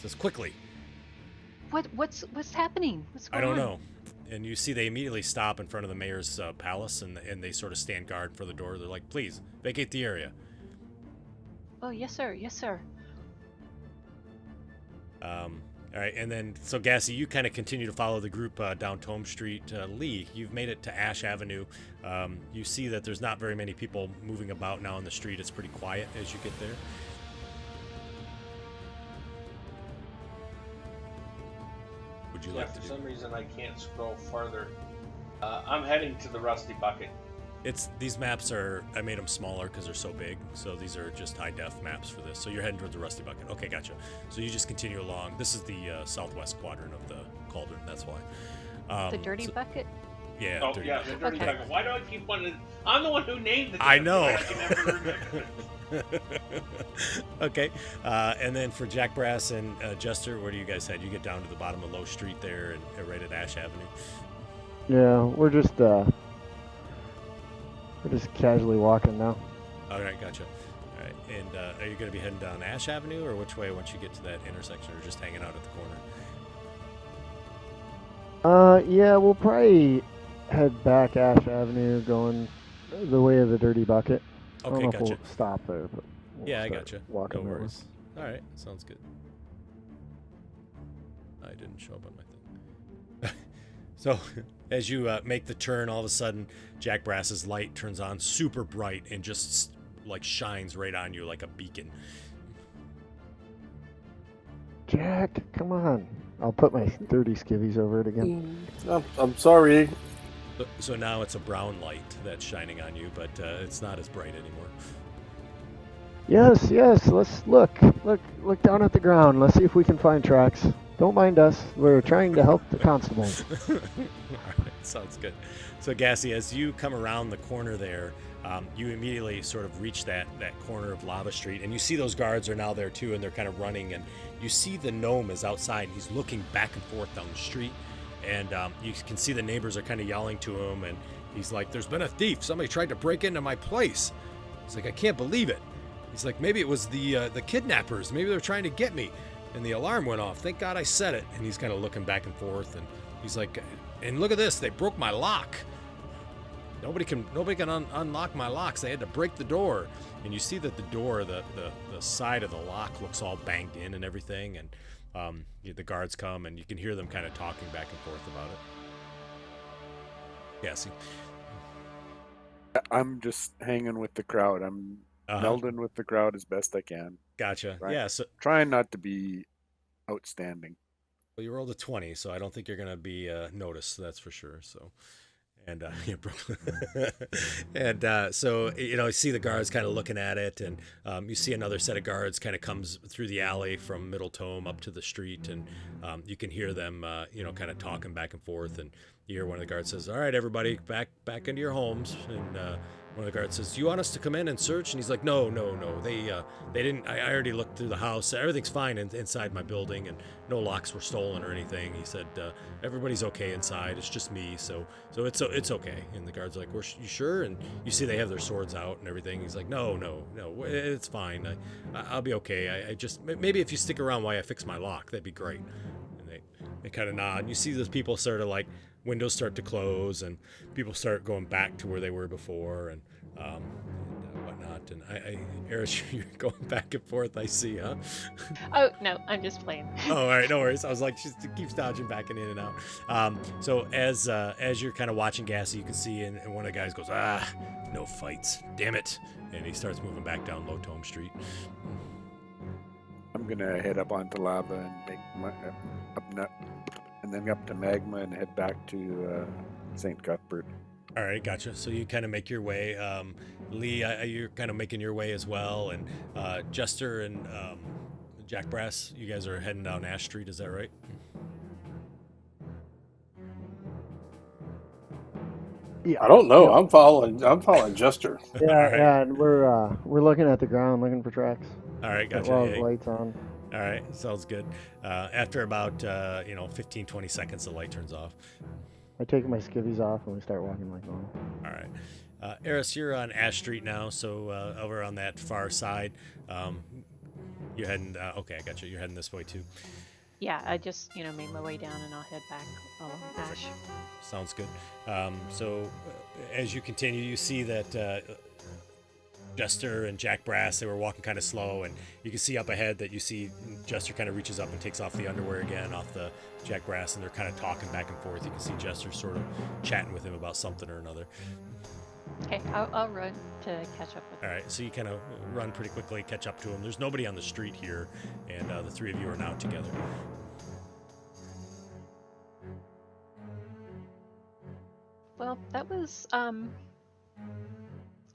says, "Quickly." What's happening? What's I going don't on? know. And you see they immediately stop in front of the mayor's palace, and they sort of stand guard for the door. They're like, "Please vacate the area." Oh, yes, sir. Yes, sir. All right, and then so Gassy, you kind of continue to follow the group down Tome Street. Lee, you've made it to Ash Avenue. You see that there's not very many people moving about now in the street. It's pretty quiet as you get there. Would you like to For do? some reason, I can't scroll farther. I'm heading to the Rusty Bucket. These maps I made them smaller because they're so big. So these are just high def maps for this. So you're heading towards the Rusty Bucket. Okay, gotcha. So you just continue along. This is the southwest quadrant of the cauldron. That's why. The dirty bucket? Yeah. Oh, dirty yeah, bucket. the Dirty Okay. Bucket. Why do I keep wanting to... I'm the one who named it. I know. I can never remember it. Okay. And then for Jack Brass and Jester, where do you guys head? You get down to the bottom of Low Street there and right at Ash Avenue. Yeah, we're just casually walking now. All right, gotcha. All right, and are you going to be heading down Ash Avenue, or which way once you get to that intersection, or just hanging out at the corner? Yeah, we'll probably head back Ash Avenue, going the way of the Dirty Bucket. I don't Okay, know if gotcha. we'll stop there, but we'll Yeah, I start gotcha. Walking No that way. worries. All right, sounds good. I didn't show up on my thing. So, as you make the turn, all of a sudden, Jack Brass's light turns on super bright and just like shines right on you like a beacon. Jack, come on. I'll put my 30 skivvies over it again. I'm sorry. So now it's a brown light that's shining on you, but it's not as bright anymore. Yes, yes. Let's look down at the ground. Let's see if we can find tracks. Don't mind us. We're trying to help the constables. All right, sounds good. So, Gassy, as you come around the corner there, you immediately sort of reach that corner of Lava Street, and you see those guards are now there too, and they're kind of running, and you see the gnome is outside. He's looking back and forth down the street, and you can see the neighbors are kind of yelling to him, and he's like, "There's been a thief. Somebody tried to break into my place." He's like, "I can't believe it." He's like, "Maybe it was the kidnappers. Maybe they're trying to get me." And the alarm went off. Thank God I said it. And he's kind of looking back and forth, and he's like, "And look at this. They broke my lock. Nobody can unlock my locks. They had to break the door." And you see that the door, the side of the lock looks all banged in and everything. And the guards come, and you can hear them kind of talking back and forth about it. Yeah, see. I'm just hanging with the crowd. I'm melding with the crowd as best I can. Gotcha. Right. Yeah. So Trying not to be outstanding. well, you rolled a 20, so I don't think you're gonna be noticed. That's for sure. So. And yeah, Brooklyn. And so you see the guards kind of looking at it, and you see another set of guards kind of comes through the alley from Middle Tome up to the street, and you can hear them, kind of talking back and forth, and you hear one of the guards says, "All right, everybody, back into your homes," and one of the guards says, "Do you want us to come in and search?" And he's like, "No, no, no. They didn't. I already looked through the house. Everything's fine inside my building, and no locks were stolen or anything." He said, "Everybody's okay inside. It's just me, so it's okay." And the guards are like, "You sure?" And you see they have their swords out and everything. He's like, "No, no, no. It's fine. I'll be okay. I just maybe if you stick around while I fix my lock, that'd be great." And they kind of nod. And you see those people sort of like windows start to close, and people start going back to where they were before, and whatnot. And Eris, you're going back and forth. I see, huh? Oh no, I'm just playing. Oh, all right, no worries. I was like, she keeps dodging back and in and out. So as you're kind of watching Gassy, you can see, and one of the guys goes, no fights, damn it, and he starts moving back down Low Tome Street. I'm gonna head up onto lava and make my and then up to magma and head back to St. Cuthbert. All right, gotcha. So you kind of make your way. Lee, you're kind of making your way as well, and Jester and Jack Brass, you guys are heading down Ash Street. Is that right? Yeah. I don't know. I'm following Jester. Yeah, All right. yeah, and we're looking at the ground, looking for tracks. All right, gotcha. Well, Yeah. lights on. All right, sounds good. After about 15, 20 seconds, the light turns off. I take my skivvies off and we start walking like normal. All right. Eris, you're on Ash Street now, so over on that far side. You're heading, okay, I got you. You're heading this way too. Yeah, I just made my way down, and I'll head back along Ash. Sounds good. So as you continue, you see that Jester and Jack Brass, they were walking kind of slow, and you can see up ahead that you see Jester kind of reaches up and takes off the underwear again off the Jack Brass, and they're kind of talking back and forth. You can see Jester sort of chatting with him about something or another. Okay, I'll run to catch up with him. All right, so you kind of run pretty quickly, catch up to him. There's nobody on the street here, and the three of you are now together. Well, that was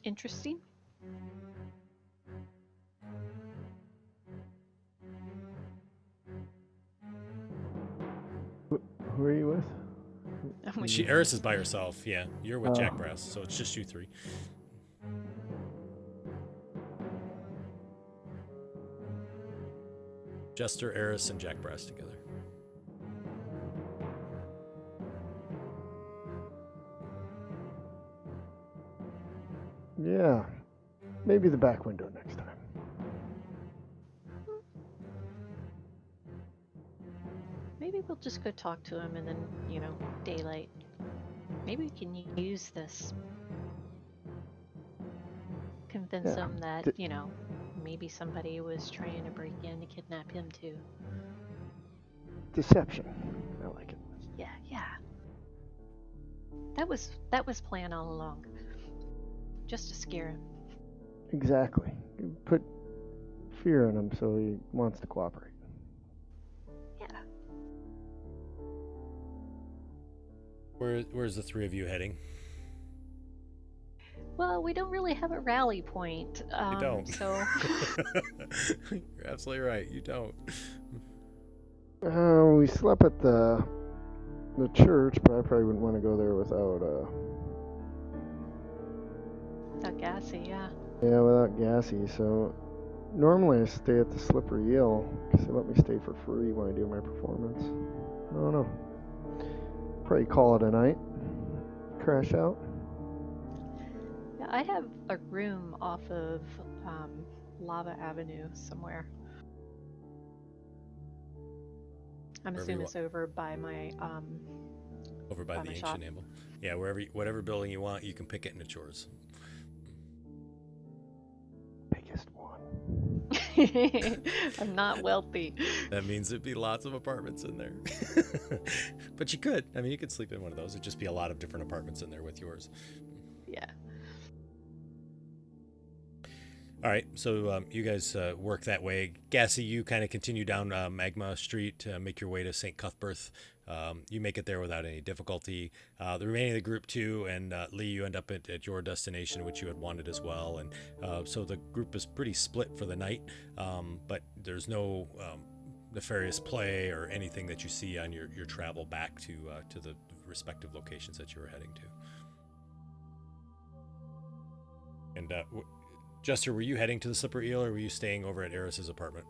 interesting. Who are you with? Eris is by herself. Yeah, you're with Jack Brass, so it's just you three. Jester, Eris, and Jack Brass together. Yeah, maybe the back window next time. Maybe we'll just go talk to him, and then daylight. Maybe we can use this. Convince him that maybe somebody was trying to break in to kidnap him too. Deception. I like it. Yeah. That was planned all along. Just to scare him. Exactly. You put fear in him so he wants to cooperate. Yeah. Where's the three of you heading? Well, we don't really have a rally point. You don't. So You're absolutely right. You don't. We slept at the church, but I probably wouldn't want to go there without that gassy, yeah. yeah, without gassy. So normally I stay at the Slippery Eel because they let me stay for free when I do my performance. I don't know. Probably call it a night. Crash out. Yeah, I have a room off of Lava Avenue somewhere. I'm Wherever you assuming want. it's over by my Over by by the my ancient shop. amble. Yeah, whatever building you want, you can pick it and it's yours. Biggest one. I'm not wealthy. That means there'd be lots of apartments in there. But you could. I mean, you could sleep in one of those. It'd just be a lot of different apartments in there with yours. Yeah. All right, so you guys work that way. Gassy, you kind of continue down Magma Street to make your way to St. Cuthbert. You make it there without any difficulty. The remaining of the group too, and Lee, you end up at your destination, which you had wanted as well. And so the group is pretty split for the night, but there's no nefarious play or anything that you see on your travel back to the respective locations that you were heading to. And Jester, were you heading to the Slippery Eel, or were you staying over at Eris's apartment?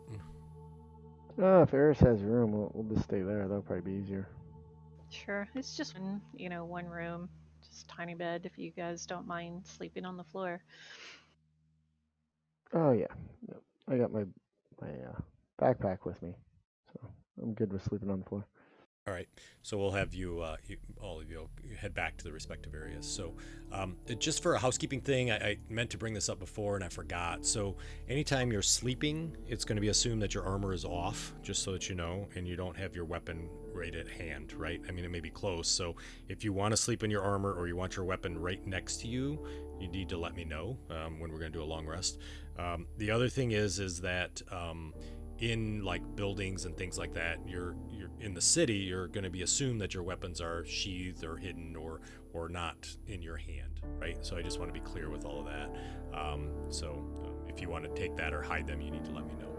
If Eris has room, we'll just stay there. That'll probably be easier. Sure. It's just one room, just tiny bed if you guys don't mind sleeping on the floor. Oh yeah. Yep. I got my backpack with me, so I'm good with sleeping on the floor. All right, so we'll have all of you head back to the respective areas. So just for a housekeeping thing, I meant to bring this up before and I forgot. So anytime you're sleeping, it's going to be assumed that your armor is off, just so that you know, and you don't have your weapon right at hand, right? I mean, it may be close. So if you want to sleep in your armor or you want your weapon right next to you, you need to let me know when we're going to do a long rest. The other thing is that in like buildings and things like that, you're in the city, you're going to be assumed that your weapons are sheathed or hidden or not in your hand, right? So I just want to be clear with all of that. So if you want to take that or hide them, you need to let me know.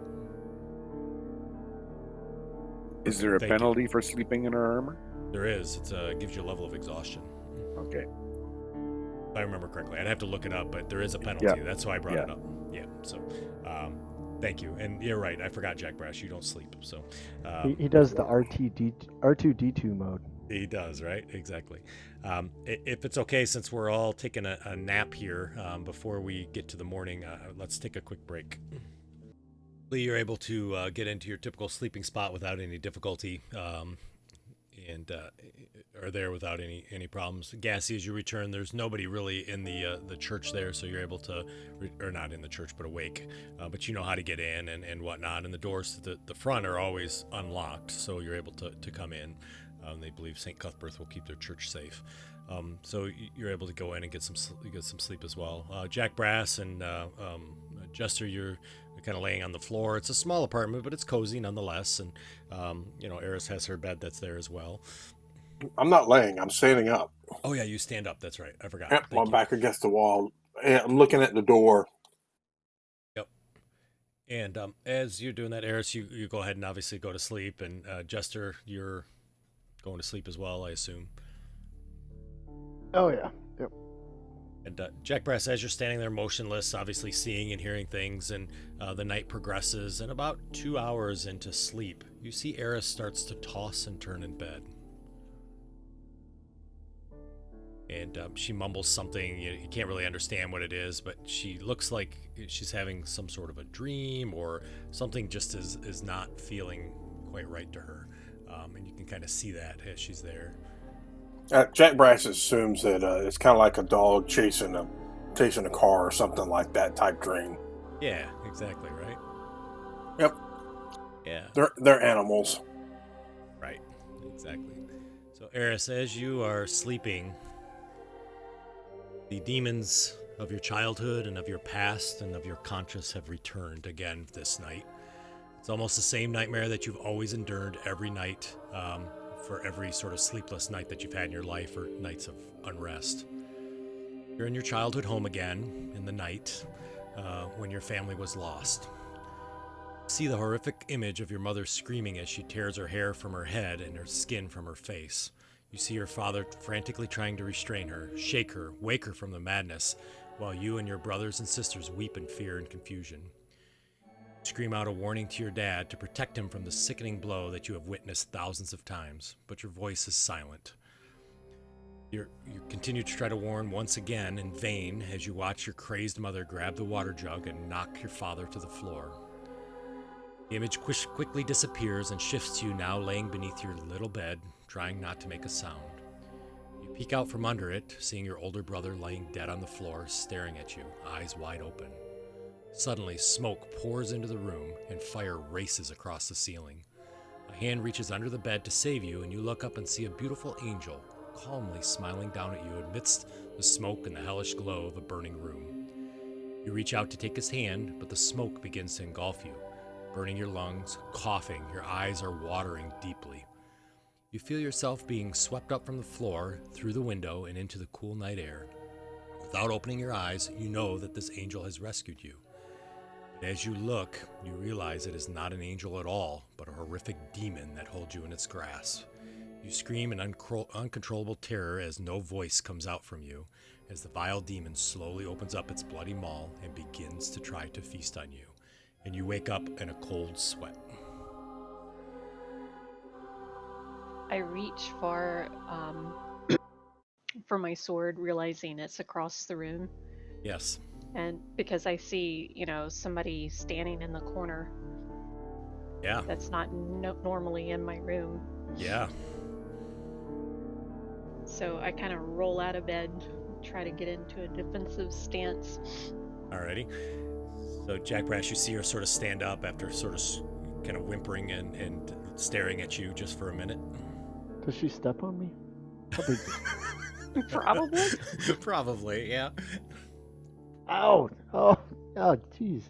Is there a Thank you. penalty for sleeping in our armor? There is. It gives you a level of exhaustion. Okay. If I remember correctly, I'd have to look it up, but there is a penalty. Yeah. That's why I brought Yeah. it up. Yeah. So, thank you. And you're right. I forgot, Jack Brash. You don't sleep. So He does the R2D2 mode. he does, right? Exactly. If it's okay, since we're all taking a nap here before we get to the morning, let's take a quick break. Lee, you're able to get into your typical sleeping spot without any difficulty, and are there without any problems. Gassy, as you return, there's nobody really in the church there, so you're able to, or not in the church, but awake. But you know how to get in and whatnot, and the doors to the front are always unlocked, so you're able to come in. They believe St. Cuthbert will keep their church safe. So you're able to go in and get some sleep as well. Jack Brass and Jester, you're kind of laying on the floor. It's a small apartment, but it's cozy nonetheless. And Eris has her bed that's there as well. I'm not laying. I'm standing up. Oh yeah, you stand up. That's right. I forgot. Yep, my Thank you. back against the wall. And I'm looking at the door. Yep. And as you're doing that, Eris, you go ahead and obviously go to sleep. And Jester, you're going to sleep as well, I assume. Oh yeah. Yep. And Jack Brass, as you're standing there motionless, obviously seeing and hearing things, and the night progresses, and about 2 hours into sleep, you see Eris starts to toss and turn in bed. And she mumbles something. You can't really understand what it is, but she looks like she's having some sort of a dream, or something just is not feeling quite right to her. And you can kind of see that as she's there. Jack Brass assumes that it's kind of like a dog chasing a car or something like that type dream. Yeah, exactly, right? Yep. Yeah. They're animals. Right, exactly. So, Eris, as you are sleeping, the demons of your childhood and of your past and of your conscience have returned again this night. It's almost the same nightmare that you've always endured every night, for every sort of sleepless night that you've had in your life, or nights of unrest. You're in your childhood home again in the night when your family was lost. See the horrific image of your mother screaming as she tears her hair from her head and her skin from her face. You see your father frantically trying to restrain her, shake her, wake her from the madness, while you and your brothers and sisters weep in fear and confusion. Scream out a warning to your dad to protect him from the sickening blow that you have witnessed thousands of times, but your voice is silent. You continue to try to warn once again in vain as you watch your crazed mother grab the water jug and knock your father to the floor. The image quickly disappears and shifts to you now laying beneath your little bed, trying not to make a sound. You peek out from under it, seeing your older brother laying dead on the floor, staring at you, eyes wide open. Suddenly, smoke pours into the room and fire races across the ceiling. A hand reaches under the bed to save you, and you look up and see a beautiful angel calmly smiling down at you amidst the smoke and the hellish glow of a burning room. You reach out to take his hand, but the smoke begins to engulf you, burning your lungs, coughing, your eyes are watering deeply. You feel yourself being swept up from the floor, through the window, and into the cool night air. Without opening your eyes, you know that this angel has rescued you. But as you look, you realize it is not an angel at all, but a horrific demon that holds you in its grasp. You scream in uncontrollable terror as no voice comes out from you, as the vile demon slowly opens up its bloody maw and begins to try to feast on you, and you wake up in a cold sweat. I reach for my sword, realizing it's across the room. Yes. And because I see, somebody standing in the corner. Yeah. That's not normally in my room. Yeah. So I kind of roll out of bed, try to get into a defensive stance. Alrighty. So Jack Brass, you see her sort of stand up after sort of kind of whimpering and staring at you just for a minute. Does she step on me? Probably. Probably, yeah. Ow! Oh, jeez.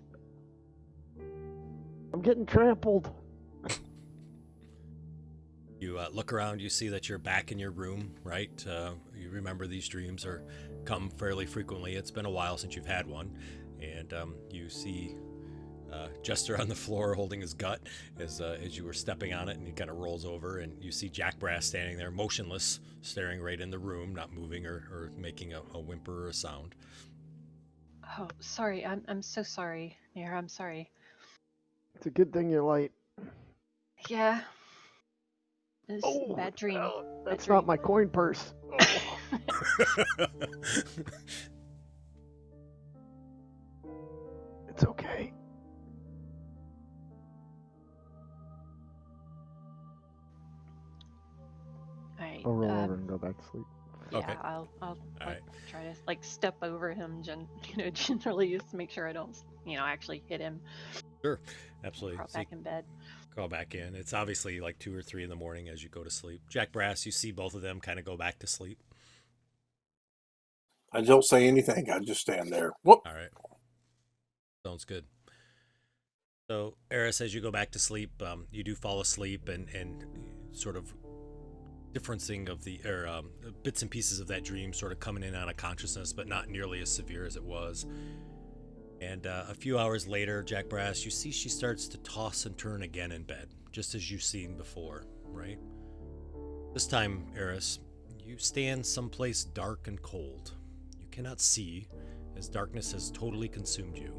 I'm getting trampled. You look around, you see that you're back in your room, right? You remember these dreams come fairly frequently. It's been a while since you've had one. And you see Jester on the floor holding his gut as you were stepping on it, and he kind of rolls over, and you see Jack Brass standing there motionless, staring right in the room, not moving or making a whimper or a sound. Oh, sorry. I'm so sorry, Nira. I'm sorry. It's a good thing you're light. Yeah. It's bad dream. That's not my coin purse. It's okay. All right. I'll roll over and go back to sleep. Yeah, Okay. I'll right. try to step over him, generally just to make sure I don't, actually hit him. Sure, absolutely. Crawl back in bed. Crawl back in. It's obviously like 2 or 3 in the morning as you go to sleep. Jack Brass, you see both of them kind of go back to sleep. I don't say anything. I just stand there. Whoop. All right. Sounds good. So, Eris, as you go back to sleep, you do fall asleep and sort of differencing of the bits and pieces of that dream sort of coming in out of consciousness, but not nearly as severe as it was. And a few hours later, Jack Brass, you see she starts to toss and turn again in bed, just as you've seen before, right? This time, Eris, you stand someplace dark and cold. You cannot see, as darkness has totally consumed you.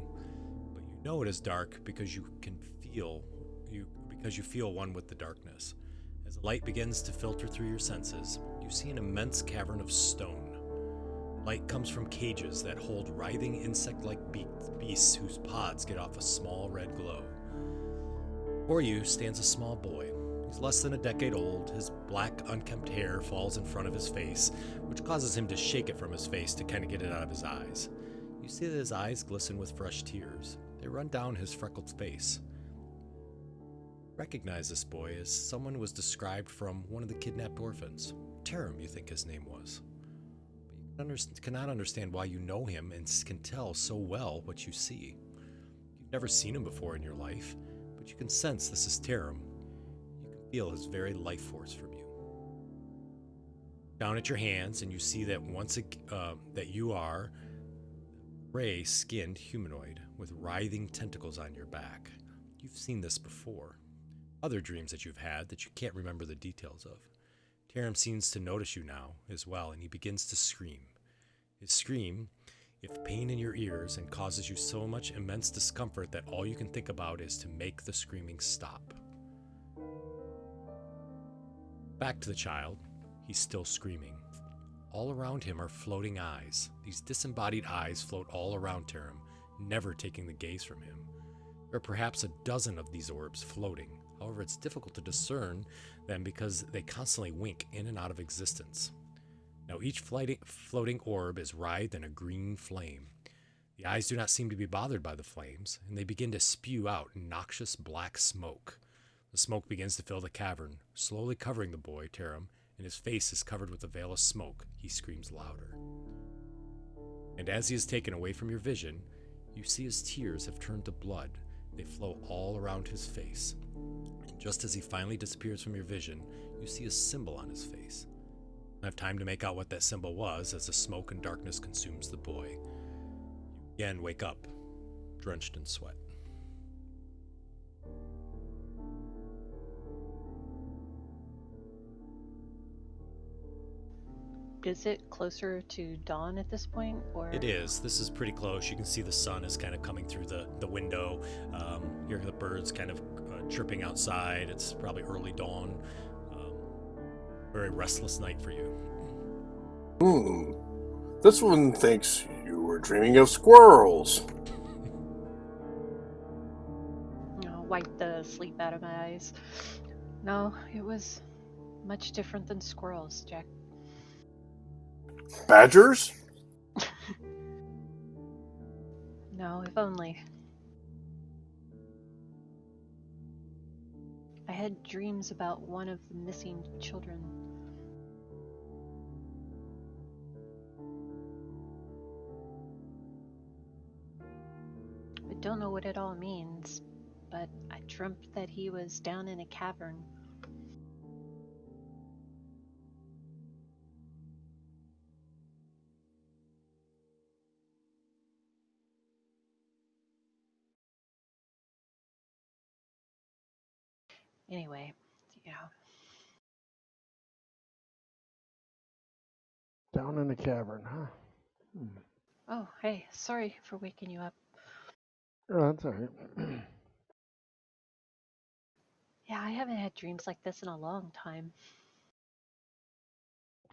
But you know it is dark because you feel one with the darkness. As the light begins to filter through your senses, you see an immense cavern of stone. Light comes from cages that hold writhing insect-like beasts whose pods get off a small red glow. Before you stands a small boy. He's less than a decade old. His black, unkempt hair falls in front of his face, which causes him to shake it from his face to kind of get it out of his eyes. You see that his eyes glisten with fresh tears. They run down his freckled face. Recognize this boy as someone who was described from one of the kidnapped orphans. Tarim, you think his name was. But you cannot understand why you know him and can tell so well what you see. You've never seen him before in your life, but you can sense this is Tarim. You can feel his very life force from you. down at your hands, and you see that that you are gray-skinned humanoid with writhing tentacles on your back. You've seen this before. Other dreams that you've had that you can't remember the details of. Taram seems to notice you now as well, and he begins to scream. His scream, if pain in your ears, and causes you so much immense discomfort that all you can think about is to make the screaming stop. Back to the child. He's still screaming. All around him are floating eyes. These disembodied eyes float all around Taram, never taking the gaze from him. There are perhaps a dozen of these orbs floating. However, it's difficult to discern them because they constantly wink in and out of existence. Now, each floating orb is writhed in a green flame. The eyes do not seem to be bothered by the flames, and they begin to spew out noxious black smoke. The smoke begins to fill the cavern, slowly covering the boy, Taram, and his face is covered with a veil of smoke. He screams louder. And as he is taken away from your vision, you see his tears have turned to blood. They flow all around his face. And just as he finally disappears from your vision, you see a symbol on his face. You don't have time to make out what that symbol was as the smoke and darkness consumes the boy. You again wake up, drenched in sweat. Is it closer to dawn at this point, or? It is. This is pretty close. You can see the sun is kind of coming through the window. You hear the birds kind of chirping outside. It's probably early dawn. Very restless night for you. This one thinks you were dreaming of squirrels. Wipe the sleep out of my eyes. No, it was much different than squirrels, Jack. Badgers? No, if only. I had dreams about one of the missing children. I don't know what it all means, but I dreamt that he was down in a cavern. Anyway, yeah. Down in the cavern, huh? Oh, hey, sorry for waking you up. Oh, that's all right. Yeah, I haven't had dreams like this in a long time.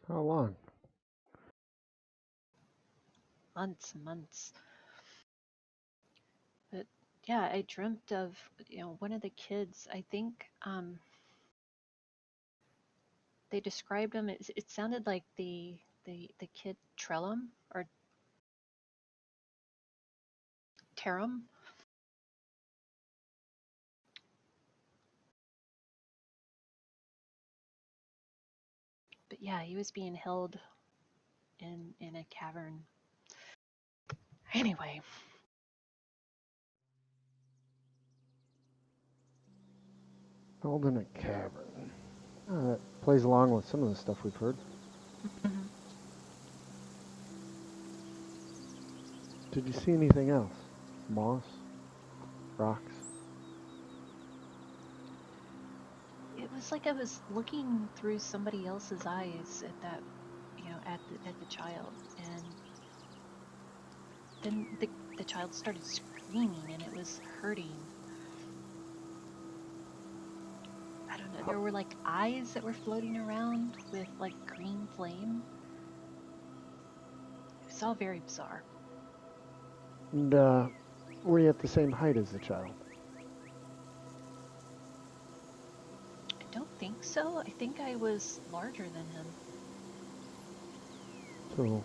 How long? Months and months. But yeah, I dreamt of, one of the kids. I think they described him. It sounded like the kid Trellum or Tarum. But yeah, he was being held in a cavern. Anyway. Held in a cavern. That plays along with some of the stuff we've heard. Did you see anything else? Moss? Rocks? It was like I was looking through somebody else's eyes at that, at the child, and then the child started screaming, and it was hurting. I don't know. There were like eyes that were floating around with like green flame. It was all very bizarre. And were you at the same height as the child? I don't think so. I think I was larger than him. So,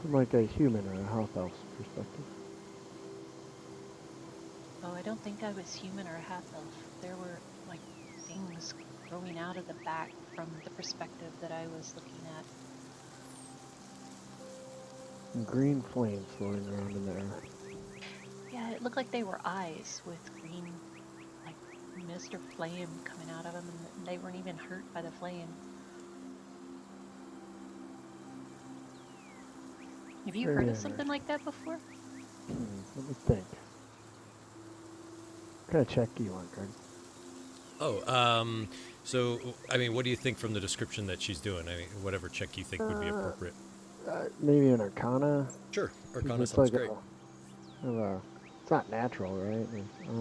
from like a human or a half elf's perspective. Oh, I don't think I was human or a half elf. There were like things growing out of the back from the perspective that I was looking at. And green flames floating around in the air. Yeah, it looked like they were eyes with green, like mist or flame coming out of them, and they weren't even hurt by the flame. Have you Very heard of interesting. something like that before? Let me think. What kind of check do you want, Greg? Oh, so I mean, what do you think from the description that she's doing? I mean, whatever check you think would be Uh, appropriate. Maybe an Arcana. Sure, 'Cause Arcana it's sounds like great. it's not natural, right?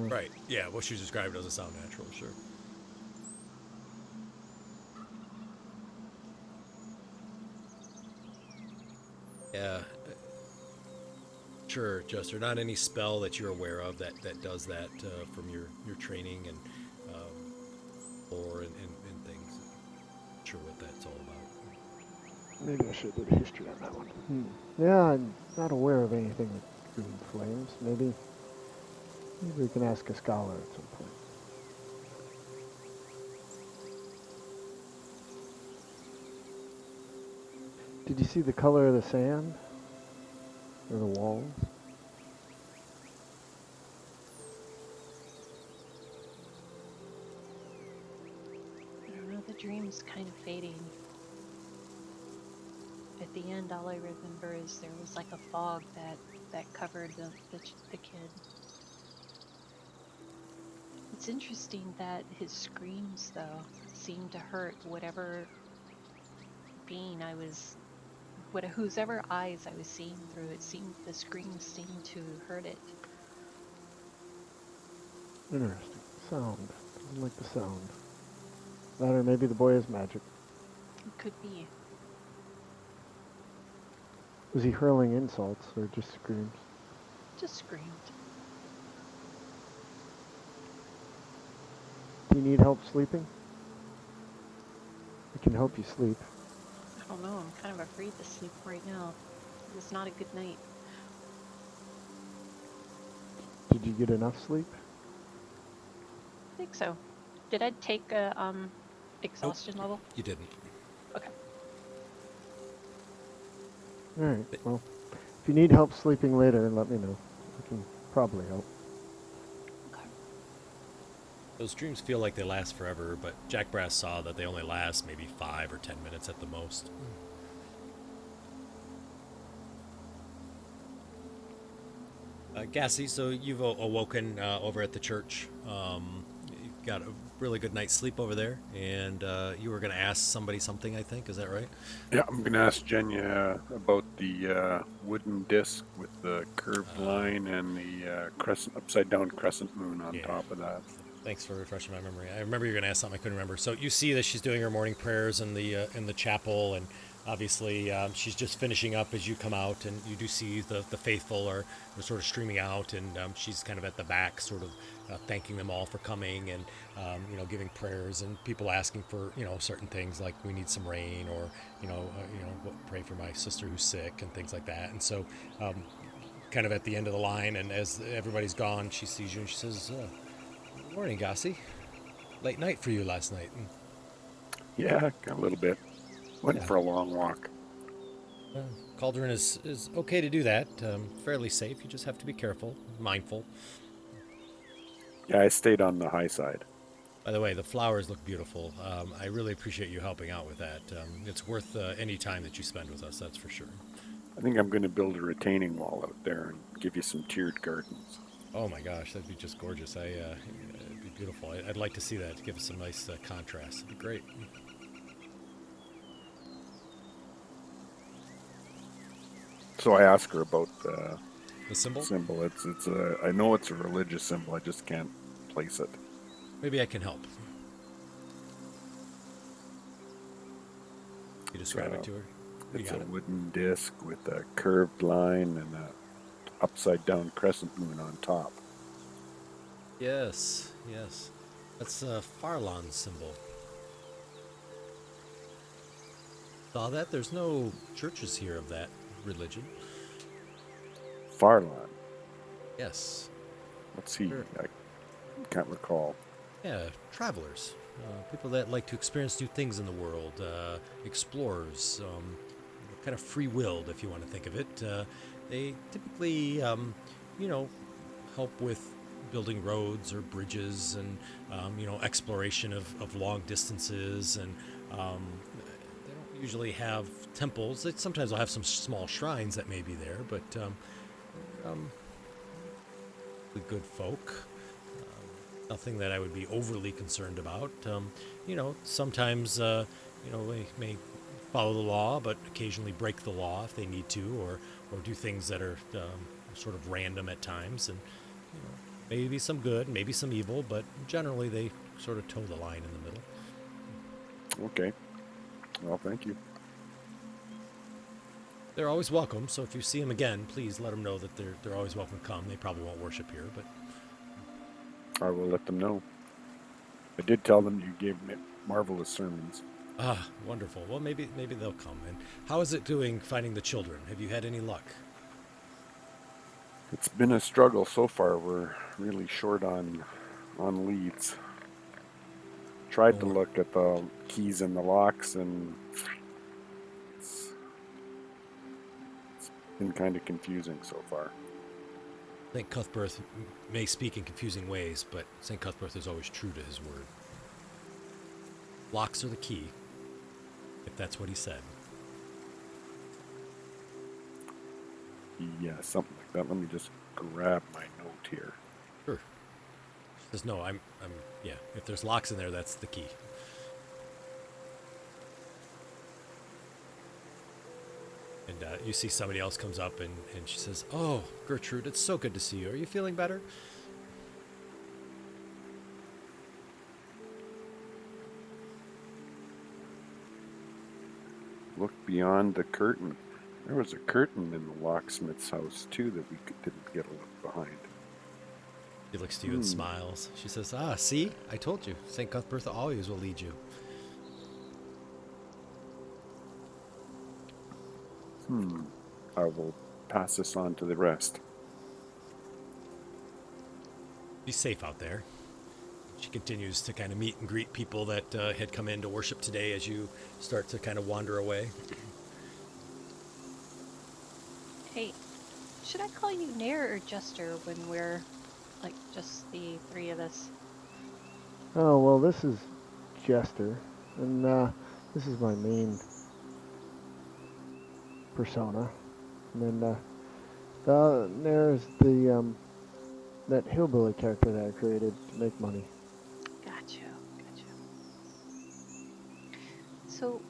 Right. Yeah, what she's described doesn't sound natural. Sure. Yeah. Sure, Jester. Not any spell that you're aware of that does that from your training and lore and things. Not sure what that's all about. Maybe I should do the history on that one. Yeah, I'm not aware of anything with green flames. Maybe we can ask a scholar at some point. Did you see the color of the sand or the walls? I don't know, the dream's kind of fading. At the end, all I remember is there was like a fog that covered the kid. It's interesting that his screams, though, seemed to hurt whatever being I was, whosever eyes I was seeing through. It seemed the screams seemed to hurt it. Interesting. Sound. Doesn't like the sound. That or maybe the boy has magic. It could be. Was he hurling insults or just screams? Just screamed. Do you need help sleeping? I can help you sleep. I don't know. I'm kind of afraid to sleep right now. It's not a good night. Did you get enough sleep? I think so. Did I take a exhaustion level? You didn't. Okay. All right. Well, if you need help sleeping later, let me know. I can probably help. Okay. Those dreams feel like they last forever, but Jack Brass saw that they only last maybe 5 or 10 minutes at the most. Gassy, so you've awoken over at the church. You got a really good night's sleep over there, and you were going to ask somebody something, I think. Is that right? Yeah, I'm going to ask Jenya about the wooden disc with the curved line and the upside down crescent moon on top of that. Thanks for refreshing my memory. I remember you were going to ask something I couldn't remember. So you see that she's doing her morning prayers in the chapel, and obviously she's just finishing up as you come out, and you do see the faithful are sort of streaming out, and she's kind of at the back, sort of thanking them all for coming, and giving prayers, and people asking for certain things like we need some rain, or pray for my sister who's sick, and things like that. And so, kind of at the end of the line, and as everybody's gone, she sees you and she says, "Morning, Gossi. Late night for you last night." Yeah, a little bit. Went for a long walk. Cauldron is okay to do that. Fairly safe. You just have to be careful, mindful. Yeah, I stayed on the high side. By the way, the flowers look beautiful. I really appreciate you helping out with that. It's worth any time that you spend with us, that's for sure. I think I'm going to build a retaining wall out there and give you some tiered gardens. Oh my gosh, that'd be just gorgeous. It'd be beautiful. I'd like to see that to give us some nice contrast. It'd be great. So I asked her about The symbol? It's I know it's a religious symbol. I just can't place it. Maybe I can help. You describe it to her? It's a wooden disc with a curved line and a upside down crescent moon on top. Yes. That's Farlan's symbol. Saw that? There's no churches here of that religion. Farlan. Yes. What's he? Sure. I can't recall. Yeah, travelers. People that like to experience new things in the world. Explorers. Kind of free-willed, if you want to think of it. They typically, help with building roads or bridges and, exploration of long distances. And they don't usually have temples. Sometimes they'll have some small shrines that may be there, but the good folk. Nothing that I would be overly concerned about. Sometimes they may follow the law, but occasionally break the law if they need to, or do things that are sort of random at times, and maybe some good, maybe some evil, but generally they sort of toe the line in the middle. Okay. Well, thank you. They're always welcome. So if you see them again, please let them know that they're always welcome to come. They probably won't worship here, but I will let them know. I did tell them you gave me marvelous sermons. wonderful. Well, maybe they'll come. And how is it doing finding the children? Have you had any luck? It's been a struggle so far. We're really short on leads. Tried to Or look at the keys in the locks, and it's been kind of confusing so far. St. Cuthbert may speak in confusing ways, but St. Cuthbert is always true to his word. Locks are the key, if that's what he said. Yeah, something like that. Let me just grab my note here. Sure. She says, no, yeah, if there's locks in there, that's the key. And you see somebody else comes up and she says, oh, Gertrude, it's so good to see you. Are you feeling better? Look beyond the curtain. There was a curtain in the locksmith's house, too, that we didn't get a look behind. She looks to you and smiles. She says, see? I told you. St. Cuthbert always will lead you. I will pass this on to the rest. She's safe out there. She continues to kind of meet and greet people that had come in to worship today as you start to kind of wander away. Hey, should I call you Nair or Jester when we're like just the three of us? Oh, well, this is Jester, and this is my main persona. And then there's the that hillbilly character that I created to make money. Gotcha. So,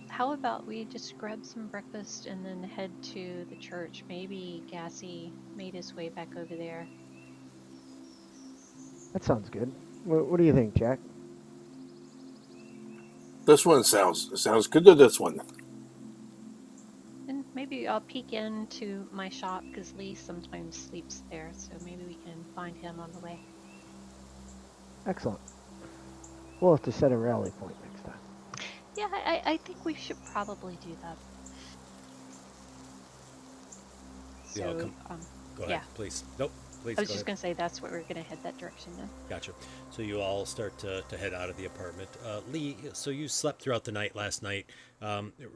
how about we just grab some breakfast and then head to the church? Maybe Gassy made his way back over there. That sounds good. What do you think, Jack? This one sounds good to this one. And maybe I'll peek into my shop because Lee sometimes sleeps there, so maybe we can find him on the way. Excellent. We'll have to set a rally point next time. Yeah, I think we should probably do that. Yeah, So, go ahead, yeah. please. Nope, please. I was go just ahead. going to say that's what we're going to head that direction then. Gotcha. So you all start to head out of the apartment. Lee, so you slept throughout the night last night.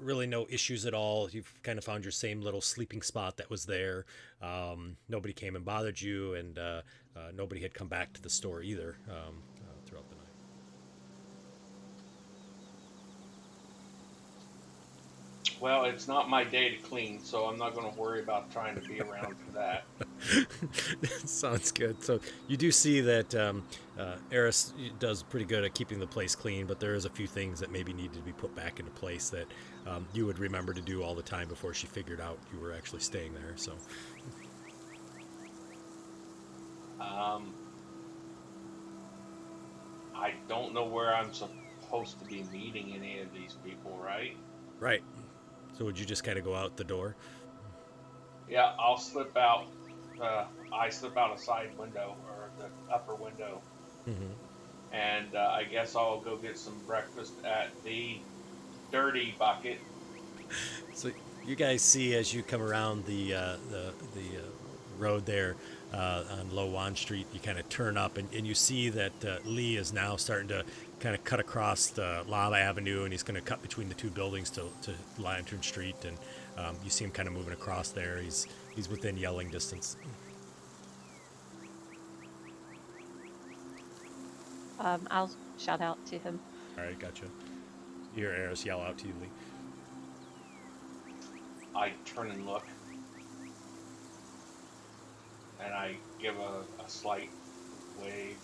Really no issues at all. You've kind of found your same little sleeping spot that was there. Nobody came and bothered you, and nobody had come back to the store either throughout the night. Well, it's not my day to clean, so I'm not going to worry about trying to be around for that. Sounds good. So you do see that Eris does pretty good at keeping the place clean, but there is a few things that maybe need to be put back into place that you would remember to do all the time before she figured out you were actually staying there. So I don't know where I'm supposed to be meeting any of these people, right? right. So would you just kind of go out the door? Yeah, I'll slip out. I slip out a side window or the upper window, and I guess I'll go get some breakfast at the dirty bucket. So you guys see as you come around the road there on Low Wan Street, you kind of turn up and you see that Lee is now starting to kind of cut across the Lava Avenue, and he's going to cut between the two buildings to Lantern Street, and you see him kind of moving across there. He's within yelling distance. I'll shout out to him. All right, gotcha. Your arrows yell out to you, Lee. I turn and look, and I give a slight wave,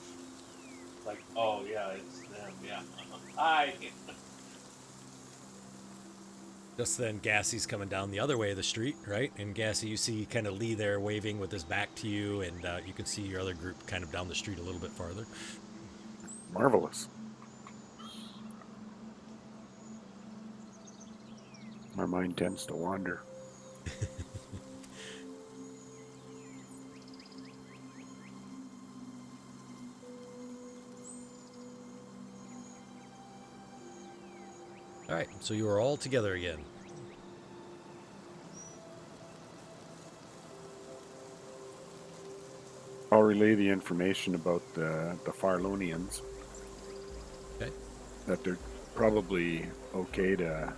like, oh yeah, it's them, yeah. Hi. Just then, Gassy's coming down the other way of the street, right? And Gassy, you see kind of Lee there waving with his back to you, and you can see your other group kind of down the street a little bit farther. Marvelous. My mind tends to wander. All right, so you are all together again. I'll relay the information about the Farlonians. Okay. That they're probably okay to,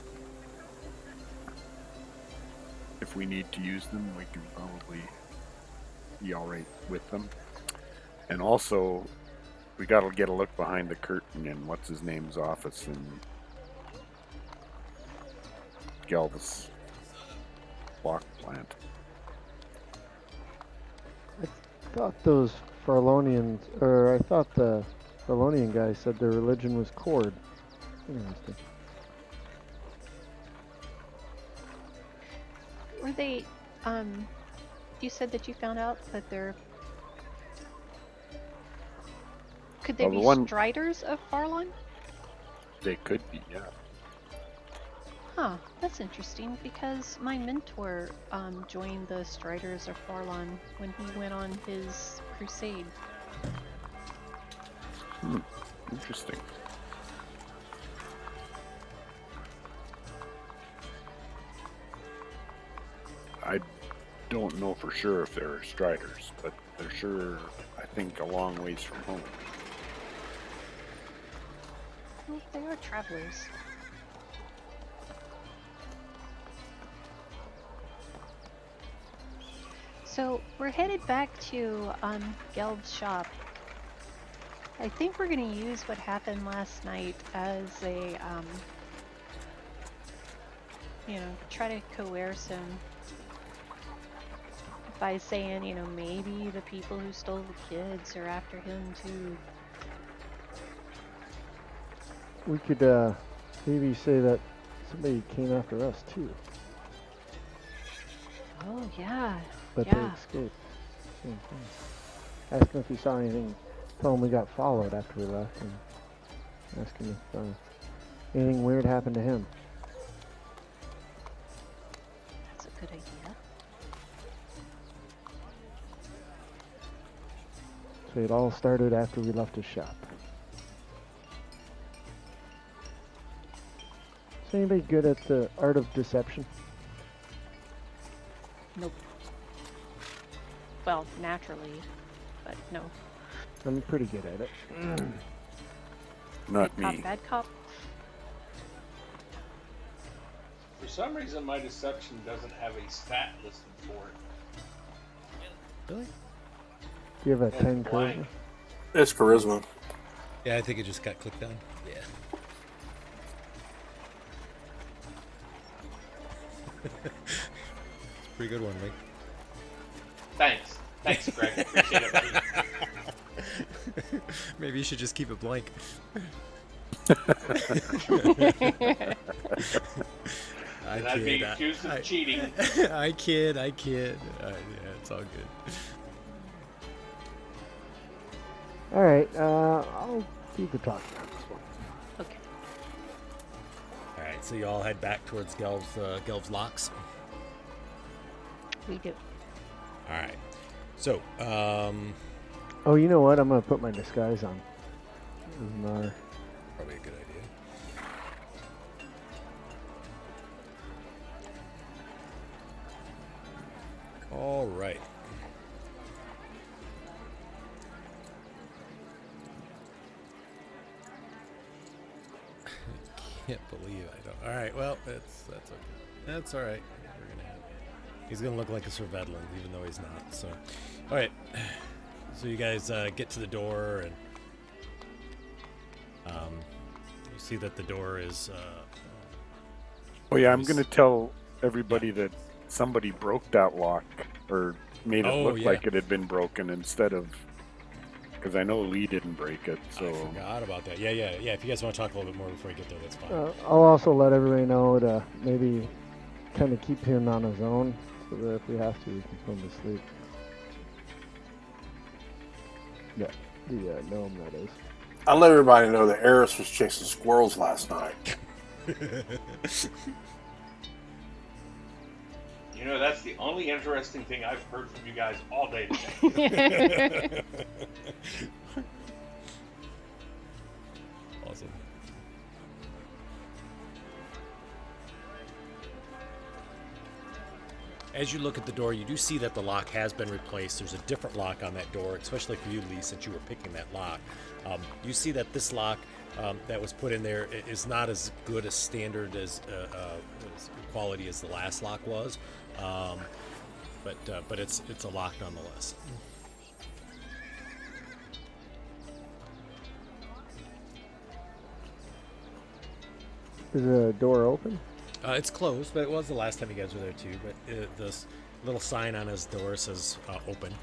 if we need to use them, we can probably be all right with them. And also, we got to get a look behind the curtain in what's his name's office in Gelb's block plant. I thought those Farlonians, or I thought the Farlonian guy said their religion was Cord. Interesting. Were they, you said that you found out that they're, could they Well, the be one- Striders of Farlon? They could be, yeah. Huh, that's interesting because my mentor joined the Striders of Farlon when he went on his crusade. Interesting. I don't know for sure if they're Striders, but they're sure, I think, a long ways from home. Well, they are travelers. So we're headed back to Gelb's shop. I think we're going to use what happened last night as a, try to coerce him by saying, maybe the people who stole the kids are after him too. We could maybe say that somebody came after us too, Oh yeah, but yeah. they escaped. Same thing. Ask him if he saw anything. Tell him we got followed after we left, and ask him if anything weird happened to him. That's a good idea. So it all started after we left his shop. Is anybody good at the art of deception? Nope. Well, naturally, but no. I'm pretty good at it. Not Cop, me. bad cop. For some reason, my deception doesn't have a stat listed for it. Really? Do you have a It's 10 blank. charisma? It's charisma. Yeah, I think it just got clicked on. Yeah. It's a pretty good one, Mike. Thanks. Thanks, Greg. Appreciate it, buddy. Maybe you should just keep it blank. And I'd be accused of cheating. I kid. Yeah, it's all good. Alright, I'll do the talking on this one. Okay. All right, so you all head back towards Gelb's locks. We do. All right. So, Oh, you know what? I'm gonna put my disguise on. Nar. probably a good idea. All right. Can't believe I don't. All right. Well, that's okay. That's all right. We're gonna have. He's gonna look like a Sir-Vedlin, even though he's not. So, all right. So you guys get to the door, and You see that the door is. Oh yeah, I'm is- gonna tell everybody that somebody broke that lock or made it Oh, look yeah. like it had been broken instead of, because I know Lee didn't break it. So I forgot about that. Yeah. If you guys want to talk a little bit more before we get there, that's fine. I'll also let everybody know to maybe kind of keep him on his own, so that if we have to, we can put him to sleep. Yeah, the gnome, that is. I'll let everybody know that Eris was chasing squirrels last night. You know, that's the only interesting thing I've heard from you guys all day today. Awesome. As you look at the door, you do see that the lock has been replaced. There's a different lock on that door, especially for you, Lee, since you were picking that lock. You see that this lock that was put in there is not as good a standard as quality as the last lock was, but it's a lock nonetheless. Is the door open? It's closed, but it was the last time you guys were there too. But this little sign on his door says open.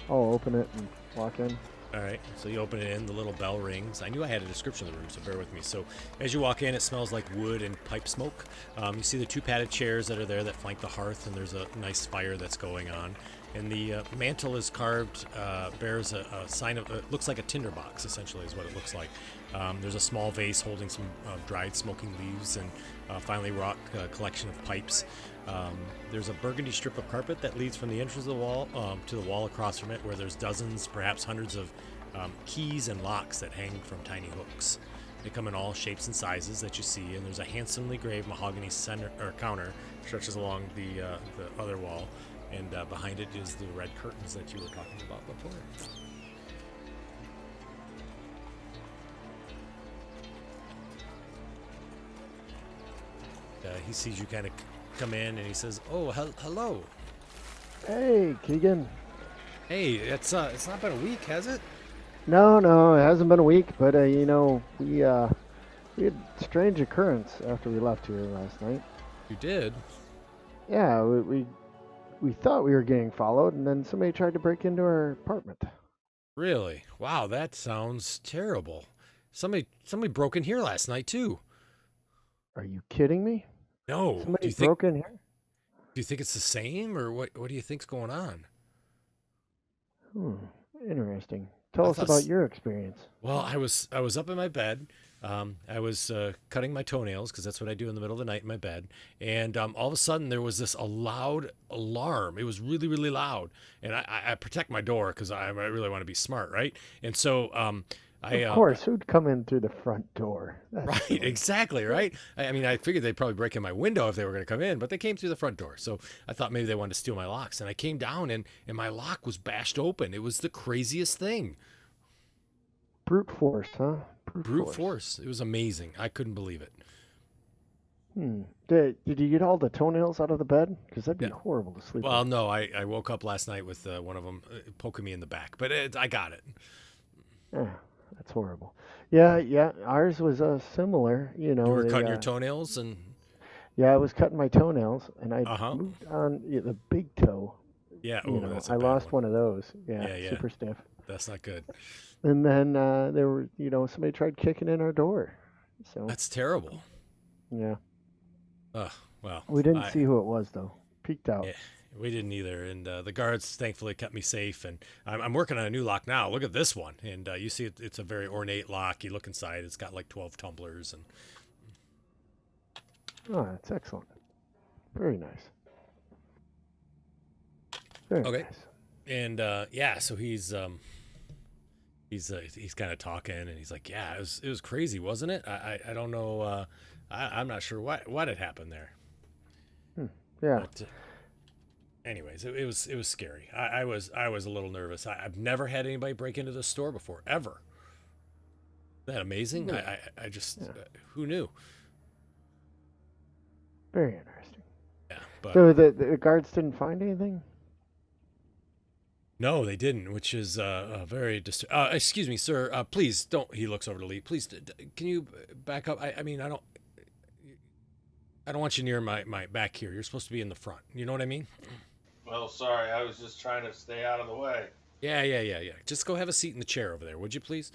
I'll open it and walk in. All right, so you open it in, the little bell rings. I knew I had a description of the room, so bear with me. So as you walk in, it smells like wood and pipe smoke. You see the two padded chairs that are there that flank the hearth, and there's a nice fire that's going on. And the mantle is carved, bears a sign of, looks like a tinderbox, essentially, is what it looks like. There's a small vase holding some dried smoking leaves and finely wrought collection of pipes. There's a burgundy strip of carpet that leads from the entrance of the wall to the wall across from it, where there's dozens, perhaps hundreds of keys and locks that hang from tiny hooks. They come in all shapes and sizes that you see, and there's a handsomely graved mahogany center or counter stretches along the other wall, and behind it is the red curtains that you were talking about before. He sees you kind of come in, and he says, "Oh, hello. Hey, Keegan. Hey, it's not been a week, has it?" No, it hasn't been a week, but you know, we had a strange occurrence after we left here last night. You did? Yeah, we thought we were getting followed, and then somebody tried to break into our apartment. Really? Wow, that sounds terrible. Somebody broke in here last night too. Are you kidding me? No. Somebody broke in here? Do you think it's the same, or what do you think's going on? Interesting. Tell us about your experience. Well, I was up in my bed. I was cutting my toenails because that's what I do in the middle of the night in my bed. And all of a sudden, there was this a loud alarm. It was really, really loud. And I protect my door because I really want to be smart, right? And so Of course, who'd come in through the front door? That's right, silly. exactly, right? I mean, I figured they'd probably break in my window if they were going to come in, but they came through the front door. So I thought maybe they wanted to steal my locks. And I came down, and my lock was bashed open. It was the craziest thing. Brute force, huh? Brute force. It was amazing. I couldn't believe it. Did you get all the toenails out of the bed? Because that'd be horrible to sleep Well, with. no, I woke up last night with one of them poking me in the back, but I got it. Yeah, that's horrible. Yeah, ours was similar. You know, You were they, cutting your toenails, and yeah, I was cutting my toenails, and I Uh-huh. moved on the big toe. yeah, You oh, know, that's a I bad lost one. one of those. Yeah, yeah. Super stiff. That's not good. And then there were, somebody tried kicking in our door. So That's terrible. yeah, Well, we didn't see who it was though. Peeked out. Yeah, we didn't either, and the guards thankfully kept me safe. And I'm working on a new lock now. Look at this one, and you see it's a very ornate lock. You look inside; it's got like 12 tumblers, and Oh, that's excellent. Very nice. Very Okay. nice. and so he's kind of talking, and he's like, yeah, it was crazy, wasn't it? I don't know. I'm not sure what had happened there. Yeah. But anyways, it was scary. I was a little nervous. I've never had anybody break into the store before, ever. Isn't that amazing? No. I just who knew? Very interesting. Yeah, but So the guards didn't find anything? No, they didn't, which is very excuse me, sir. Please don't. He looks over to Lee. Please, can you back up? I mean, I don't want you near my back here. You're supposed to be in the front. You know what I mean? Well, sorry, I was just trying to stay out of the way. Yeah. Just go have a seat in the chair over there, would you please?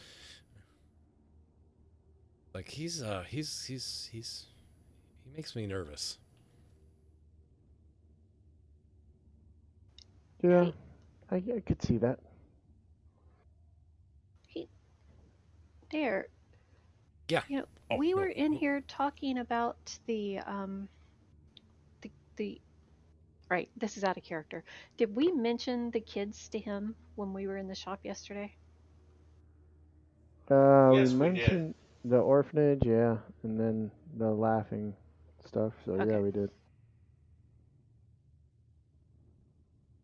Like he makes me nervous. Yeah, Hey, I could see that. hey, there. Yeah. You know, Oh we were no. in here talking about the right. This is out of character. Did we mention the kids to him when we were in the shop yesterday? We Yes, we did. mentioned the orphanage, yeah, and then the laughing stuff. So yeah, Okay. we did.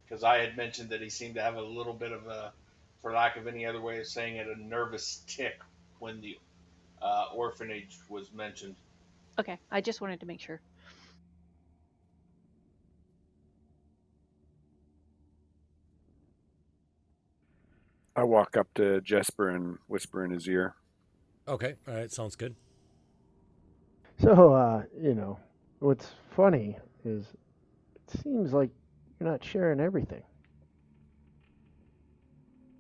Because I had mentioned that he seemed to have a little bit of a, for lack of any other way of saying it, a nervous tick when the orphanage was mentioned. Okay. I just wanted to make sure. I walk up to Jesper and whisper in his ear. Okay. All right. Sounds good. So, what's funny is it seems like you're not sharing everything.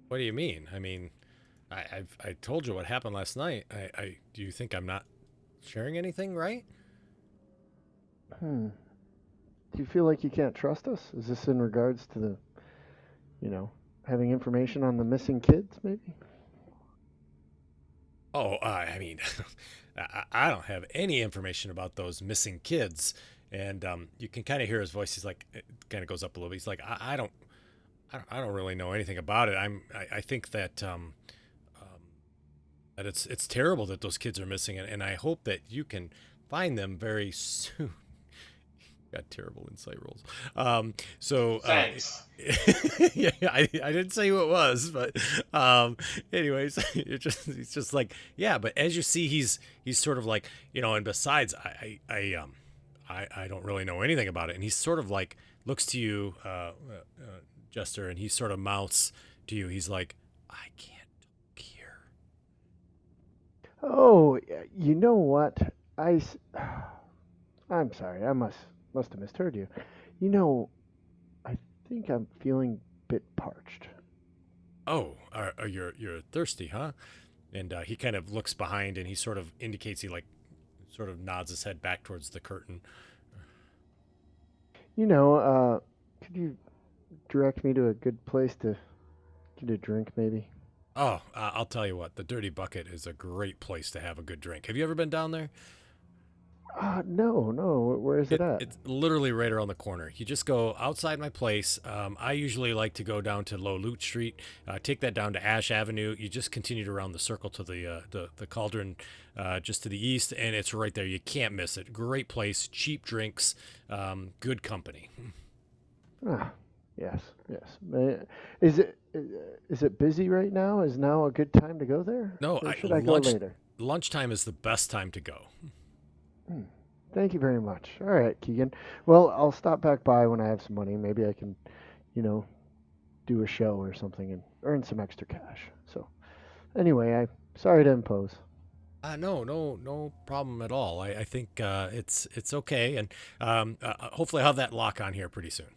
What do you mean? I mean, I told you what happened last night. I do you think I'm not sharing anything, right? Hmm. Do you feel like you can't trust us? Is this in regards to the, you know, having information on the missing kids, maybe? Oh, I mean, I don't have any information about those missing kids, and you can kind of hear his voice. He's like, it kind of goes up a little bit. He's like, I don't really know anything about it. I think that it's terrible that those kids are missing, and I hope that you can find them very soon. Got terrible insight rolls. Thanks. I didn't say who it was, but anyways, he's just like, yeah. But as you see, he's sort of like, and besides, I don't really know anything about it, and he's sort of like looks to you, Jester, and he sort of mouths to you. He's like, I can't talk here. Oh, you know what? I'm sorry. I must have misheard you. You know, I think I'm feeling a bit parched. Oh, you're thirsty, huh? And he kind of looks behind, and he sort of indicates, he like sort of nods his head back towards the curtain. Could you direct me to a good place to get a drink, maybe? Oh, I'll tell you what, the Dirty Bucket is a great place to have a good drink. Have you ever been down there? No, no. Where is it at? It's literally right around the corner. You just go outside my place. I usually like to go down to Low Loot Street, take that down to Ash Avenue. You just continue to round the circle to the Cauldron, just to the east, and it's right there. You can't miss it. Great place, cheap drinks, good company. Ah, yes, yes. Is it busy right now? Is now a good time to go there, No, or should I go later? lunchtime is the best time to go. Hmm. Thank you very much. All right, Keegan. Well, I'll stop back by when I have some money. Maybe I can, you know, do a show or something and earn some extra cash. So, anyway, I sorry to impose. No problem at all. I think it's okay, and hopefully I'll have that lock on here pretty soon.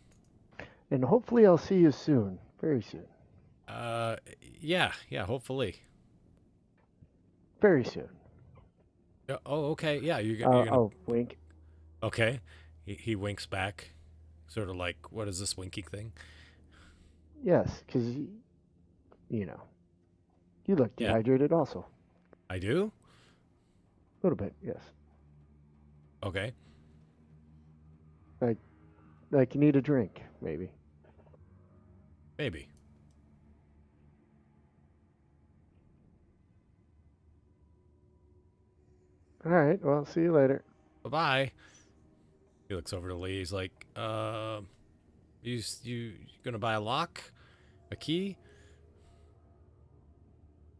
And hopefully I'll see you soon, very soon, Uh, yeah, hopefully. very soon. Oh, okay. Yeah, you're gonna. I'll wink. Okay. He winks back, sort of like, what is this winking thing? Yes, because you know you look Yeah, dehydrated also. I do. A little bit, yes. Okay, Like like you need a drink, maybe. maybe. All right. Well, see you later. Bye bye. He looks over to Lee. He's like, you gonna buy a lock, a key,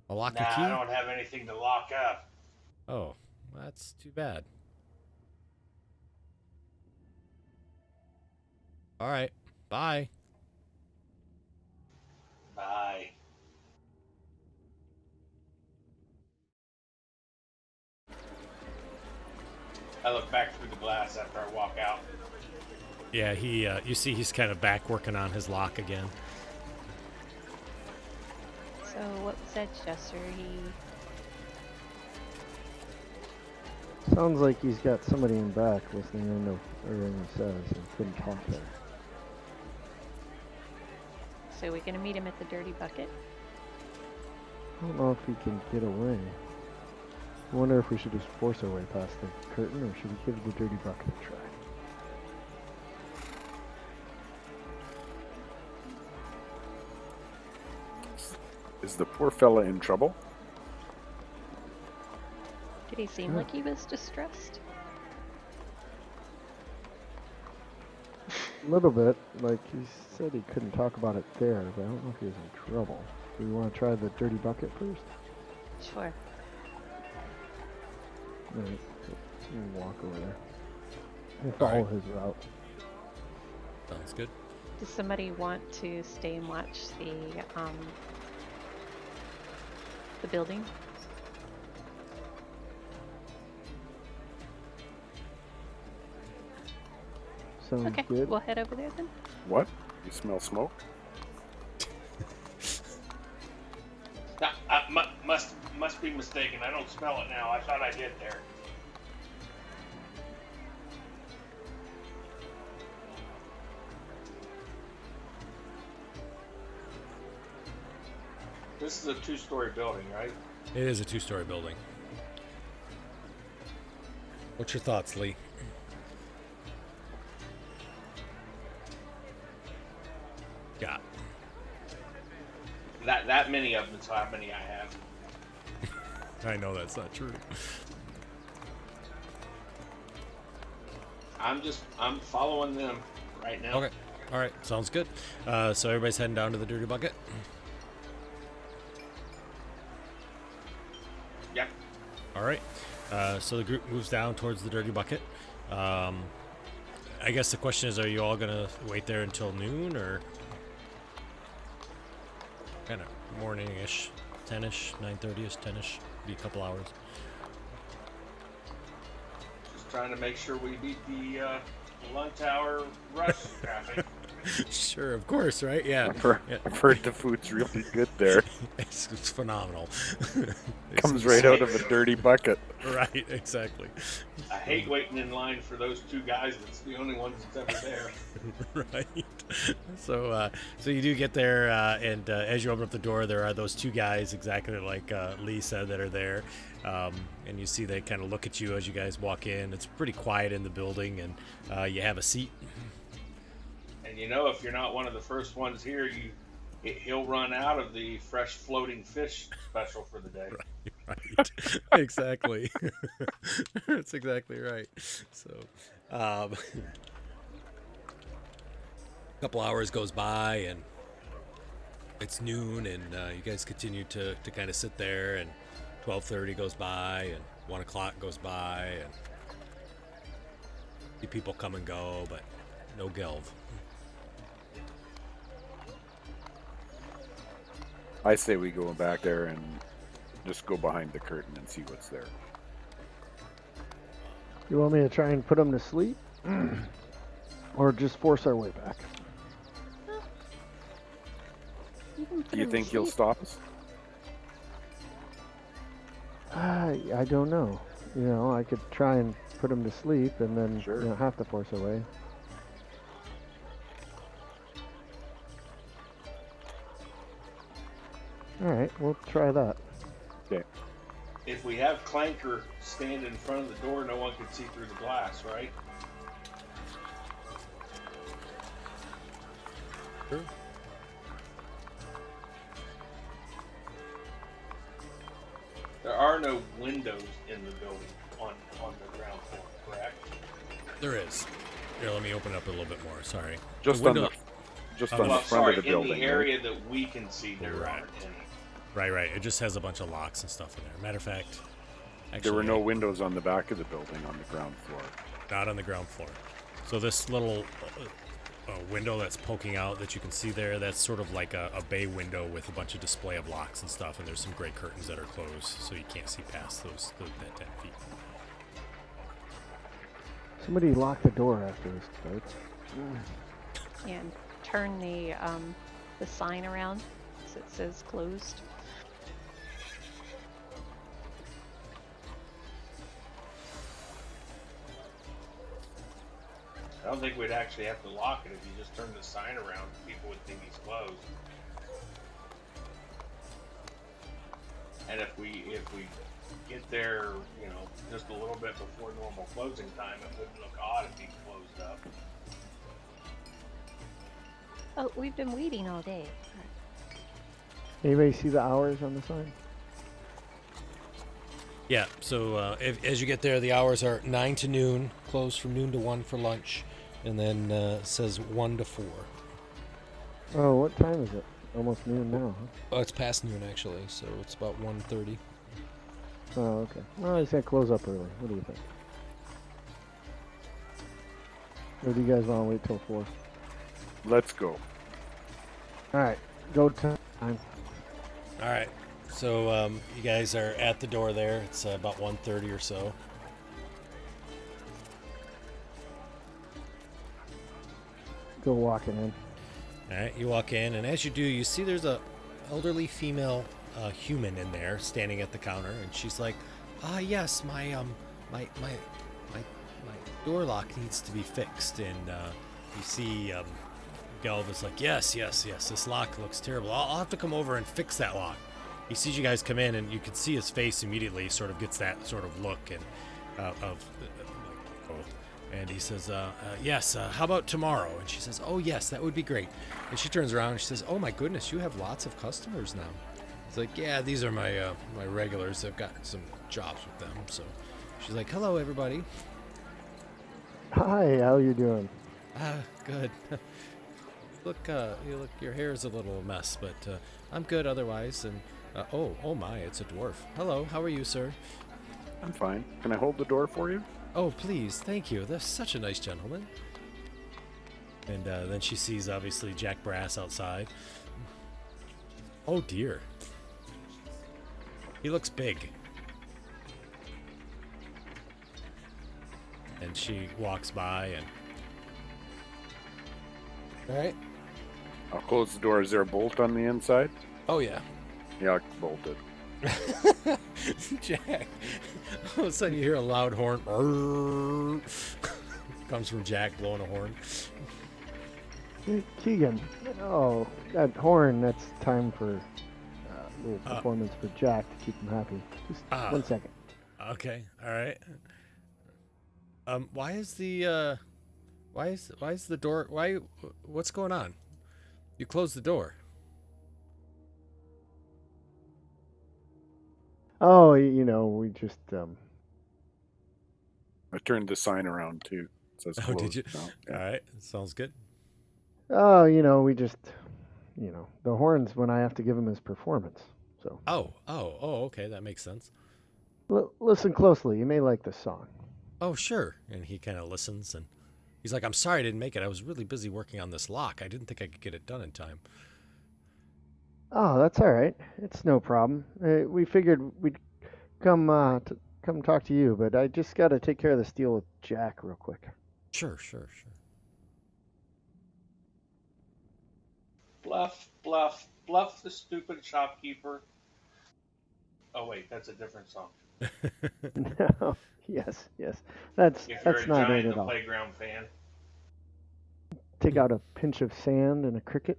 a lock, a Nah, I key? don't have anything to lock up. Oh, that's too bad. All right, bye. I look back through the glass after I walk out. Yeah, he. You see, he's kind of back working on his lock again. So what was that, Jester? Sounds like he's got somebody in back listening in to everything he says and couldn't talk there. So we're gonna meet him at the Dirty Bucket. I don't know if he can get away. I wonder if we should just force our way past the curtain, or should we give the Dirty Bucket a try? Is the poor fella in trouble? Did he seem like he was distressed? A little bit. Like, he said he couldn't talk about it there, but I don't know if he was in trouble. Do we want to try the Dirty Bucket first? Sure. Alright, so we'll walk over there. And follow his route. Sounds good. Does somebody want to stay and watch the building? Sounds Okay, good. we'll head over there then. What? You smell smoke? Nah, I must be mistaken. I don't smell it now. I thought I did there. This is a 2-story building, right? It is a 2-story building. What's your thoughts, Lee? Yeah. That many of them is how many I have. I know that's not true. I'm following them right now. Okay. All right. Sounds good. So everybody's heading down to the Dirty Bucket. Yep. All right. So the group moves down towards the Dirty Bucket. I guess the question is, are you all gonna wait there until noon, or kind of morning-ish, 10ish, 9:30ish, 10ish? Be a couple hours. Just trying to make sure we beat the lunch hour rush traffic. Sure, of course, right? Yeah. I've heard the food's really good there. It's phenomenal. Comes right out of a dirty bucket. Right, exactly. I hate waiting in line for those two guys. That's the only ones that's ever there. Right. So you do get there, and as you open up the door, there are those two guys, exactly like Lee said, that are there. And you see they kind of look at you as you guys walk in. It's pretty quiet in the building, and you have a seat. And you know, if you're not one of the first ones here, he'll run out of the fresh floating fish special for the day. Right. Exactly. That's exactly right. So, a couple hours goes by, and it's noon, and you guys continue to kind of sit there, and 12:30 goes by, and 1 o'clock goes by, and see people come and go, but no Gelv. I say we go back there and just go behind the curtain and see what's there. You want me to try and put him to sleep? Or just force our way back? Do you think he'll stop us? I don't know. You know, I could try and put him to sleep and then Sure. have to force our way. Alright, we'll try that. Okay. If we have Clanker stand in front of the door, no one can see through the glass, right? Sure. There are no windows in the building on the ground floor, correct? There is. Here, let me open it up a little bit more. Sorry. Just The on the window- just Oh, on Well, the front sorry, of the building. in the area that we can see, there Right. aren't any. Right. It just has a bunch of locks and stuff in there. Matter of fact, actually, There were no windows on the back of the building on the ground floor. not on the ground floor. So this little window that's poking out that you can see there, that's sort of like a bay window with a bunch of display of locks and stuff, and there's some great curtains that are closed, so you can't see past that 10 feet. Somebody lock the door after this starts. And turn the sign around so it says closed. I don't think we'd actually have to lock it if you just turn the sign around. People would think he's closed. And if we get there, just a little bit before normal closing time, it wouldn't look odd if he closed up. Oh, we've been waiting all day. Anybody see the hours on the sign? Yeah, so as you get there, the hours are 9 to noon, closed from noon to 1 for lunch, and then it says 1 to 4. Oh, what time is it? Almost noon now, huh? Oh, it's past noon, actually, so it's about 1:30. Oh, okay. Well, I just gotta close up early. What do you think? Or do you guys want to wait till 4? Let's go. Alright, go time. All right, so you guys are at the door there. It's about 1:30 or so. Go walking in. All right, you walk in, and as you do, you see there's a elderly female human in there standing at the counter, and she's like, yes, my door lock needs to be fixed." And you see Gelb is like, yes, this lock looks terrible. I'll have to come over and fix that lock. He sees you guys come in, and you can see his face immediately sort of gets that sort of look and and he says, yes, how about tomorrow? And she says, oh, yes, that would be great. And she turns around and she says, oh, my goodness, you have lots of customers now. It's like, yeah, these are my my regulars. I've got some jobs with them. So she's like, hello, everybody. Hi, how you doing? Good. Your hair is a little mess, but I'm good otherwise. And oh my, it's a dwarf. Hello, how are you, sir? I'm fine. Can I hold the door for you? Oh, please, thank you. That's such a nice gentleman. And then she sees, obviously, Jack Brass outside. Oh, dear. He looks big. And she walks by and... All right. I'll close the door. Is there a bolt on the inside? Oh, yeah. Yeah, I'll bolt it. Jack. All of a sudden you hear a loud horn. Comes from Jack blowing a horn. Keegan. Oh, that horn, that's time for a little performance for Jack to keep him happy. Just 1 second. Okay, all right. Why is the door, what's going on? You closed the door. Oh, we just, I turned the sign around too. It says Oh, did closed you? now. Yeah. All right, sounds good. we just, the horns when I have to give him his performance. So. Oh, okay, that makes sense. Listen closely. You may like this song. Oh, sure. And he kind of listens, and he's like, I'm sorry I didn't make it. I was really busy working on this lock. I didn't think I could get it done in time. Oh, that's all right. It's no problem. We figured we'd come talk to you, but I just got to take care of this deal with Jack real quick. Sure. Bluff the stupid shopkeeper. Oh wait, that's a different song. No. Yes. That's If you're that's a not giant it at The all. Playground fan. Take out a pinch of sand and a cricket.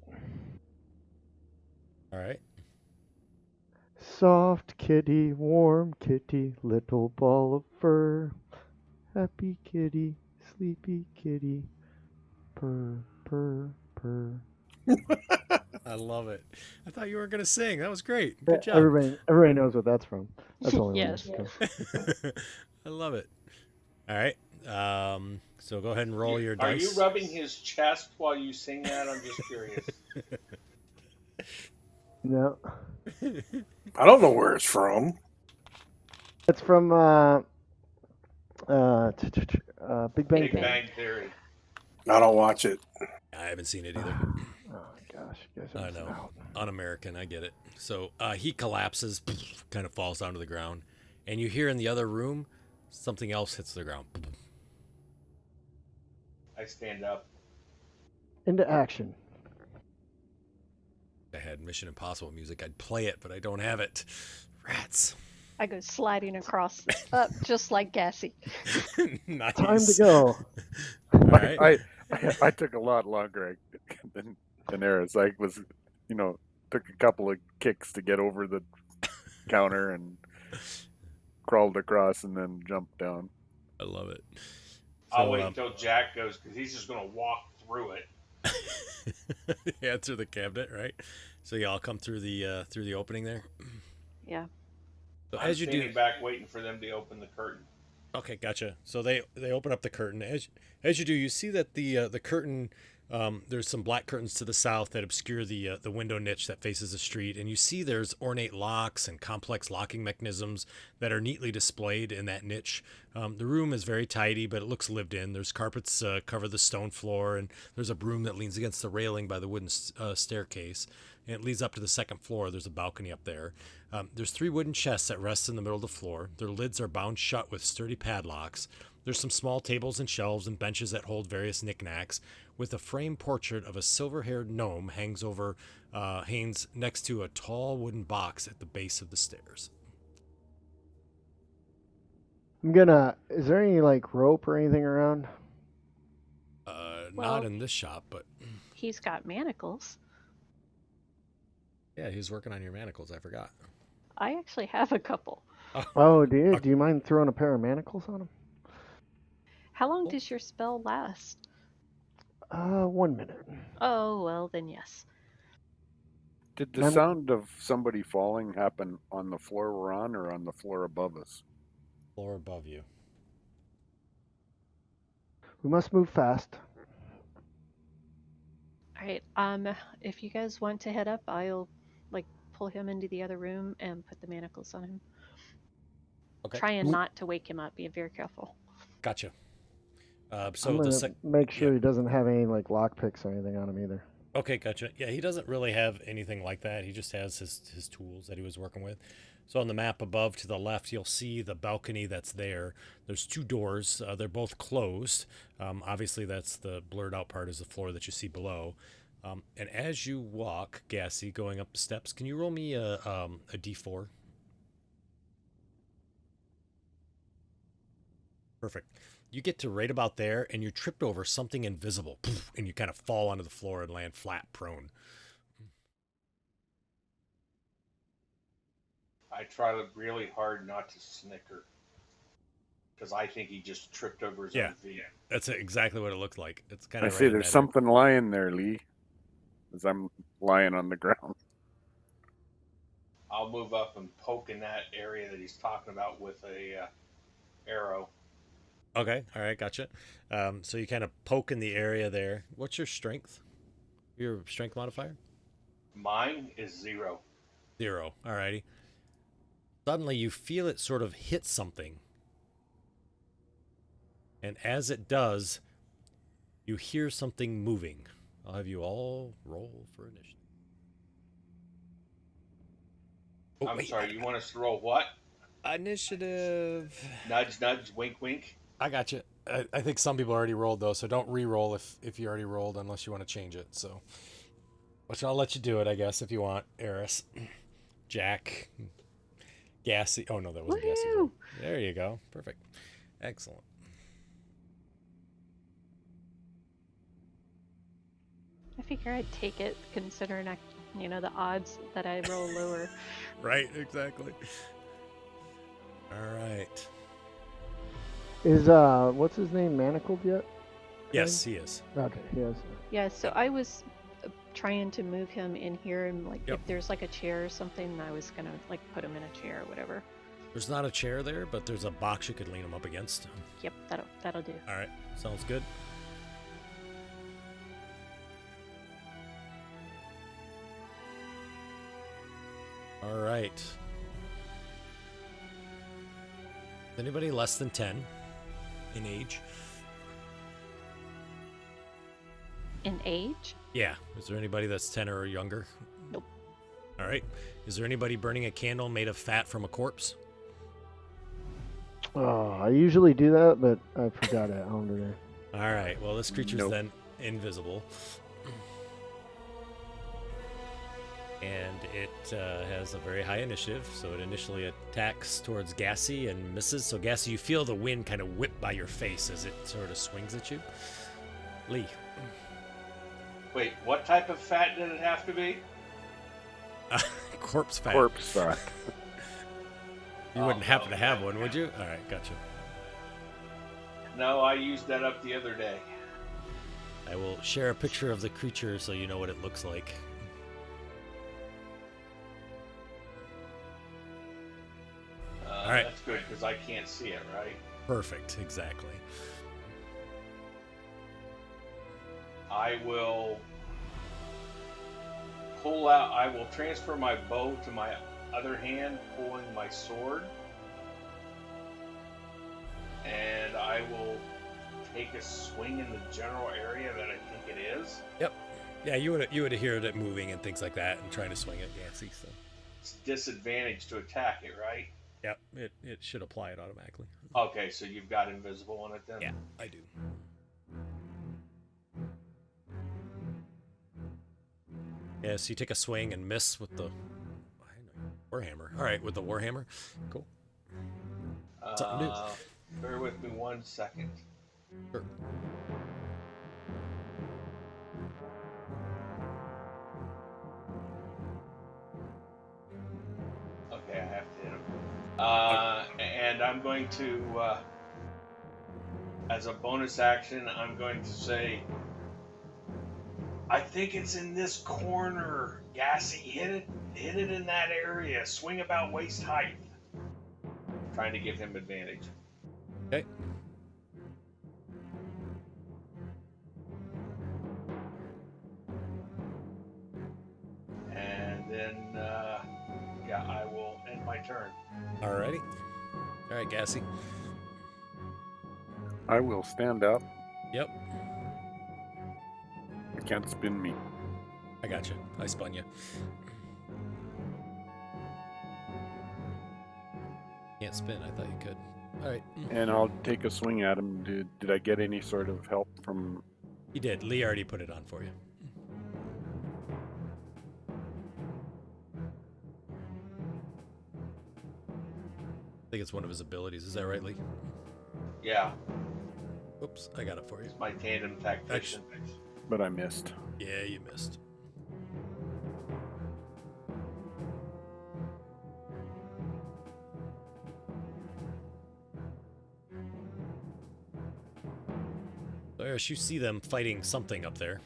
All right. Soft kitty, warm kitty, little ball of fur. Happy kitty, sleepy kitty, purr, purr, purr. I love it. I thought you were going to sing. That was great. Good job. Everybody knows what that's from. That's only Yes. I love it. All right. So go ahead and roll your dice. Are you rubbing his chest while you sing that? I'm just curious. No. I don't know where it's from. It's from Big Bang Big Theory. Bang Theory. I don't watch it. I haven't seen it either. Oh gosh, you guys are I missing know. out. Un-American, I get it. So he collapses, kind of falls down to the ground, and you hear in the other room something else hits the ground. I stand up. Into action. I had Mission Impossible music. I'd play it, but I don't have it. Rats. I go sliding across up just like Gassy. Nice. Time to go. All right. I took a lot longer than Eris. I was, took a couple of kicks to get over the counter and crawled across and then jumped down. I love it. I'll wait until Jack goes because he's just going to walk through it. Yeah, through the cabinet, right? So y'all come through the opening there. Yeah. So I'm as you standing do, back waiting for them to open the curtain. okay, gotcha. So they open up the curtain. As you do, you see that the curtain. There's some black curtains to the south that obscure the window niche that faces the street, and you see there's ornate locks and complex locking mechanisms that are neatly displayed in that niche. The room is very tidy, but it looks lived in. There's carpets cover the stone floor, and there's a broom that leans against the railing by the wooden staircase. And it leads up to the second floor. There's a balcony up there. There's 3 wooden chests that rest in the middle of the floor. Their lids are bound shut with sturdy padlocks. There's some small tables and shelves and benches that hold various knickknacks, with a framed portrait of a silver-haired gnome hangs next to a tall wooden box at the base of the stairs. Is there any like rope or anything around? Not in this shop, but He's got manacles. yeah, he's working on your manacles. I forgot. I actually have a couple. Oh, do you? Do you mind throwing a pair of manacles on him? How long does your spell last? 1 minute. Oh, well, then yes. Did the sound of somebody falling happen on the floor we're on or on the floor above us? Floor above you. We must move fast. All right. If you guys want to head up, I'll pull him into the other room and put the manacles on him. Okay. Trying not to wake him up. Be very careful. Gotcha. So I'm gonna make sure he doesn't have any like lockpicks or anything on him either. Okay, gotcha. Yeah, he doesn't really have anything like that. He just has his tools that he was working with. So on the map above to the left, you'll see the balcony that's there. There's 2 doors. They're both closed. Obviously, that's the blurred out part is the floor that you see below. And as you walk, Gassy, going up the steps, can you roll me a D4? Perfect. You get to right about there, and you're tripped over something invisible, and you kind of fall onto the floor and land flat, prone. I try really hard not to snicker because I think he just tripped over his own feet. That's exactly what it looked like. It's kind I of. see there's something lying there, Lee, as I'm lying on the ground. I'll move up and poke in that area that he's talking about with a arrow. Okay, all right, gotcha. So you kind of poke in the area there. What's your strength? Your strength modifier? Mine is 0. 0. Alrighty. Suddenly you feel it sort of hit something. And as it does, you hear something moving. I'll have you all roll for initiative. Oh, I'm wait. sorry, you want us to roll what? Initiative. Nudge, nudge, wink, wink. I got you. I think some people already rolled, though, so don't re-roll if you already rolled unless you want to change it. So, which I'll let you do it, I guess, if you want. Eris, Jack, Gassy. Oh, no, that wasn't Gassy. There you go. Perfect. Excellent. I figure I'd take it, considering the odds that I roll lower. Right, exactly. All right. Is what's his name manacled yet? Yes, he is. Okay, he is. Yeah, so I was trying to move him in here, and Yep. if there's a chair or something, I was gonna put him in a chair or whatever. There's not a chair there, but there's a box you could lean him up against. Yep, that'll do. All right, sounds good. All right. Anybody less than 10 in age? In age? Yeah. Is there anybody that's 10 or younger? Nope. All right. Is there anybody burning a candle made of fat from a corpse? Oh, I usually do that, but I forgot it home today. All right. Well, this creature's Nope. then invisible. And it has a very high initiative, so it initially attacks towards Gassy and misses. So Gassy, you feel the wind kind of whip by your face as it sort of swings at you. Lee. Wait, what type of fat did it have to be? Corpse fat. Corpse fat. You wouldn't happen to have one, would you? All right, gotcha. No, I used that up the other day. I will share a picture of the creature so you know what it looks like. All right. That's good because I can't see it, right? Perfect, exactly. I will pull out. I will transfer my bow to my other hand, pulling my sword, and I will take a swing in the general area that I think it is. Yep. Yeah, you would have heard it moving and things like that, and trying to swing it. Yeah, see, so. It's disadvantage to attack it, right? Yep, it should apply it automatically. Okay, so you've got invisible on it then? Yeah, I do. Yeah, so you take a swing and miss with the warhammer. All right, with the warhammer. Cool. Something new. Bear with me 1 second. Sure. Okay, I have to hit him. And I'm going to, as a bonus action, I'm going to say, I think it's in this corner. Gassy, hit it in that area. Swing about waist height. Trying to give him advantage. Okay. And then, yeah, I will end my turn. Alrighty. All right, Gassy. I will stand up. Yep. You can't spin me. I got you. I spun you. Can't spin. I thought you could. All right. And I'll take a swing at him. Did I get any sort of help from... You did. Lee already put it on for you. I think it's one of his abilities. Is that right, Lee? Yeah, Oops, I got it for you. it's my tandem tactician. But I missed. Yeah, you missed. So, Eris, you see them fighting something up there.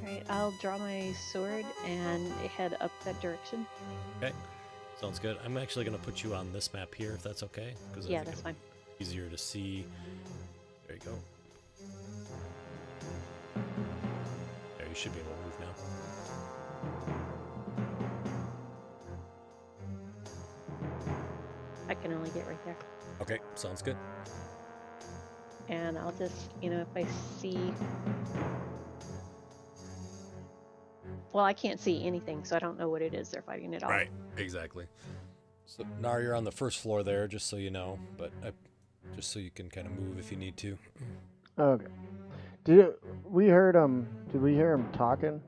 Alright, I'll draw my sword and head up that direction. Okay, sounds good. I'm actually going to put you on this map here, if that's okay. Because Yeah, that's fine. Easier to see. There you go. There, you should be able to move now. I can only get right there. Okay, sounds good. And I'll just, if I see... Well, I can't see anything, so I don't know what it is they're fighting at all. Right, exactly. So, Nar, you're on the first floor there, just so you know, but just so you can kind of move if you need to. Okay. Did we hear him talking?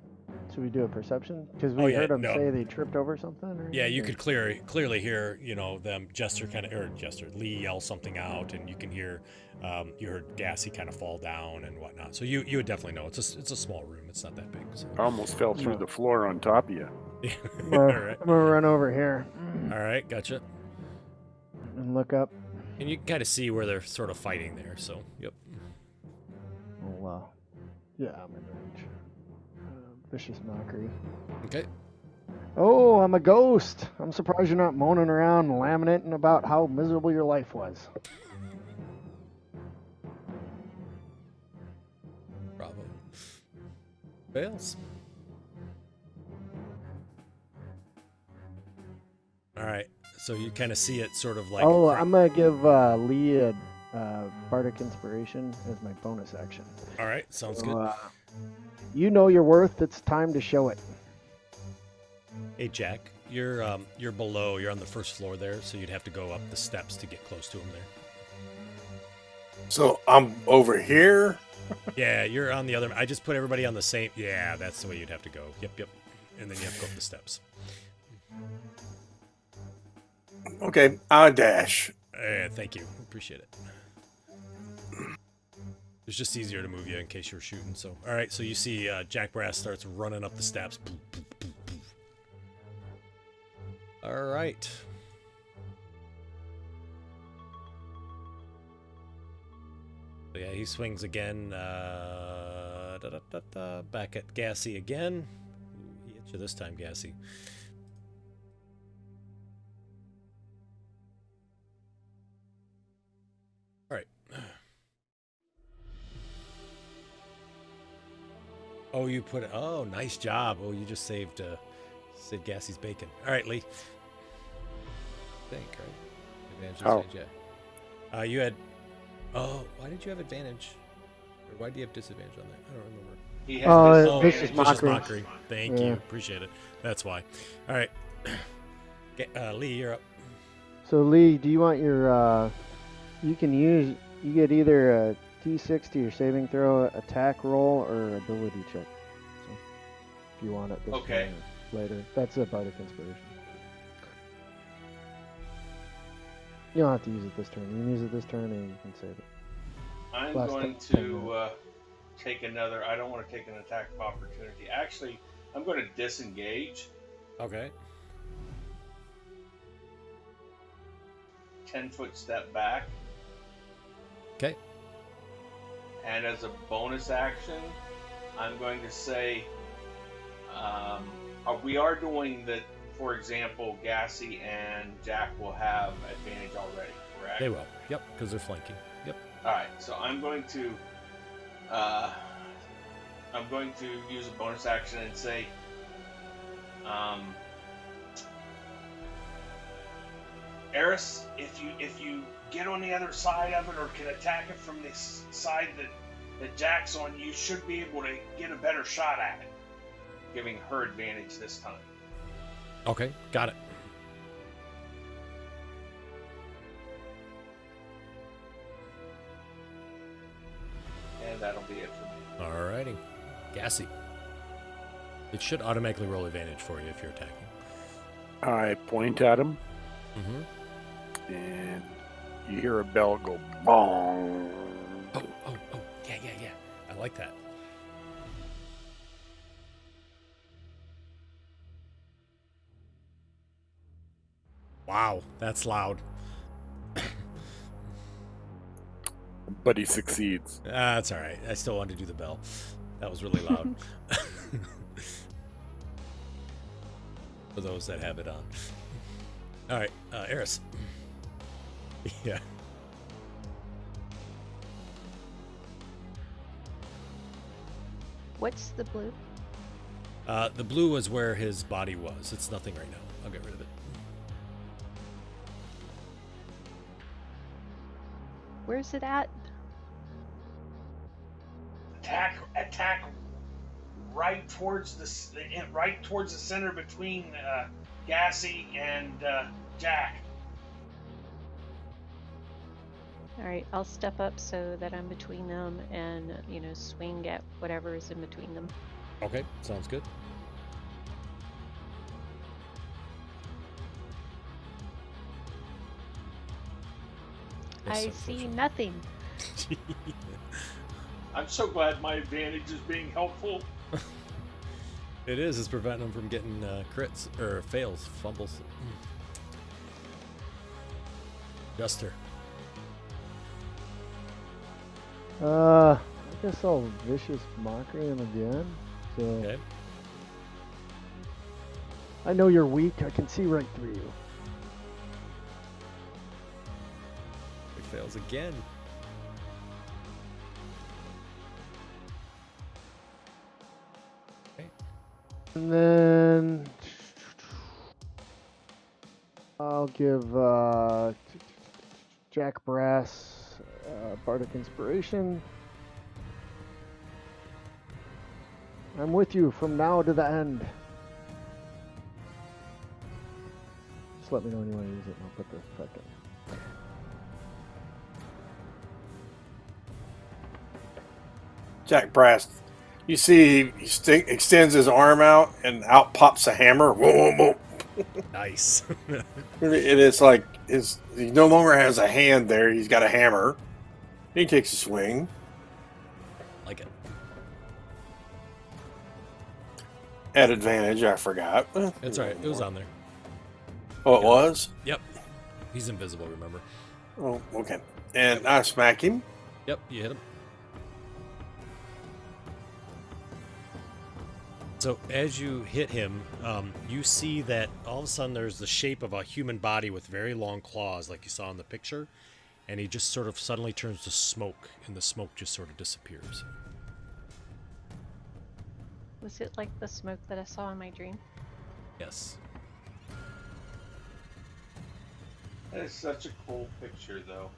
Should we do a perception? Because we heard them say they tripped over something. Or Yeah, you could clearly hear, them Lee yell something out, and you can hear, you heard Gassy kind of fall down and whatnot. So you would definitely know. It's a small room. It's not that big. So. I almost fell through the floor on top of you. All right. I'm gonna run over here. All right, gotcha. And look up. And you can kind of see where they're sort of fighting there. So, yep. Oh wow. Yeah, I'm in range. Vicious mockery. Okay. Oh, I'm a ghost. I'm surprised you're not moaning around and lamenting about how miserable your life was. Bravo. Fails. All right. So you kind of see it sort of like. Oh, I'm gonna give Lee a bardic inspiration as my bonus action. All right. Sounds So, good. you know your worth. It's time to show it. Hey, Jack. you're below. You're on the first floor there, so you'd have to go up the steps to get close to him there. So I'm over here. Yeah, you're on the other. I just put everybody on the same. Yeah, that's the way you'd have to go. Yep. And then you have to go up the steps. Okay, I'll dash. Thank you. Appreciate it. It's just easier to move you in case you're shooting. So, all right. So you see Jack Brass starts running up the steps. Poof, poof, poof, poof. All right. So yeah, he swings again. Back at Gassy again. Ooh, he hit you this time, Gassy. All right. Oh, you put it. Oh, nice job. Oh, you just saved Gassy's bacon. All right, Lee. Think, right? Advantage. How? Yeah. You had. Oh, why did you have advantage? Or why do you have disadvantage on that? I don't remember. He has vicious disadvantage. mockery. Thank Yeah. you. Appreciate it. That's why. All right. Lee, you're up. So Lee, do you want your? You get either a D6 to your saving throw, attack roll, or ability check. So if you want it this Okay. turn or later, that's a bardic inspiration. You don't have to use it this turn. You can use it this turn, and you can save it. I'm Last going 10 to take another. I don't want to take an attack of opportunity. Actually, I'm going to disengage. Okay. 10-foot step back. Okay. And as a bonus action, I'm going to say we are doing that. For example, Gassy and Jack will have advantage already, correct? They will. Yep, because they're flanking. Yep. All right, so I'm going to use a bonus action and say, Eris, if you get on the other side of it or can attack it from the side that Jack's on, you should be able to get a better shot at it, giving her advantage this time. Okay, got it. And that'll be it for me. Alrighty. Gassy. It should automatically roll advantage for you if you're attacking. I point at him, and you hear a bell go bong. Oh. Yeah. I like that. Wow, that's loud. But he succeeds. That's all right. I still wanted to do the bell. That was really loud. For those that have it on. All right, Eris. Yeah. What's the blue? The blue was where his body was. It's nothing right now. I'll get rid of it. Where's it at? Attack right towards the center between Gassy and Jack. All right, I'll step up so that I'm between them and, swing at whatever is in between them. Okay, sounds good. I see nothing. I'm so glad my advantage is being helpful. It is. It's preventing him from getting crits or fails, fumbles. Duster. I guess I'll vicious mockery him again. So Okay. I know you're weak. I can see right through you. He fails again. Okay. And then I'll give Jack Brass Bardic Inspiration. I'm with you from now to the end. Just let me know when you want to use it, and I'll put the effect in. Jack Brass, you see he extends his arm out, and out pops a hammer. Whoa, whoa, whoa. Nice. And it's like he no longer has a hand there. He's got a hammer. He takes a swing. Like it. At advantage, I forgot. That's all right. It was on there. Oh, it was? Yep. He's invisible, remember? Oh, okay. And I smack him. Yep, you hit him. So as you hit him, you see that all of a sudden there's the shape of a human body with very long claws, like you saw in the picture, and he just sort of suddenly turns to smoke, and the smoke just sort of disappears. Was it like the smoke that I saw in my dream? Yes. That is such a cool picture, though.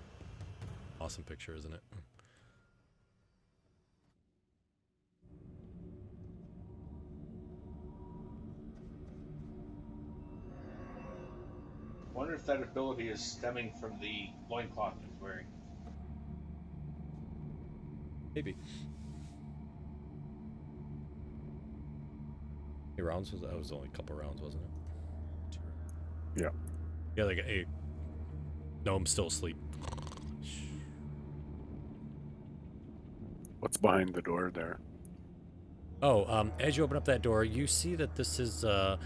Awesome picture, isn't it? Wonder if that ability is stemming from the loincloth he's wearing. Maybe. How many rounds was that? It was only a couple rounds, wasn't it? Yeah. Yeah, like a gnome still asleep. What's behind the door there? Oh, as you open up that door, you see that this is a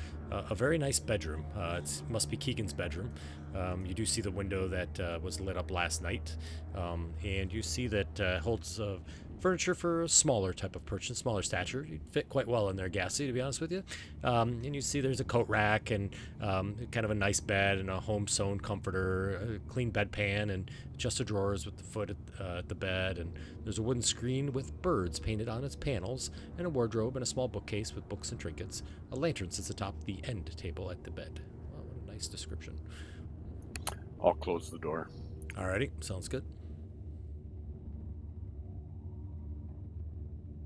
very nice bedroom. It must be Keegan's bedroom. You do see the window that was lit up last night, and you see that holds furniture for a smaller type of person, smaller stature. You'd fit quite well in there, Gassy, to be honest with you. And you see there's a coat rack and kind of a nice bed and a home sewn comforter, a clean bedpan, and chest of drawers with the foot at the bed. And there's a wooden screen with birds painted on its panels, and a wardrobe and a small bookcase with books and trinkets. A lantern sits atop the end table at the bed. Wow, what a nice description. I'll close the door. Alrighty, sounds good.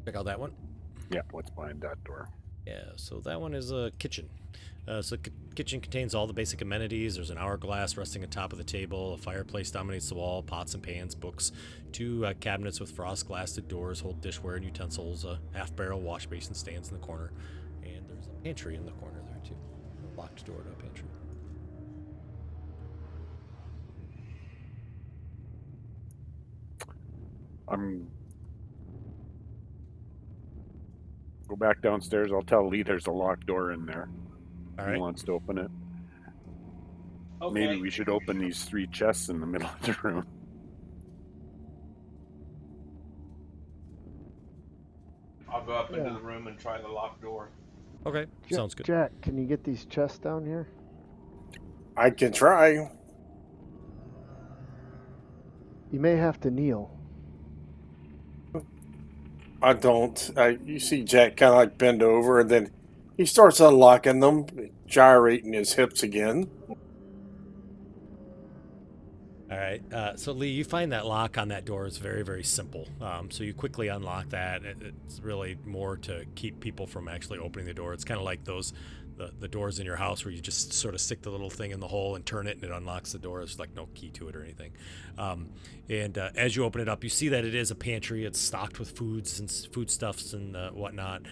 Check out that one. Yeah, what's behind that door? Yeah, so that one is a kitchen. So kitchen contains all the basic amenities. There's an hourglass resting atop of the table. A fireplace dominates the wall. Pots and pans, books. Two cabinets with frost-glassed doors hold dishware and utensils. A half-barrel wash basin stands in the corner. And there's a pantry in the corner there, too. A locked door to a pantry. Go back downstairs. I'll tell Lee there's a locked door in there. All He right. wants to open it. Okay. Maybe we should open these 3 chests in the middle of the room. I'll go up into Yeah. the room and try the locked door. Okay, sounds good. Jack, can you get these chests down here? I can try. You may have to kneel. I don't. You see Jack kind of like bend over, and then he starts unlocking them, gyrating his hips again. All right. So Lee, you find that lock on that door is very, very simple. So you quickly unlock that. It's really more to keep people from actually opening the door. It's kind of like the doors in your house where you just sort of stick the little thing in the hole and turn it and it unlocks the door. There's like no key to it or anything. And as you open it up, you see that it is a pantry. It's stocked with foods and foodstuffs and whatnot.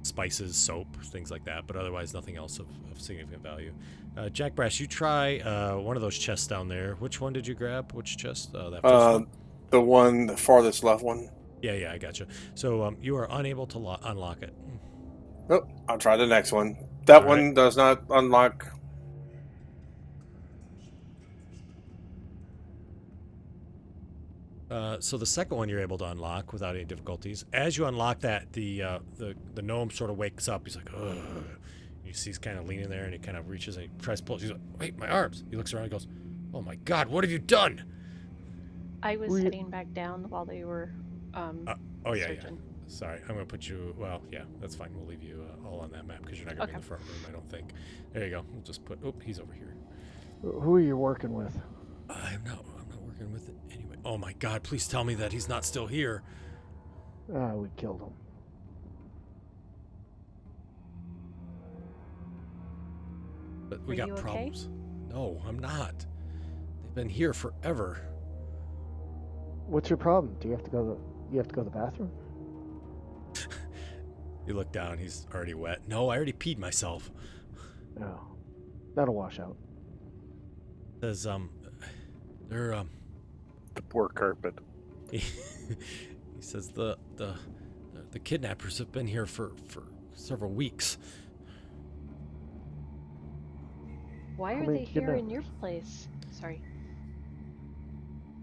Spices, soap, things like that, but otherwise nothing else of significant value. Jack Brass, you try one of those chests down there. Which one did you grab? Which chest? That first one? The farthest left one. Yeah, I gotcha. So you are unable to unlock it. Oh, I'll try the next one. That All one right. does not unlock. So the second one you're able to unlock without any difficulties. As you unlock that, the gnome sort of wakes up. He's like, ugh. You see he's kind of leaning there, and he kind of reaches and he tries to pull. He's like, wait, my arms. He looks around and goes, oh my God, what have you done? I was heading back down while they were Oh yeah. searching. Sorry, I'm gonna put you. Well, yeah, that's fine. We'll leave you all on that map because you're not gonna be in the front room, I don't think. There you go. We'll just put. Oh, he's over here. Who are you working with? I'm not working with it anyway. Oh my God! Please tell me that he's not still here. We killed him. But we Are got you okay? problems. No, I'm not. They've been here forever. What's your problem? Do you have to go to the bathroom? You look down, he's already wet. No, I already peed myself. No. That'll wash out. Says, they're, The poor carpet. he says the kidnappers have been here for several weeks. Why How are many they here in kidnappers? your place? Sorry.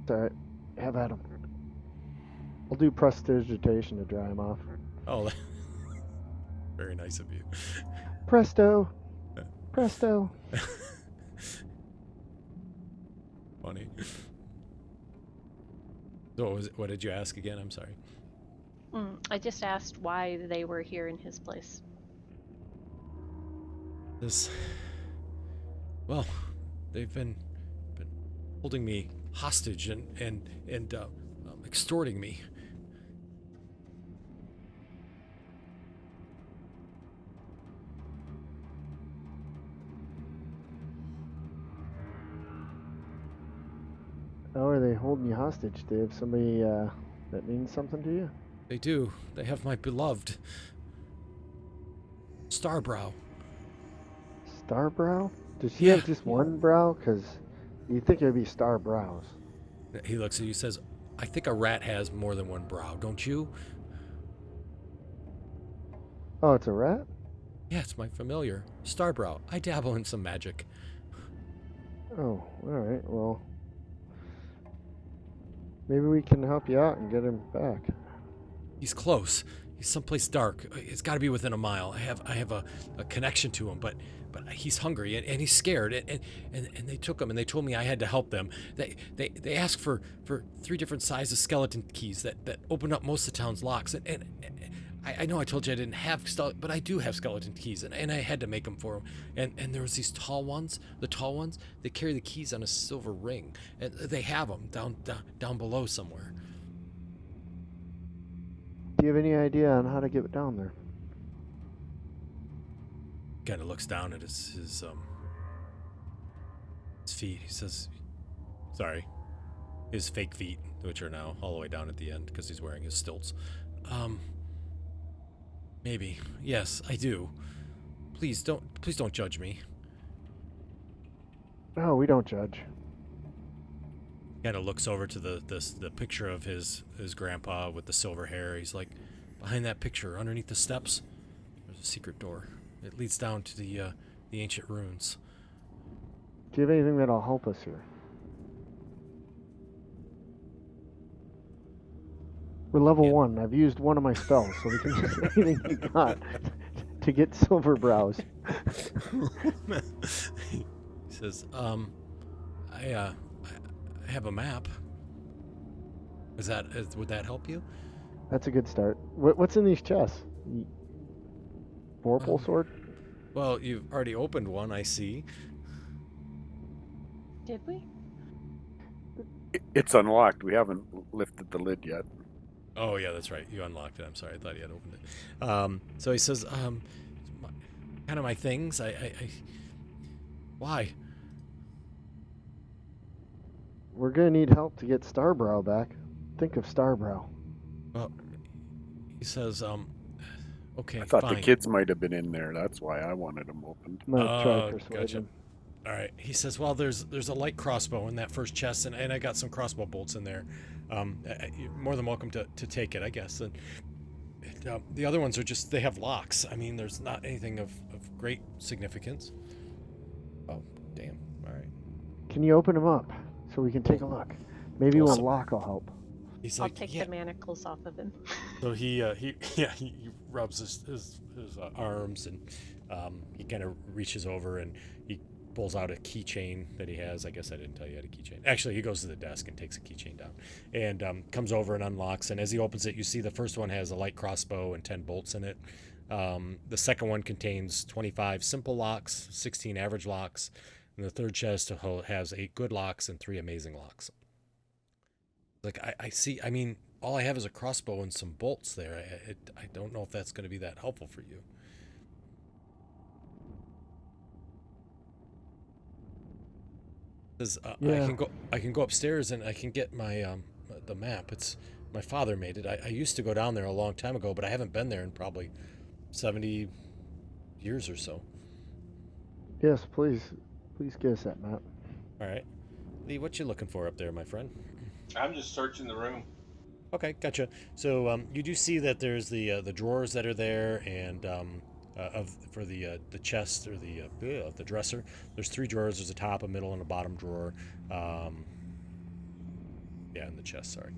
It's alright. Have at 'em. I'll do prestidigitation to dry him off. Oh, very nice of you. Presto! Presto! Funny. So what did you ask again? I'm sorry. I just asked why they were here in his place. Well, they've been holding me hostage and extorting me. How are they holding you hostage? Do you have somebody that means something to you? They do. They have my beloved Starbrow. Starbrow? Does she Yeah. have just one brow? Because you'd think it would be Starbrows. He looks at you, says, I think a rat has more than one brow, don't you? Oh, it's a rat? Yeah, it's my familiar. Starbrow. I dabble in some magic. Oh, alright, well. Maybe we can help you out and get him back. He's close. He's someplace dark. It's got to be within a mile. I have a connection to him, but he's hungry and he's scared. And they took him and they told me I had to help them. They asked for 3 different sizes skeleton keys that open up most of the town's locks. And I know I told you I didn't have but I do have skeleton keys, and I had to make them for him. And there was these tall ones. The tall ones, they carry the keys on a silver ring, and they have them down below somewhere. Do you have any idea on how to get down there? Kind of looks down at his feet. He says, "Sorry, his fake feet, which are now all the way down at the end because he's wearing his stilts. Maybe. Yes, I do. Please don't judge me." No, we don't judge. Kind of looks over to the picture of his grandpa with the silver hair. He's like, behind that picture, underneath the steps, there's a secret door. It leads down to the ancient ruins. Do you have anything that'll help us here? We're level Yeah. 1. I've used one of my spells, so we can use anything you got to get silver brows. He says, I have a map. Would that help you? That's a good start. What's in these chests? Vorpal sword? Well, you've already opened one, I see. Did we? It's unlocked. We haven't lifted the lid yet. Oh yeah, that's right. You unlocked it. I'm sorry. I thought you had opened it. So he says, kind of my things. Why? We're gonna need help to get Starbrow back. Think of Starbrow. Well, he says, okay, I thought fine. the kids might have been in there. That's why I wanted them opened. I'm gonna try Oh, to persuade gotcha. him. All right. He says, well, there's a light crossbow in that first chest, and I got some crossbow bolts in there. You're more than welcome to take it, I guess. And the other ones are just, they have locks. I mean, there's not anything of great significance. Oh, damn. All right. Can you open him up so we can take a look? Maybe Well, one lock will help. He's I'll like, take yeah. the manacles off of him. So he rubs his arms, and he kind of reaches over and he pulls out a keychain that he has. I guess I didn't tell you he had a keychain. Actually, he goes to the desk and takes a keychain down, and comes over and unlocks. And as he opens it, you see the first one has a light crossbow and 10 bolts in it. The second one contains 25 simple locks, 16 average locks, and the third chest has 8 good locks and 3 amazing locks. Like, I see. I mean, all I have is a crossbow and some bolts there. I don't know if that's going to be that helpful for you. Says, Yeah. I can go upstairs and I can get my the map. It's my father made it. I used to go down there a long time ago, but I haven't been there in probably 70 years or so. Yes, please. Please give us that map. All right. Lee, what you looking for up there, my friend? I'm just searching the room. Okay, gotcha. So you do see that there's the drawers that are there, and of for the chest or the dresser. There's 3 drawers. There's a top, a middle, and a bottom drawer. Yeah, in the chest. Sorry.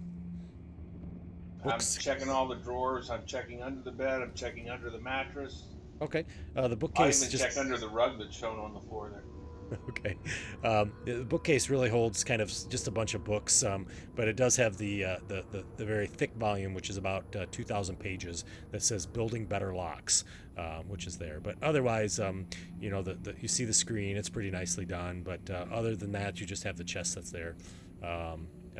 I'm Books. checking all the drawers. I'm checking under the bed. I'm checking under the mattress. Okay. The I bookcase even just. checked under the rug that's shown on the floor there. Okay. The bookcase really holds kind of just a bunch of books, but it does have the very thick volume, which is about 2,000 pages, that says "Building Better Locks," which is there. But otherwise, you know, you see the screen; it's pretty nicely done. But other than that, you just have the chest that's there.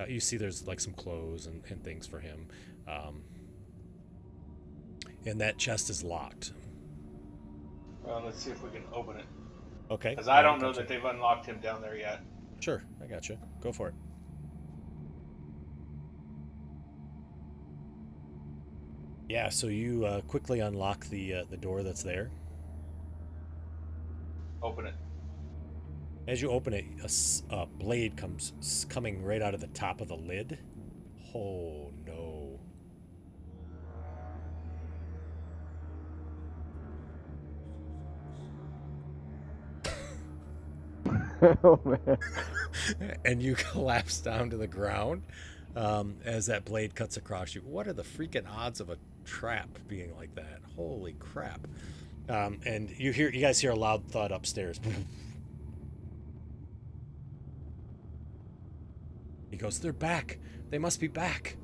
You see there's like some clothes and things for him, and that chest is locked. Well, let's see if we can open it. Okay. Because I don't know gotcha. that they've unlocked him down there yet. Sure, I got you. Go for it. Yeah, so you quickly unlock the door that's there. Open it. As you open it, a blade comes coming right out of the top of the lid. Oh no! Oh man. And you collapse down to the ground as that blade cuts across you. What are the freaking odds of a trap being like that? Holy crap! And you guys hear a loud thud upstairs. He goes, "They're back. They must be back."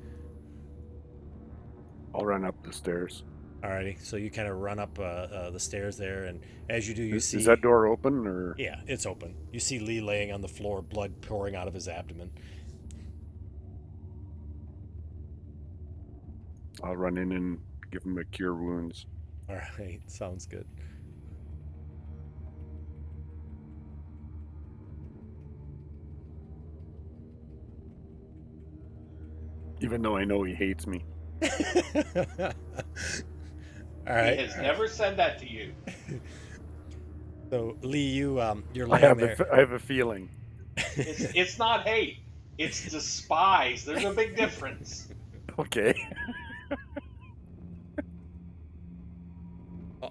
I'll run up the stairs. Alrighty, so you kind of run up the stairs there, and as you do, you see... Is that door open, or...? Yeah, it's open. You see Lee laying on the floor, blood pouring out of his abdomen. I'll run in and give him a cure wounds. Alright, sounds good. Even though I know he hates me. All right. He has never said that to you. So Lee, you're laying there. I have a feeling. It's not hate. It's despise. There's a big difference. Okay.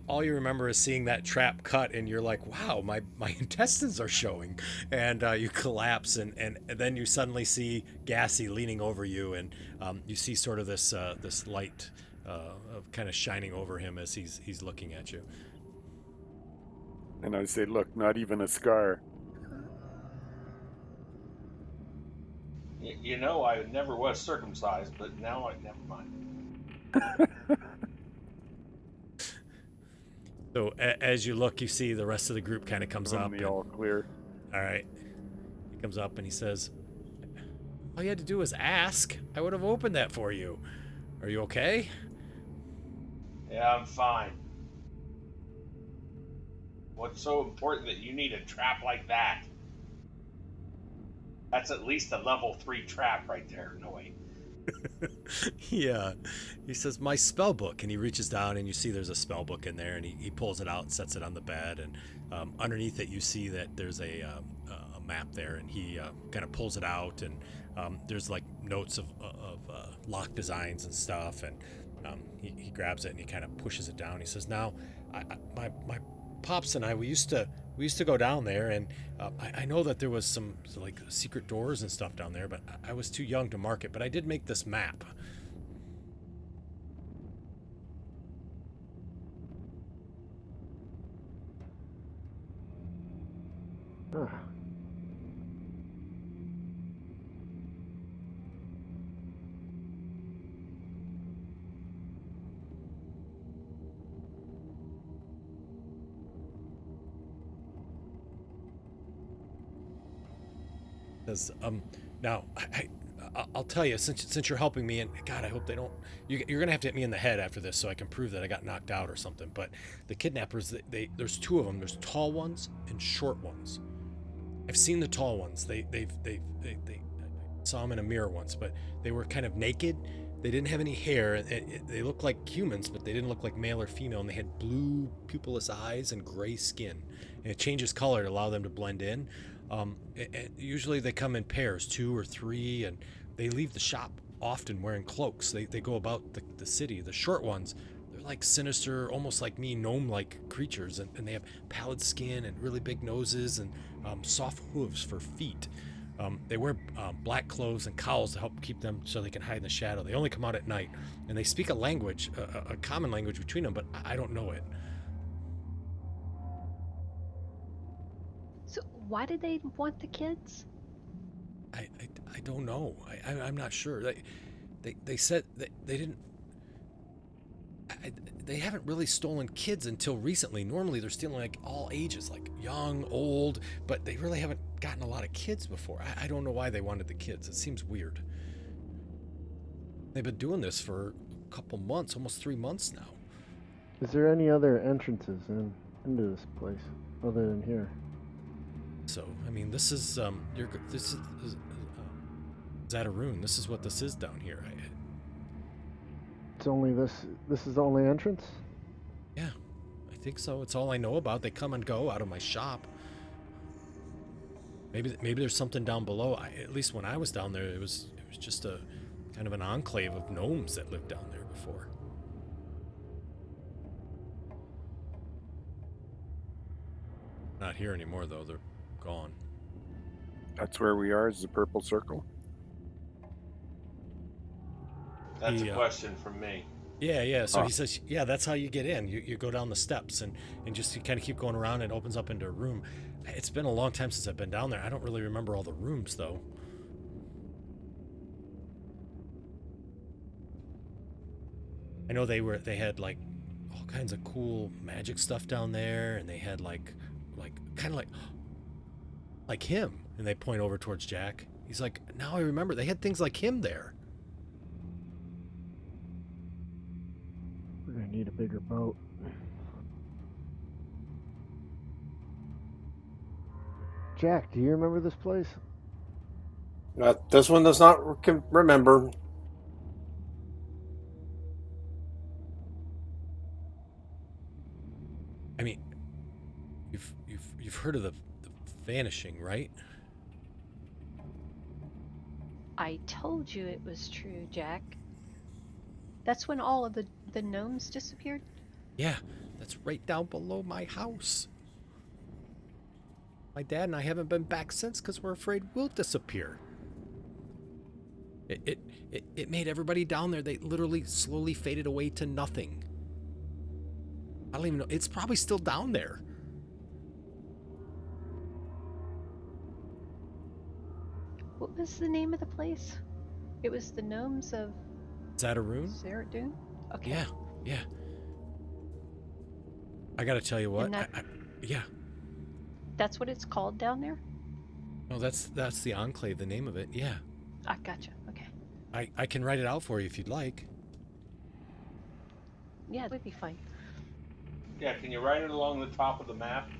All you remember is seeing that trap cut, and you're like, "Wow, my intestines are showing," and you collapse, and then you suddenly see Gassy leaning over you, and you see sort of this light of kind of shining over him as he's looking at you. And I say, "Look, not even a scar." You know, I never was circumcised, but now never mind. So as you look, you see the rest of the group kind of comes up. The all clear. All right. He comes up and he says, "All you had to do was ask. I would have opened that for you. Are you okay?" Yeah, I'm fine. What's so important that you need a trap like that? That's at least a level 3 trap right there. No way. Yeah. He says, "My spell book," and he reaches down and you see there's a spell book in there, and he pulls it out and sets it on the bed, and underneath it you see that there's a map there, and he kind of pulls it out, and there's like notes of lock designs and stuff, and he grabs it and he kind of pushes it down. He says, "Now, my pops and we used to go down there, and I know that there was some like secret doors and stuff down there, but I was too young to mark it. But I did make this map." Ah. Says, "Now I'll tell you, since you're helping me, and God, I hope they don't. You're gonna have to hit me in the head after this, so I can prove that I got knocked out or something. But the kidnappers, there's 2 of them. There's tall ones and short ones. I've seen the tall ones. They saw them in a mirror once, but they were kind of naked. They didn't have any hair. They looked like humans, but they didn't look like male or female. And they had blue pupilless eyes and gray skin. And it changes color to allow them to blend in. Usually they come in pairs, 2 or 3, and they leave the shop often wearing cloaks. They go about the city. The short ones, they're like sinister, almost like me, gnome-like creatures, and they have pallid skin and really big noses and soft hooves for feet. They wear black clothes and cowls to help keep them so they can hide in the shadow. They only come out at night, and they speak a language, a common language between them, but I don't know it. So why did they want the kids? I don't know. I'm not sure. They said they didn't. They haven't really stolen kids until recently. Normally they're stealing like all ages, like young, old, but they really haven't gotten a lot of kids before. I don't know why they wanted the kids. It seems weird. They've been doing this for a couple months, almost 3 months now. Is there any other entrances into this place other than here? So, I mean, this is this is Zataroon. This is what this is down here. It's only this. This is the only entrance. Yeah, I think so. It's all I know about. They come and go out of my shop. Maybe there's something down below. At least when I was down there, it was just a kind of an enclave of gnomes that lived down there before. Not here anymore, though. They're gone. That's where we are, is the purple circle. That's a question from me. Yeah. So he says, yeah, that's how you get in. You go down the steps and just you kind of keep going around and it opens up into a room. It's been a long time since I've been down there. I don't really remember all the rooms, though. I know they had like all kinds of cool magic stuff down there, and they had like kind of like him. And they point over towards Jack. He's like, now I remember. They had things like him there. We're gonna need a bigger boat. Jack, do you remember this place? This one does not remember. I mean, you've heard of the vanishing, right? I told you it was true, Jack. That's when all of the gnomes disappeared? Yeah, that's right down below my house. My dad and I haven't been back since because we're afraid we'll disappear. It made everybody down there, they literally slowly faded away to nothing. I don't even know. It's probably still down there. What was the name of the place? It was the gnomes of Zataroon? Zaradoon? Okay. Yeah. I gotta tell you what. And yeah. That's what it's called down there? No, that's the Enclave, the name of it. Yeah. I gotcha. Okay. I can write it out for you if you'd like. Yeah, it would be fine. Yeah, can you write it along the top of the map?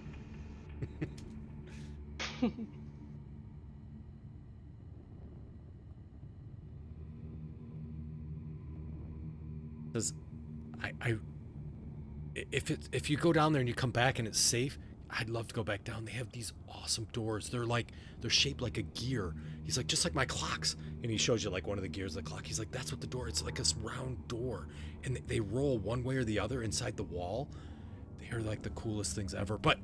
Because if you go down there and you come back and it's safe, I'd love to go back down. They have these awesome doors. They're shaped like a gear. He's like, just like my clocks. And he shows you like one of the gears of the clock. He's like, that's what the door, it's like this round door. And they roll one way or the other inside the wall. They're like the coolest things ever. But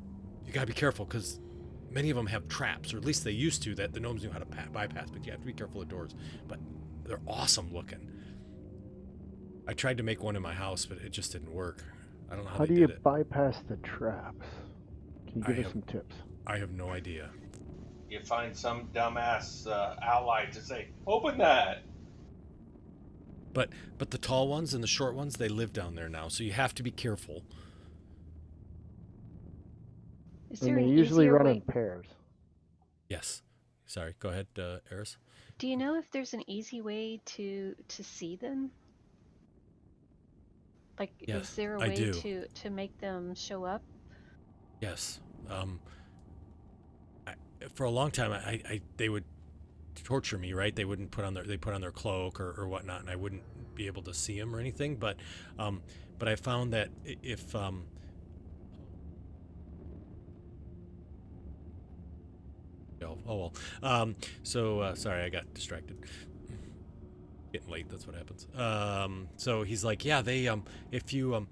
you gotta be careful because many of them have traps, or at least they used to, that the gnomes knew how to bypass, but you have to be careful of doors. But they're awesome looking. I tried to make one in my house, but it just didn't work. I don't know How do you bypass the traps? Can you give us some tips? I have no idea. You find some dumbass ally to say, open that. But the tall ones and the short ones, they live down there now, so you have to be careful. Is And there they an usually easier run way? in pairs. Yes. Sorry, go ahead, Eris. Do you know if there's an easy way to see them? Like, Yes, is there a I way do. to make them show up? Yes. for a long time, they would torture me, right? They wouldn't put on their cloak or whatnot, and I wouldn't be able to see them or anything. But I found that if oh well. So sorry, I got distracted. Getting late. That's what happens. So he's like, yeah, they if you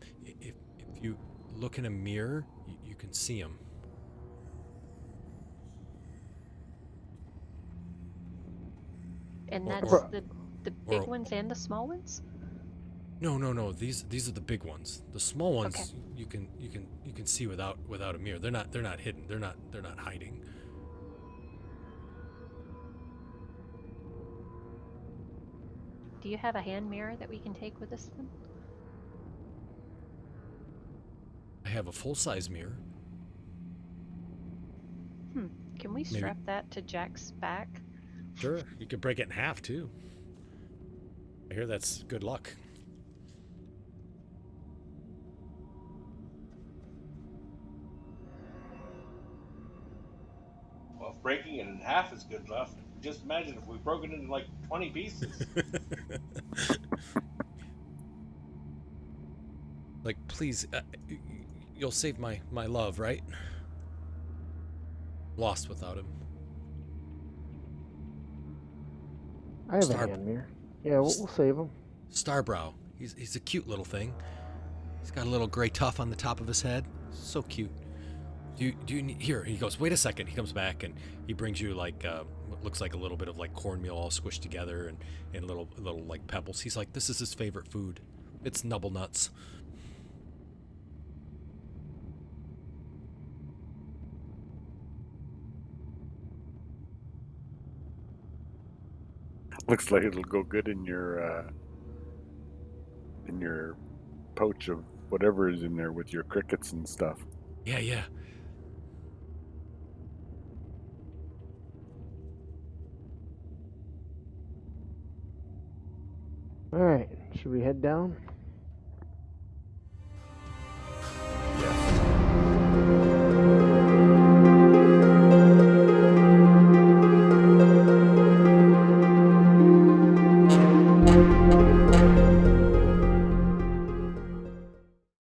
look in a mirror, you can see them. And Or, that's or, the big or ones and the small ones? no. These are the big ones. The small ones Okay. you can see without a mirror. They're not hidden. They're not hiding. Do you have a hand mirror that we can take with us then? I have a full size mirror. Can we Maybe. strap that to Jack's back? Sure, you could break it in half too. I hear that's good luck. Well, if breaking it in half is good enough, just imagine if we broke it into like 20 pieces. Like, please, you'll save my love, right? Lost without him. I have Star- a hand mirror. Yeah, we'll save him. Starbrow. He's a cute little thing. He's got a little gray tuff on the top of his head. So cute. Do you need, here? He goes. Wait a second. He comes back and he brings you like what looks like a little bit of like cornmeal all squished together and little like pebbles. He's like, this is his favorite food. It's nubble nuts. Looks like it'll go good in your pouch of whatever is in there with your crickets and stuff. Yeah. All right, should we head down?